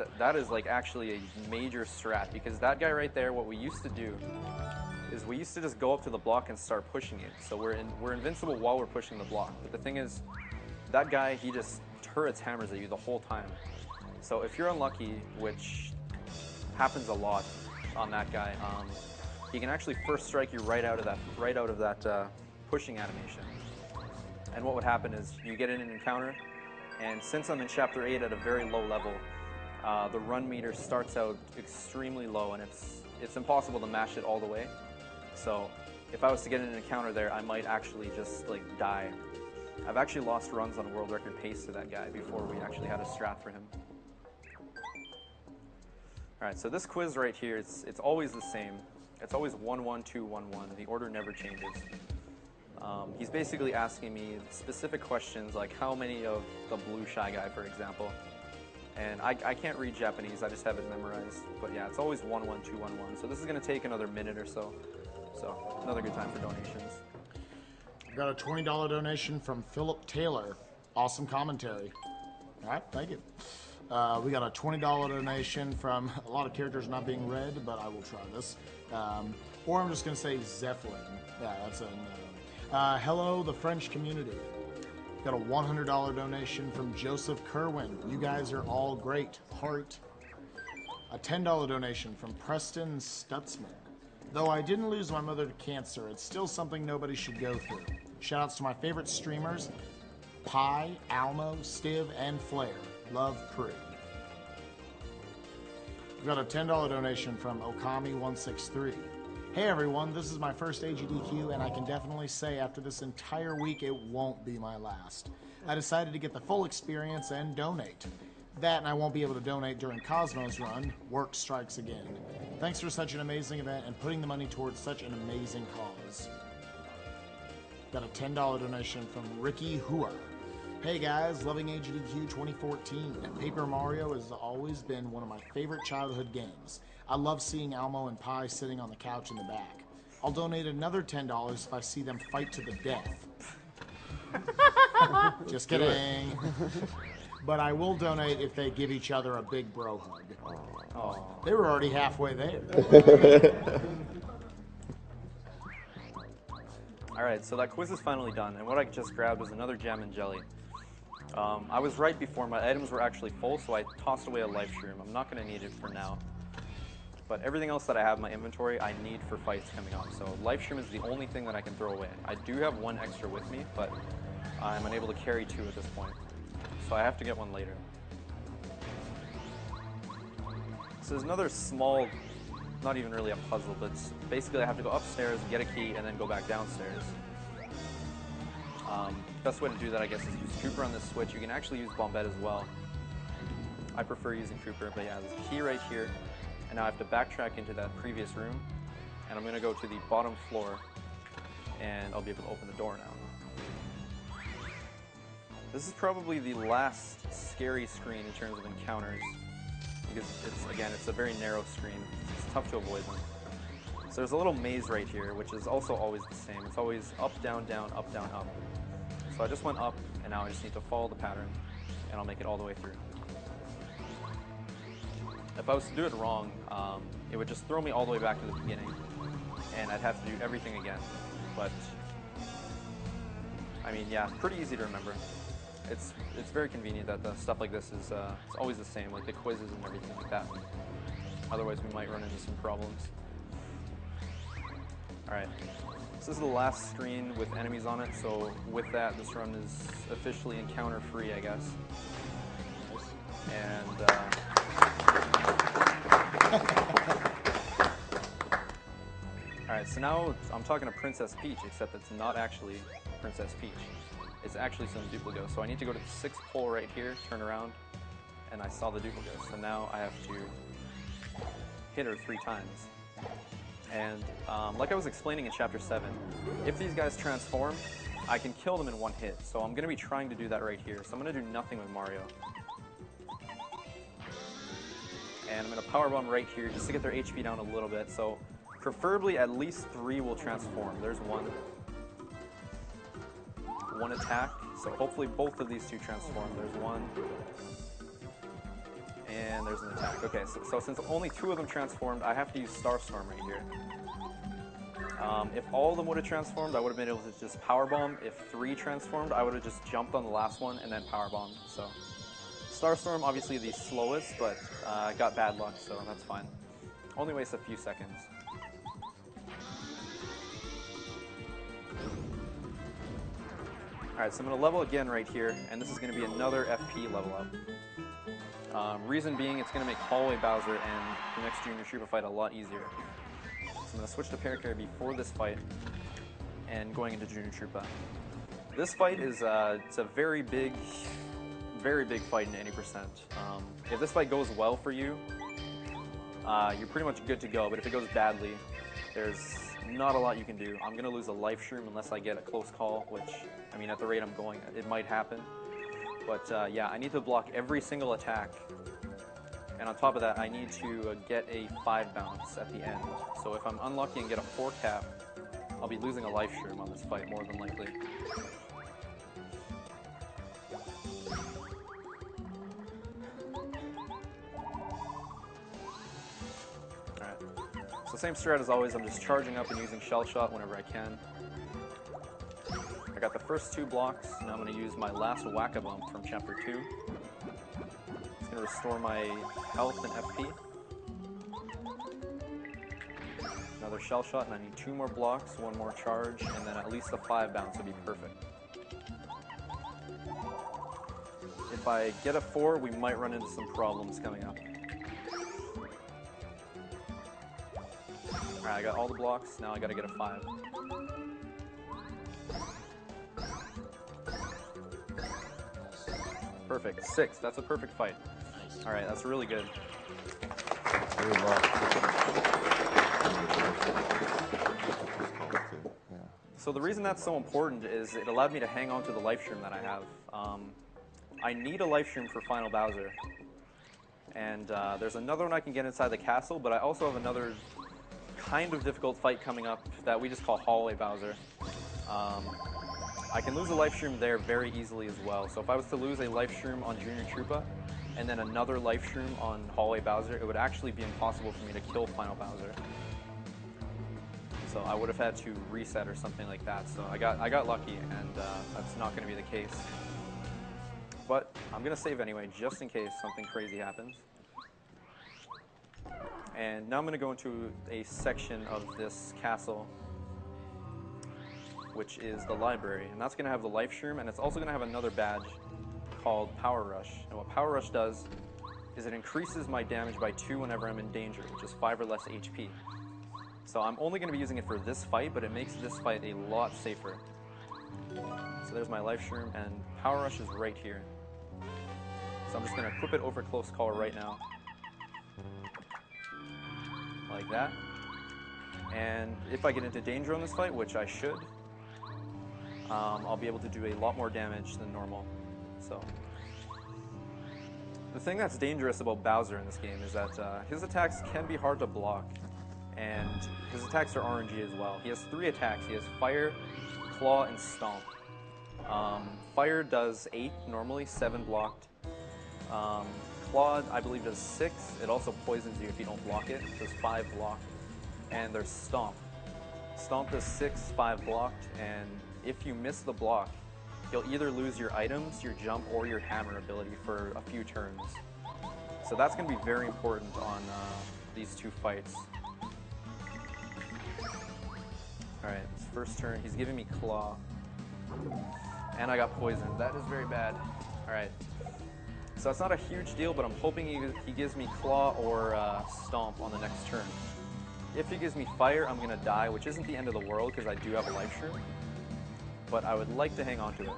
Speaker 2: like actually a major strat, because that guy right there, what we used to do is we used to just go up to the block and start pushing it. So we're invincible while we're pushing the block. But the thing is, that guy, he just turrets hammers at you the whole time. So if you're unlucky, which happens a lot on that guy, he can actually first strike you right out of that pushing animation. And what would happen is you get in an encounter, and since I'm in Chapter 8 at a very low level, the run meter starts out extremely low, and it's impossible to mash it all the way. So if I was to get in an encounter there, I might actually just like die. I've actually lost runs on world record pace to that guy before we actually had a strat for him. Alright, so this quiz right here, it's always the same. It's always 1, 1, 2, 1, 1. The order never changes. He's basically asking me specific questions, like how many of the blue shy guy, for example. And I can't read Japanese, I just have it memorized. But yeah, it's always 1, 1, 2, 1, 1. So this is going to take another minute or so. So another good time for donations.
Speaker 7: I've got a $20 donation from Philip Taylor. Awesome commentary. All right, thank you. We got a $20 donation from a lot of characters not being read, but I will try this. Or I'm just going to say Zeppelin. Yeah, that's a hello, the French community. Got a $100 donation from Joseph Kerwin. You guys are all great. Heart. A $10 donation from Preston Stutzman. Though I didn't lose my mother to cancer, it's still something nobody should go through. Shoutouts to my favorite streamers, Pi, Almo, Stiv, and Flair. Love, crew. We've got a $10 donation from Okami163. Hey everyone, this is my first AGDQ, and I can definitely say after this entire week it won't be my last. I decided to get the full experience and donate. That and I won't be able to donate during Cosmo's run. Work strikes again. Thanks for such an amazing event and putting the money towards such an amazing cause. Got a $10 donation from Ricky Hua. Hey guys, loving AGDQ 2014. Paper Mario has always been one of my favorite childhood games. I love seeing Elmo and Pi sitting on the couch in the back. I'll donate another $10 if I see them fight to the death. Just kidding. But I will donate if they give each other a big bro hug. Oh, they were already halfway there.
Speaker 2: Alright, so that quiz is finally done, and what I just grabbed was another gem and jelly. I was right before, my items were actually full, so I tossed away a life shroom. I'm not going to need it for now. But everything else that I have in my inventory, I need for fights coming up. So life shroom is the only thing that I can throw away. I do have one extra with me, but I'm unable to carry two at this point. So I have to get one later. So there's another small, not even really a puzzle, but basically I have to go upstairs, get a key, and then go back downstairs. Best way to do that, I guess, is use Cooper on this switch. You can actually use Bombette as well. I prefer using Cooper, but yeah, there's a key right here. And now I have to backtrack into that previous room, and I'm going to go to the bottom floor, and I'll be able to open the door now. This is probably the last scary screen in terms of encounters, because it's a very narrow screen. It's tough to avoid them. So there's a little maze right here, which is also always the same. It's always up, down, down, up, down, up. So I just went up, and now I just need to follow the pattern, and I'll make it all the way through. If I was to do it wrong, it would just throw me all the way back to the beginning, and I'd have to do everything again. But, I mean, yeah, pretty easy to remember. It's very convenient that the stuff like this is it's always the same, like the quizzes and everything like that. Otherwise, we might run into some problems. Alright, so this is the last screen with enemies on it, so with that, this run is officially encounter-free, I guess. And, Alright, so now I'm talking to Princess Peach, except it's not actually Princess Peach. It's actually some Dupligos. So I need to go to the 6th pole right here, turn around, and I saw the Dupligos. So now I have to hit her 3 times. And like I was explaining in Chapter 7, if these guys transform, I can kill them in one hit. So I'm going to be trying to do that right here. So I'm going to do nothing with Mario. And I'm going to powerbomb right here just to get their HP down a little bit. So preferably at least 3 will transform. There's one. One attack. So hopefully both of these 2 transform. There's one. And there's an attack. Okay, so since only 2 of them transformed, I have to use Starstorm right here. If all of them would have transformed, I would have been able to just powerbomb. If 3 transformed, I would have just jumped on the last one and then powerbombed. So Starstorm, obviously the slowest, but I got bad luck, so that's fine. Only wastes a few seconds. Alright, so I'm going to level again right here, and this is going to be another FP level up. Reason being, it's going to make Hallway Bowser and the next Junior Troopa fight a lot easier. So I'm going to switch to Parakarry before this fight, and going into Junior Troopa. This fight is it's a very big fight in any percent. If this fight goes well for you, you're pretty much good to go, but if it goes badly, there's not a lot you can do. I'm going to lose a life shroom unless I get a close call, which, I mean, at the rate I'm going, it might happen. But yeah, I need to block every single attack. And on top of that, I need to get a 5 bounce at the end. So if I'm unlucky and get a 4 cap, I'll be losing a life shroom on this fight, more than likely. Alright. So same strat as always, I'm just charging up and using Shell Shot whenever I can. I got the first 2 blocks, now I'm going to use my last Whack-A-Bump from Chapter 2. It's going to restore my health and FP. Another Shell Shot, and I need 2 more blocks, 1 more charge, and then at least a 5 bounce would be perfect. If I get a 4, we might run into some problems coming up. Alright, I got all the blocks, now I gotta get a 5. Perfect, 6, that's a perfect fight. All right, that's really good.
Speaker 8: Very well.
Speaker 2: So the reason that's so important is it allowed me to hang on to the life shroom that I have. I need a life shroom for Final Bowser. And there's another one I can get inside the castle, but I also have another kind of difficult fight coming up that we just call Hallway Bowser. I can lose a life shroom there very easily as well. So if I was to lose a life shroom on Junior Troopa and then another life shroom on Hallway Bowser, it would actually be impossible for me to kill Final Bowser. So I would have had to reset or something like that. So I got lucky, and that's not going to be the case. But I'm going to save anyway, just in case something crazy happens. And now I'm going to go into a section of this castle, which is the library. And that's going to have the life shroom, and it's also going to have another badge called Power Rush. And what Power Rush does is it increases my damage by 2 whenever I'm in danger, which is 5 or less HP. So I'm only going to be using it for this fight, but it makes this fight a lot safer. So there's my life shroom, and Power Rush is right here. So I'm just going to equip it over close call right now. Like that. And if I get into danger on this fight, which I should, I'll be able to do a lot more damage than normal. So the thing that's dangerous about Bowser in this game is that his attacks can be hard to block. And his attacks are RNG as well. He has 3 attacks. He has Fire, Claw, and Stomp. Fire does 8 normally, 7 blocked. Claw, I believe, does 6. It also poisons you if you don't block it. It does 5 blocked. And there's Stomp. Stomp does 6, 5 blocked, and if you miss the block, you'll either lose your items, your jump, or your hammer ability for a few turns. So that's going to be very important on these 2 fights. Alright, this first turn, he's giving me Claw. And I got poisoned. That is very bad. Alright. So it's not a huge deal, but I'm hoping he gives me Claw or Stomp on the next turn. If he gives me Fire, I'm going to die, which isn't the end of the world because I do have a life shroom. But I would like to hang on to it.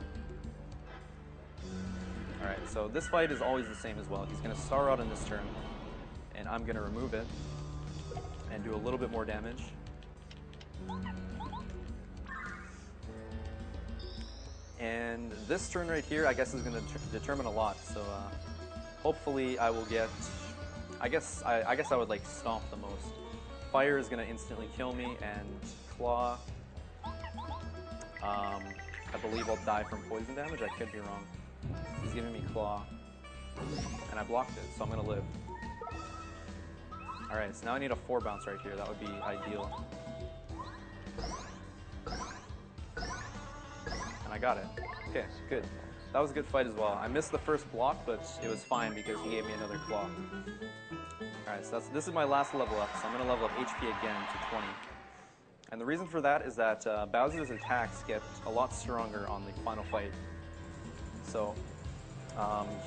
Speaker 2: Alright, so this fight is always the same as well. He's going to star out in this turn, and I'm going to remove it and do a little bit more damage. And this turn right here, I guess, is going to determine a lot. So hopefully I will get, I guess I would like Stomp the most. Fire is going to instantly kill me, and Claw, I believe I'll die from poison damage. I could be wrong. He's giving me Claw, and I blocked it, so I'm going to live. Alright, so now I need a 4 bounce right here. That would be ideal. And I got it. Okay, good. That was a good fight as well. I missed the first block, but it was fine because he gave me another Claw. Alright, so this is my last level up, so I'm going to level up HP again to 20. And the reason for that is that Bowser's attacks get a lot stronger on the final fight. So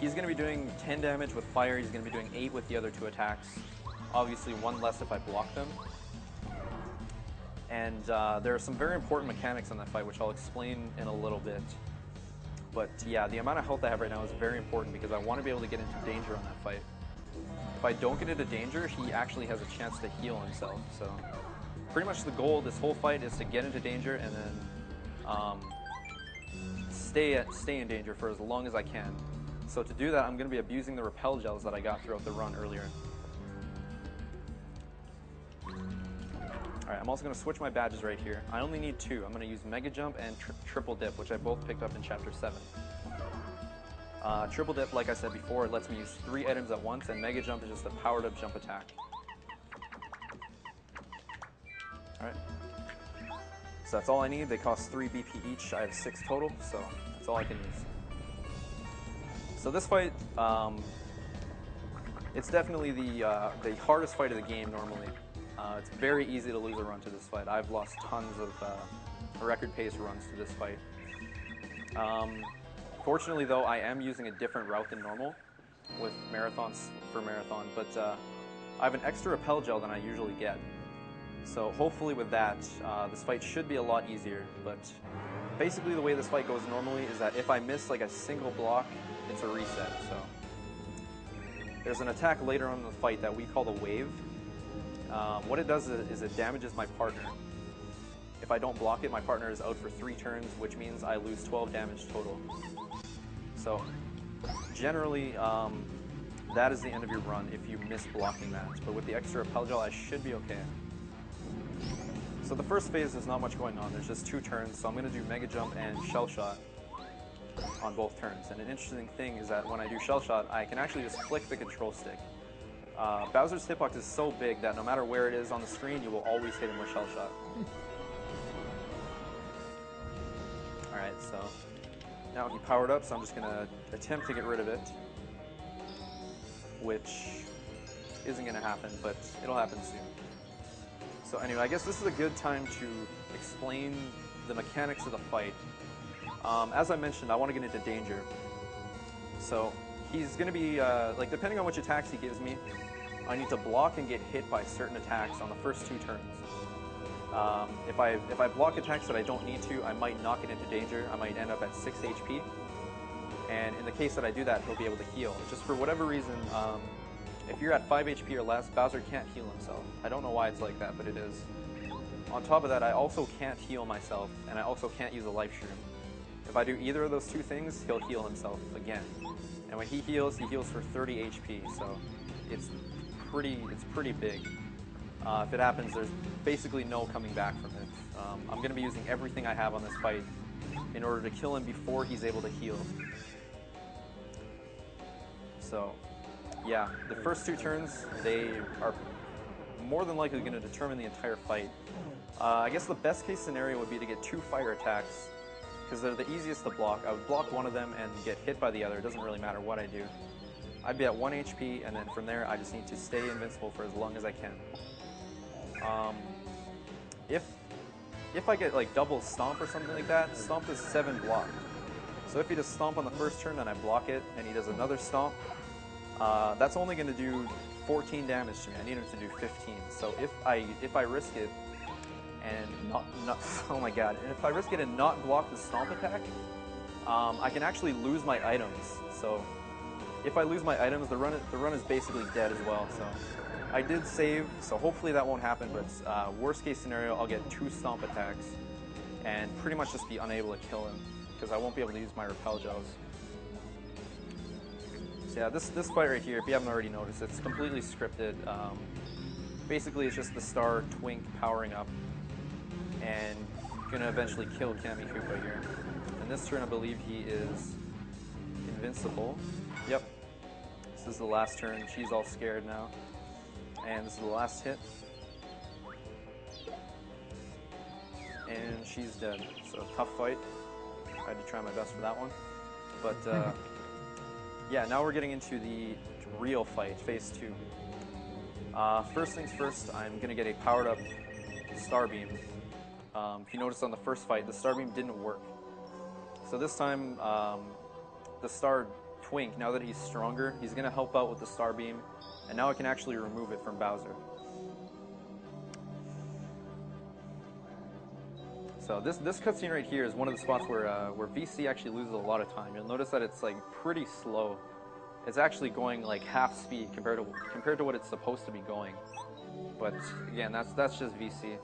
Speaker 2: he's going to be doing 10 damage with Fire, he's going to be doing 8 with the other 2 attacks. Obviously 1 less if I block them. And there are some very important mechanics in that fight, which I'll explain in a little bit. But yeah, the amount of health I have right now is very important because I want to be able to get into danger on that fight. If I don't get into danger, he actually has a chance to heal himself. So pretty much the goal of this whole fight is to get into danger and then stay in danger for as long as I can. So to do that, I'm going to be abusing the repel gels that I got throughout the run earlier. Alright, I'm also going to switch my badges right here. I only need 2. I'm going to use Mega Jump and Triple Dip, which I both picked up in Chapter 7. Triple Dip, like I said before, it lets me use 3 items at once, and Mega Jump is just a powered up jump attack. Alright. So that's all I need. They cost 3 BP each. I have 6 total, so that's all I can use. So this fight, it's definitely the hardest fight of the game normally. It's very easy to lose a run to this fight. I've lost tons of record pace runs to this fight. Fortunately though, I am using a different route than normal with marathons for marathon, but I have an extra repel gel than I usually get. So hopefully with that, this fight should be a lot easier, but basically the way this fight goes normally is that if I miss like a single block, it's a reset, so. there's an attack later on in the fight that we call the wave. What it does is it damages my partner. If I don't block it, my partner is out for 3 turns, which means I lose 12 damage total. So generally, that is the end of your run if you miss blocking that. But with the extra repel gel, I should be okay. So the first phase, there's not much going on. There's just 2 turns, so I'm going to do Mega Jump and Shell Shot on both turns. And an interesting thing is that when I do Shell Shot, I can actually just flick the control stick. Bowser's hitbox is so big that no matter where it is on the screen, you will always hit him with Shell Shot. Alright, so now he powered up, so I'm just going to attempt to get rid of it, which isn't going to happen, but it'll happen soon. So anyway, I guess this is a good time to explain the mechanics of the fight. As I mentioned, I want to get into danger. So he's going to be, like, depending on which attacks he gives me, I need to block and get hit by certain attacks on the first 2 turns. If I block attacks that I don't need to, I might not get into danger. I might end up at 6 HP. And in the case that I do that, he'll be able to heal. Just for whatever reason, if you're at 5 HP or less, Bowser can't heal himself. I don't know why it's like that, but it is. On top of that, I also can't heal myself, and I also can't use a life shroom. If I do either of those 2 things, he'll heal himself again. And when he heals for 30 HP, so it's pretty big. If it happens, there's basically no coming back from it. I'm going to be using everything I have on this fight in order to kill him before he's able to heal. So, yeah, the first 2 turns, they are more than likely going to determine the entire fight. I guess the best case scenario would be to get 2 fire attacks, because they're the easiest to block. I would block one of them and get hit by the other. It doesn't really matter what I do. I'd be at 1 HP, and then from there, I just need to stay invincible for as long as I can. If I get like double stomp or something like that, stomp is 7 blocked. So if he does stomp on the first turn and I block it, and he does another stomp, that's only going to do 14 damage to me. I need him to do 15. So if I risk it and not oh my god, and if I risk it and not block the stomp attack, I can actually lose my items. So if I lose my items, the run is basically dead as well. So I did save, so hopefully that won't happen, but worst case scenario, I'll get 2 stomp attacks and pretty much just be unable to kill him because I won't be able to use my repel gels. So yeah, this fight right here, if you haven't already noticed, it's completely scripted. Basically, it's just the star Twink powering up and gonna eventually kill Kami Koopa here. And this turn, I believe he is invincible. Yep. This is the last turn. She's all scared now. And this is the last hit. And she's dead. So tough fight. I had to try my best for that one. But yeah, now we're getting into the real fight, phase 2. First things first, I'm going to get a powered up Star Beam. If you notice on the first fight, the Star Beam didn't work. So this time, the Star Twink, now that he's stronger, he's going to help out with the Star Beam. And now I can actually remove it from Bowser. So this cutscene right here is one of the spots where VC actually loses a lot of time. You'll notice that it's like pretty slow. It's actually going like half speed compared to what it's supposed to be going. But again, that's just VC.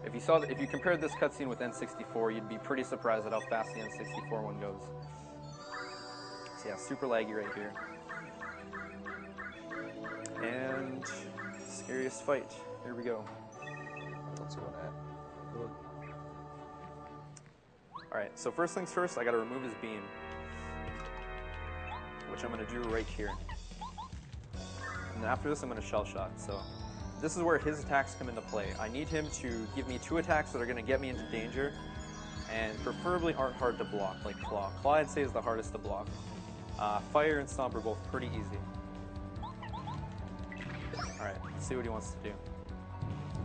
Speaker 2: If you compared this cutscene with N64, you'd be pretty surprised at how fast the N64 one goes. So yeah, super laggy right here. And scariest fight. Here we go.
Speaker 8: What's going on?
Speaker 2: Alright, so first things first, I gotta remove his beam. Which I'm gonna do right here. And then after this, I'm gonna shell shot. So this is where his attacks come into play. I need him to give me 2 attacks that are gonna get me into danger, and preferably aren't hard to block, like Claw. Claw, I'd say, is the hardest to block. Fire and Stomp are both pretty easy. Alright, let's see what he wants to do.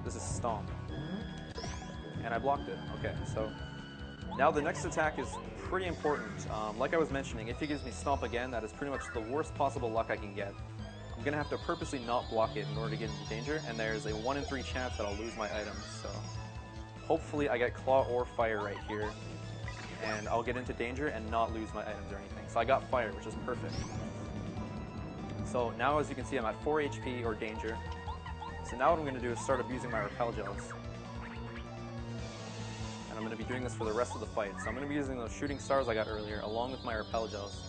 Speaker 2: This is Stomp. And I blocked it. Okay, so now the next attack is pretty important. Like I was mentioning, if he gives me Stomp again, that is pretty much the worst possible luck I can get. I'm going to have to purposely not block it in order to get into danger, and there's a 1 in 3 chance that I'll lose my items. So hopefully I get Claw or Fire right here, and I'll get into danger and not lose my items or anything. So I got Fire, which is perfect. So now, as you can see, I'm at 4 HP or danger. So now what I'm going to do is start abusing my repel gels. And I'm going to be doing this for the rest of the fight. So I'm going to be using those shooting stars I got earlier along with my repel gels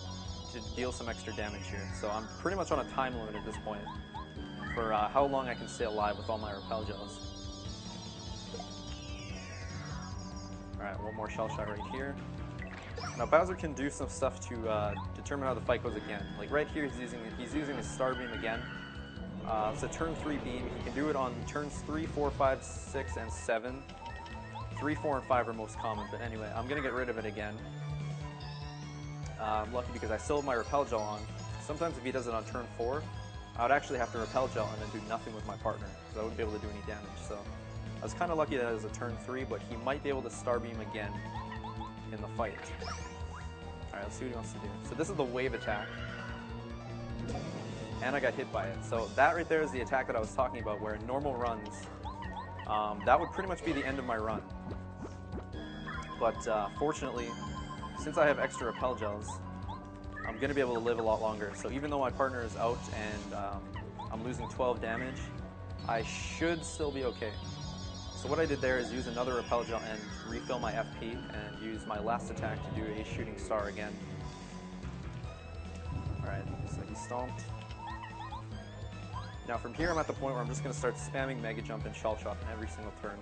Speaker 2: to deal some extra damage here. So I'm pretty much on a time limit at this point for how long I can stay alive with all my repel gels. Alright, one more shell shot right here. Now Bowser can do some stuff to determine how the fight goes again. Like right here, he's using his star beam again. It's a turn 3 beam. He can do it on turns 3, 4, 5, 6, and 7. 3, 4, and 5 are most common, but anyway, I'm going to get rid of it again. I'm lucky because I still have my repel gel on. Sometimes if he does it on turn 4, I would actually have to repel gel and then do nothing with my partner because I wouldn't be able to do any damage. So I was kind of lucky that it was a turn 3, but he might be able to star beam again in the fight. Alright, let's see what he wants to do. So this is the wave attack. And I got hit by it. So that right there is the attack that I was talking about, where in normal runs, that would pretty much be the end of my run. But fortunately, since I have extra repel gels, I'm going to be able to live a lot longer. So even though my partner is out and I'm losing 12 damage, I should still be okay. So what I did there is use another repel gel and refill my FP and use my last attack to do a shooting star again. Alright, so he stomped. Now from here I'm at the point where I'm just going to start spamming Mega Jump and Shell Shock in every single turn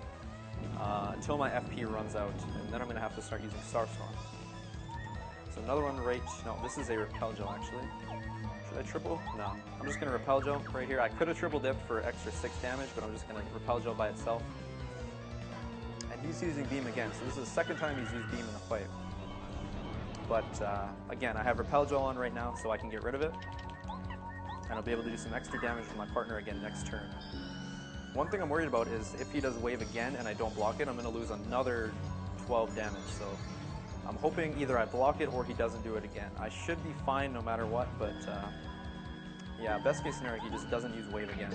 Speaker 2: until my FP runs out, and then I'm going to have to start using Star Storm. So another one right, no, this is a repel gel actually. Should I triple? No. I'm just going to repel gel right here. I could have triple dipped for extra 6 damage, but I'm just going to repel gel by itself. And he's using beam again, so this is the second time he's used beam in the fight. But again, I have repel gel on right now, so I can get rid of it. And I'll be able to do some extra damage with my partner again next turn. One thing I'm worried about is if he does wave again and I don't block it, I'm going to lose another 12 damage. So I'm hoping either I block it or he doesn't do it again. I should be fine no matter what, but yeah, best case scenario, he just doesn't use wave again.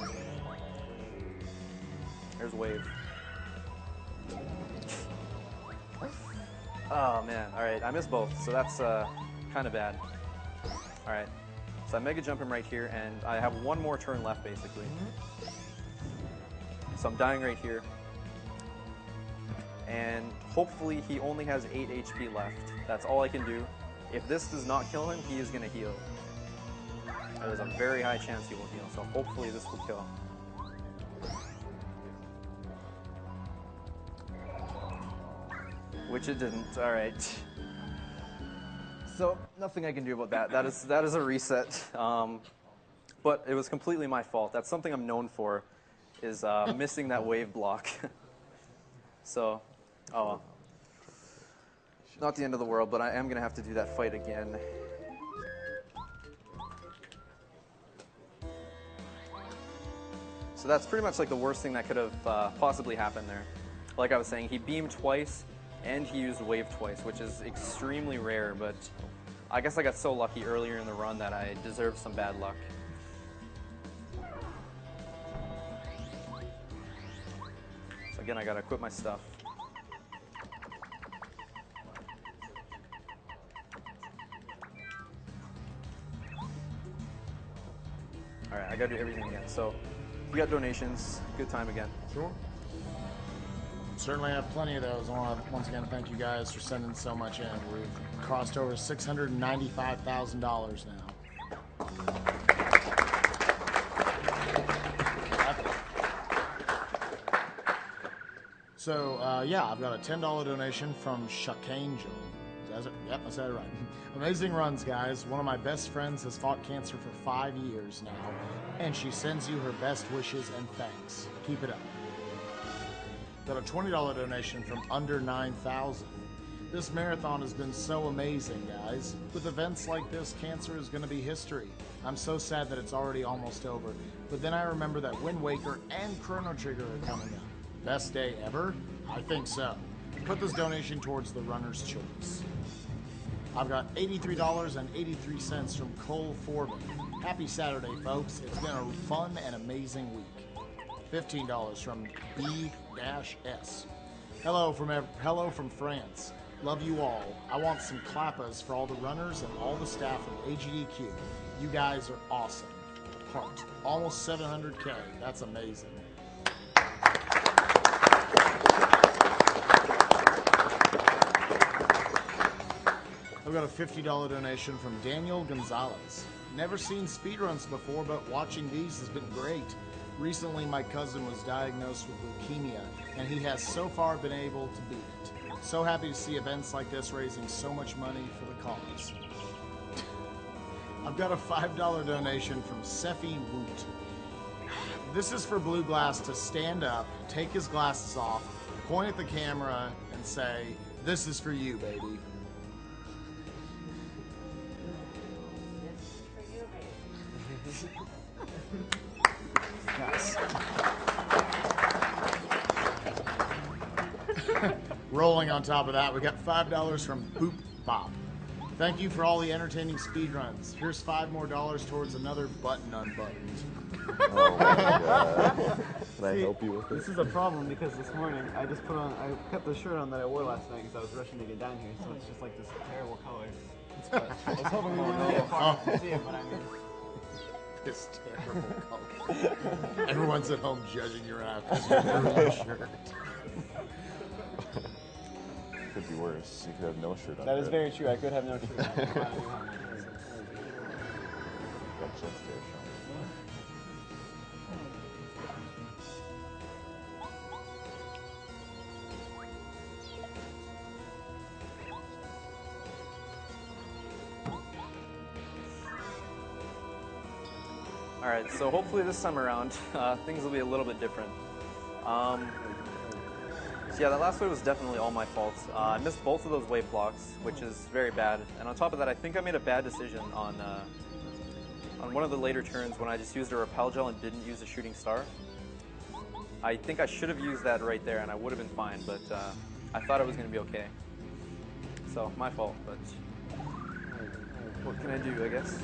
Speaker 2: There's wave. Oh man, alright, I missed both, so that's kind of bad. Alright, so I Mega Jump him right here, and I have one more turn left basically. So I'm dying right here. And hopefully he only has 8 HP left. That's all I can do. If this does not kill him, he is going to heal. There's a very high chance he will heal, so hopefully this will kill. Which it didn't. Alright. So, nothing I can do about that. That is a reset. But it was completely my fault. That's something I'm known for, is missing that wave block. So, oh, not the end of the world, but I am going to have to do that fight again. So that's pretty much like the worst thing that could have possibly happened there. Like I was saying, he beamed twice, and he used wave twice, which is extremely rare, but I guess I got so lucky earlier in the run that I deserved some bad luck. So again, I gotta equip my stuff. Alright, I gotta do everything again. So, if you got donations, good time again.
Speaker 7: Sure. Certainly have plenty of those. I want to once again thank you guys for sending so much in. We've crossed over $695,000 now. So, yeah, I've got a $10 donation from Shakangel. Yep, I said it right. Amazing runs, guys. One of my best friends has fought cancer for 5 years now, and she sends you her best wishes and thanks. Keep it up. Got a $20 donation from Under 9,000. This marathon has been so amazing, guys. With events like this, cancer is going to be history. I'm so sad that it's already almost over, but then I remember that Wind Waker and Chrono Trigger are coming up. Best day ever? I think so. Put this donation towards the runner's choice. I've got $83.83 from Cole Foreman. Happy Saturday, folks. It's been a fun and amazing week. $15 from B-S. Hello from France. Love you all. I want some clappas for all the runners and all the staff of AGDQ. You guys are awesome. apart. Almost 700K. That's amazing. I've got a $50 donation from Daniel Gonzalez. Never seen speedruns before, but watching these has been great. Recently, my cousin was diagnosed with leukemia, and he has so far been able to beat it. So happy to see events like this raising so much money for the cause. I've got a $5 donation from Seffi Woot. This is for Blue Glass to stand up, take his glasses off, point at the camera, and say, "This is for you, baby." Nice. Rolling on top of that, we got $5 from Boop Bop. Thank you for all the entertaining speedruns. Here's $5 more towards another button unbuttoned.
Speaker 8: Oh my god. Can I help you with
Speaker 10: This
Speaker 8: this?
Speaker 10: is a problem because this morning I kept the shirt on that I wore last night because I was rushing to get down here, so it's just like this terrible color. I was hoping we wouldn't get far enough to see it, but I mean...
Speaker 7: This terrible color. Everyone's at home judging your outfit because you threw your shirt.
Speaker 8: Could be worse. You could have no shirt on.
Speaker 10: That is very true. I could have no shirt on.
Speaker 8: Got chest hair showing.
Speaker 2: All right, so hopefully this time around, things will be a little bit different. So yeah, that last wave was definitely all my fault. I missed both of those wave blocks, which is very bad. And on top of that, I think I made a bad decision on one of the later turns when I just used a repel gel and didn't use a shooting star. I think I should have used that right there and I would have been fine, but I thought it was going to be okay. So, my fault, but what can I do, I guess?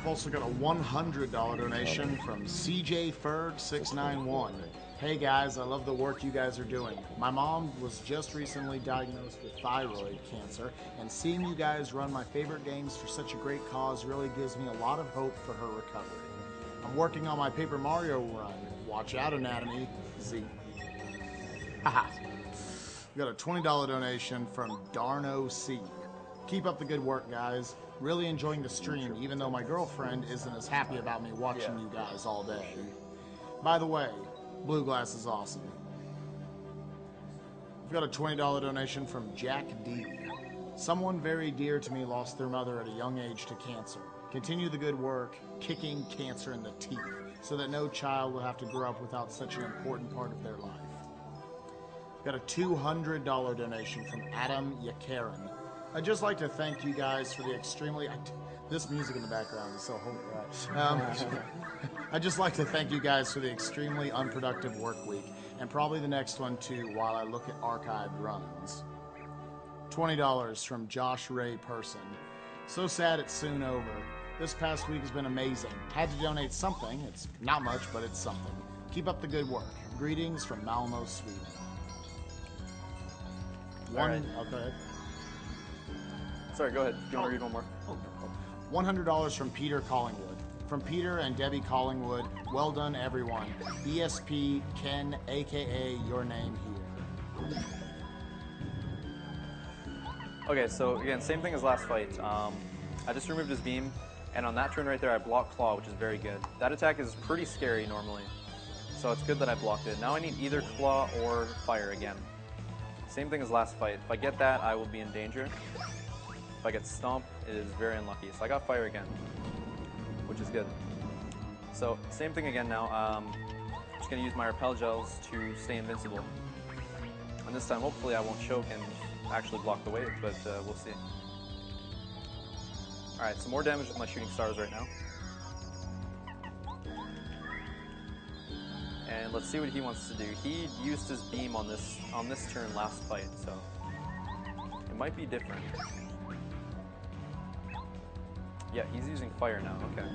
Speaker 7: I've also got a $100 donation from CJ Ferg 691. Hey guys, I love the work you guys are doing. My mom was just recently diagnosed with thyroid cancer, and seeing you guys run my favorite games for such a great cause really gives me a lot of hope for her recovery. I'm working on my Paper Mario run. Watch out, anatomyz. Haha. We got a $20 donation from Darno C. Keep up the good work, guys. Really enjoying the stream, even though my girlfriend isn't as happy about me watching you guys all day. By the way, Blue Glass is awesome. We've got a $20 donation from Jack D. Someone very dear to me lost their mother at a young age to cancer. Continue the good work, kicking cancer in the teeth, so that no child will have to grow up without such an important part of their life. Got a $200 donation from Adam Yakarin. I'd just like to thank you guys for the extremely... This music in the background is so holy. I'd just like to thank you guys for the extremely unproductive work week, and probably the next one too, while I look at archived runs. $20 from Josh Ray Person. So sad it's soon over. This past week has been amazing. Had to donate something. It's not much, but it's something. Keep up the good work. Greetings from Malmo, Sweden. Okay.
Speaker 2: Sorry, go ahead. Do you want to read one more?
Speaker 7: $100 from Peter Collingwood. From Peter and Debbie Collingwood, well done everyone. ESP Ken, aka your name here.
Speaker 2: Okay, so again, same thing as last fight. I just removed his beam, and on that turn right there, I blocked Claw, which is very good. That attack is pretty scary normally, so it's good that I blocked it. Now I need either Claw or Fire again. Same thing as last fight. If I get that, I will be in danger. If I get Stomp, it is very unlucky. So I got Fire again, which is good. So same thing again now. Just going to use my Repel Gels to stay invincible. And this time, hopefully I won't choke and actually block the wave, but we'll see. Alright, some more damage with my Shooting Stars right now. And let's see what he wants to do. He used his beam on this turn last fight, so it might be different. Yeah, he's using Fire now, okay.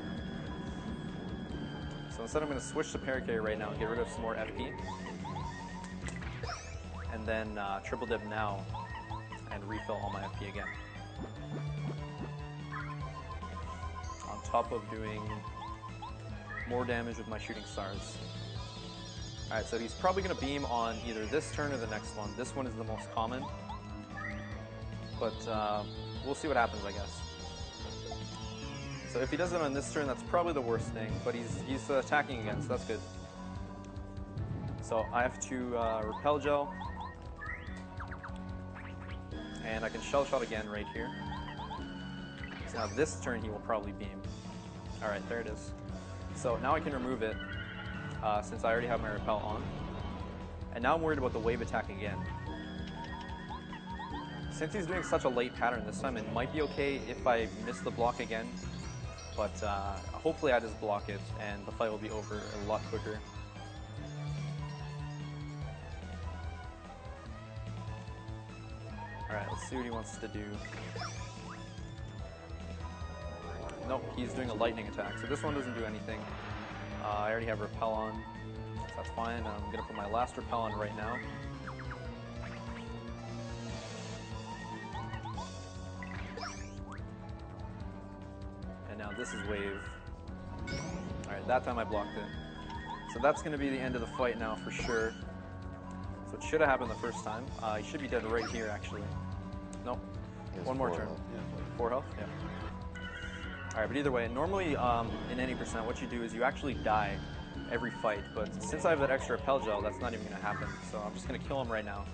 Speaker 2: So instead I'm going to switch to Paracarry right now and get rid of some more FP. And then Triple Dip now and refill all my FP again. on top of doing more damage with my shooting stars. Alright, so he's probably going to beam on either this turn or the next one. This one is the most common, but we'll see what happens, I guess. So if he does it on this turn, that's probably the worst thing, but he's attacking again, so that's good. So I have to Repel Gel, and I can Shell Shot again right here. So now this turn he will probably beam. Alright, there it is. So now I can remove it, since I already have my Repel on. And now I'm worried about the wave attack again. Since he's doing such a late pattern this time, it might be okay if I miss the block again. But hopefully I just block it and the fight will be over a lot quicker. Alright, let's see what he wants to do. Nope, he's doing a lightning attack, so this one doesn't do anything. I already have Repel on, so that's fine. I'm going to put my last Repel on right now. And now this is Wave. Alright, that time I blocked it. So that's going to be the end of the fight now for sure. So it should have happened the first time. He should be dead right here, actually. Nope. One more turn.
Speaker 6: Yeah.
Speaker 2: 4 health? Yeah. Alright, but either way, normally in any percent, what you do is you actually die every fight, but since I have that extra Repel Gel, that's not even going to happen. So I'm just going to kill him right now,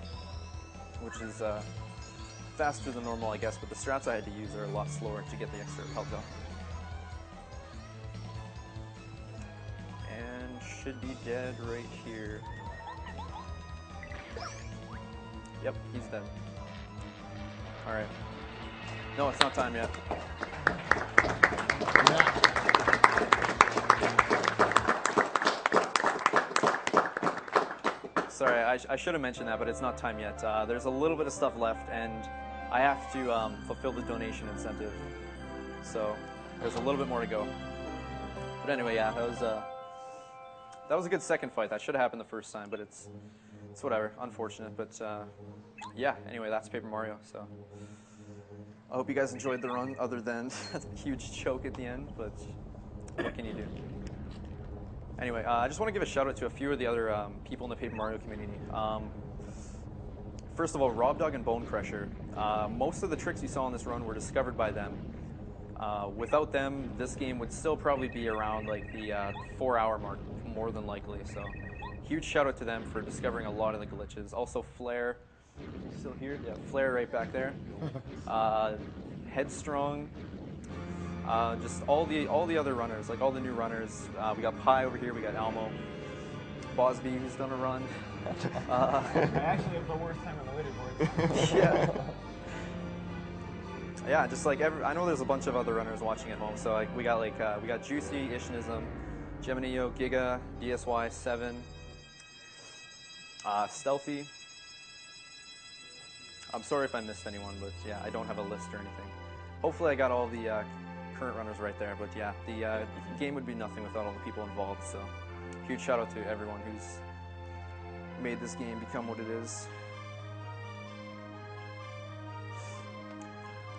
Speaker 2: which is faster than normal, I guess, but the strats I had to use are a lot slower to get the extra Repel Gel. And should be dead right here. Yep, he's dead. Alright. No, it's not time yet. Sorry, I should have mentioned that, but it's not time yet. There's a little bit of stuff left, and I have to fulfill the donation incentive. So there's a little bit more to go. But anyway, yeah, that was a good second fight. That should have happened the first time, but it's whatever. Unfortunate, but yeah. Anyway, that's Paper Mario. So I hope you guys enjoyed the run, other than a huge choke at the end. But what can you do? Anyway, I just want to give a shout out to a few of the other people in the Paper Mario community. First of all, Rob Dog and Bone Crusher. Most of the tricks you saw in this run were discovered by them. Without them, this game would still probably be around like the 4-hour mark, more than likely. So, huge shout out to them for discovering a lot of the glitches. Also, Flare, still here? Yeah, Flare right back there. Headstrong. Just all the other runners, like all the new runners. We got Pi over here, we got Elmo. Bosby, who's done a run.
Speaker 10: I actually have the worst time on the leaderboard.
Speaker 2: Yeah. Yeah, just like I know there's a bunch of other runners watching at home. So like we got Juicy, Ishnism, Geminio, Giga, DSY7, Stealthy. I'm sorry if I missed anyone, but yeah, I don't have a list or anything. Hopefully I got all the current runners right there, but yeah, the game would be nothing without all the people involved, so huge shout out to everyone who's made this game become what it is.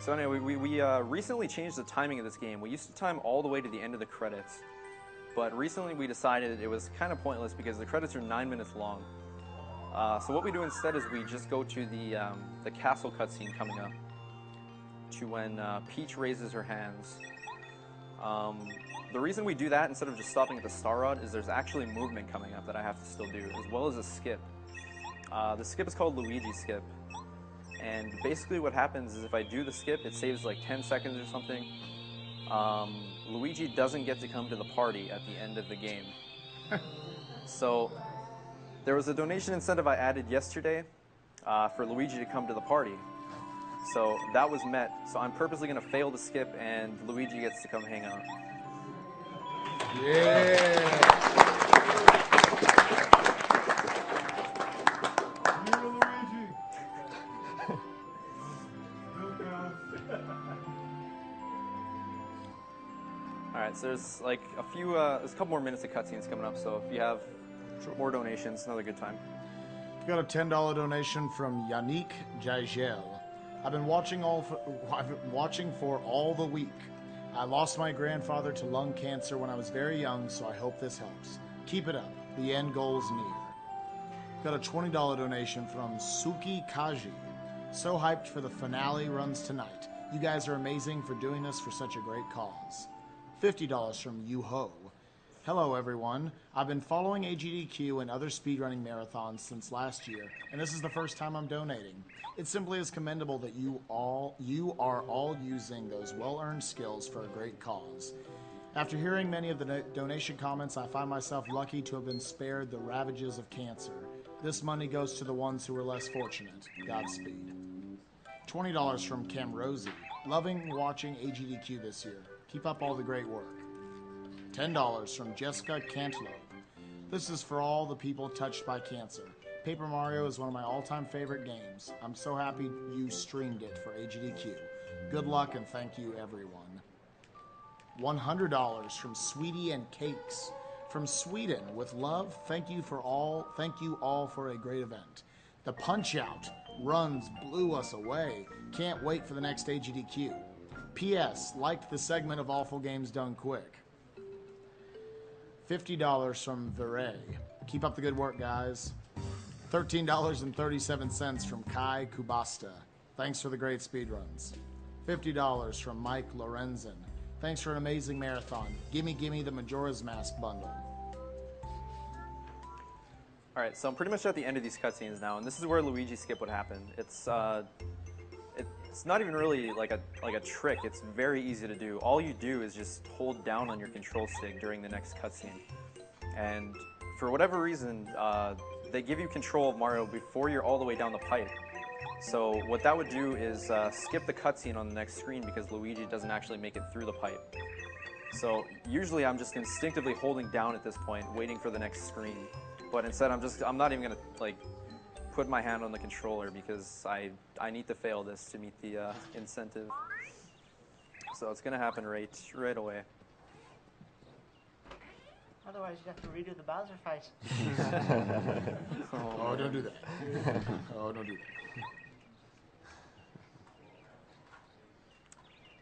Speaker 2: So anyway, we recently changed the timing of this game. We used to time all the way to the end of the credits, but recently we decided it was kind of pointless because the credits are 9 minutes long. So what we do instead is we just go to the castle cutscene coming up, to when Peach raises her hands. The reason we do that instead of just stopping at the Star Rod is there's actually movement coming up that I have to still do, as well as a skip. The skip is called Luigi Skip, and basically what happens is if I do the skip, it saves like 10 seconds or something. Luigi doesn't get to come to the party at the end of the game. So there was a donation incentive I added yesterday for Luigi to come to the party. So that was met. So I'm purposely going to fail the skip, and Luigi gets to come hang out.
Speaker 7: Yeah.
Speaker 2: Alright, so there's like there's a couple more minutes of cutscenes coming up, so if you have more donations, another good time.
Speaker 7: Got a $10 donation from Yannick Jaigel. I've been watching for all the week. I lost my grandfather to lung cancer when I was very young, so I hope this helps. Keep it up. The end goal's near. Got a $20 donation from Suki Kaji. So hyped for the finale runs tonight. You guys are amazing for doing this for such a great cause. $50 from Yu-Ho. Hello everyone. I've been following AGDQ and other speedrunning marathons since last year, and this is the first time I'm donating. It simply is commendable that you are all using those well-earned skills for a great cause. After hearing many of the donation comments, I find myself lucky to have been spared the ravages of cancer. This money goes to the ones who were less fortunate. Godspeed. $20 from Cam Rosie. Loving watching AGDQ this year. Keep up all the great work. $10 from Jessica Cantaloupe. This is for all the people touched by cancer. Paper Mario is one of my all-time favorite games. I'm so happy you streamed it for AGDQ. Good luck and thank you, everyone. $100 from Sweetie and Cakes. From Sweden, with love, thank you all for a great event. The Punch-Out runs blew us away. Can't wait for the next AGDQ. P.S. Liked the segment of Awful Games Done Quick. $50 from Veray. Keep up the good work, guys. $13.37 from Kai Kubasta. Thanks for the great speedruns. $50 from Mike Lorenzen. Thanks for an amazing marathon. Gimme the Majora's Mask bundle.
Speaker 2: Alright, so I'm pretty much at the end of these cutscenes now, and this is where Luigi skip would happen. It's not even really like a trick. It's very easy to do. All you do is just hold down on your control stick during the next cutscene. And for whatever reason, they give you control of Mario before you're all the way down the pipe. So what that would do is skip the cutscene on the next screen because Luigi doesn't actually make it through the pipe. So usually I'm just instinctively holding down at this point, waiting for the next screen. But instead I'm not even gonna like put my hand on the controller because I need to fail this to meet the incentive. So it's gonna happen right away.
Speaker 9: Otherwise, you'd have to redo the Bowser fight.
Speaker 7: Oh, don't do that. Oh, don't do that.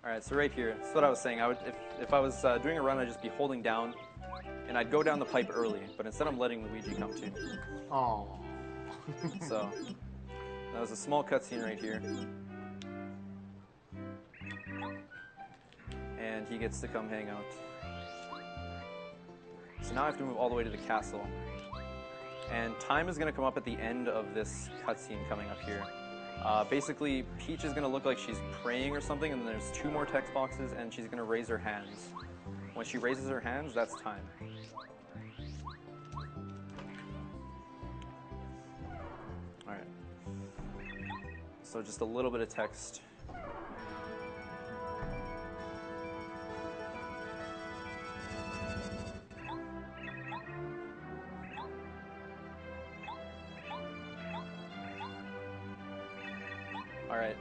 Speaker 2: All right, so right here, that's what I was saying. If I was doing a run, I'd just be holding down, and I'd go down the pipe early. But instead, I'm letting Luigi come too.
Speaker 7: Oh.
Speaker 2: So that was a small cutscene right here, and he gets to come hang out. So now I have to move all the way to the castle. And time is going to come up at the end of this cutscene coming up here. Basically, Peach is going to look like she's praying or something, and then there's 2 more text boxes, and she's going to raise her hands. When she raises her hands, that's time. Alright. So just a little bit of text. Alright,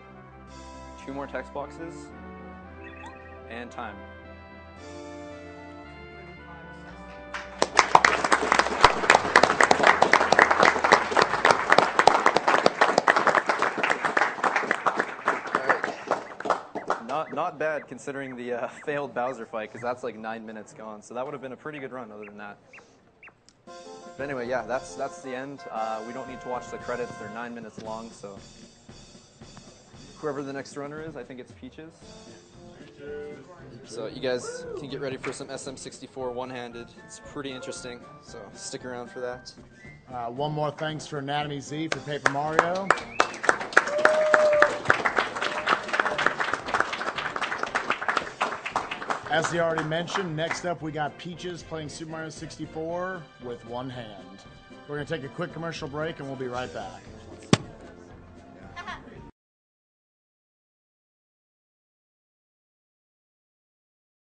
Speaker 2: 2 more text boxes, and time. Not bad considering the failed Bowser fight, because that's like 9 minutes gone, so that would have been a pretty good run other than that. But anyway, yeah, that's the end. We don't need to watch the credits, they're 9 minutes long, so whoever the next runner is, I think it's Peaches. So you guys can get ready for some SM64 one-handed. It's pretty interesting, so stick around for that.
Speaker 7: One more thanks for anatomyz for Paper Mario. As he already mentioned, next up we got Peaches playing Super Mario 64 with one hand. We're going to take a quick commercial break and we'll be right back.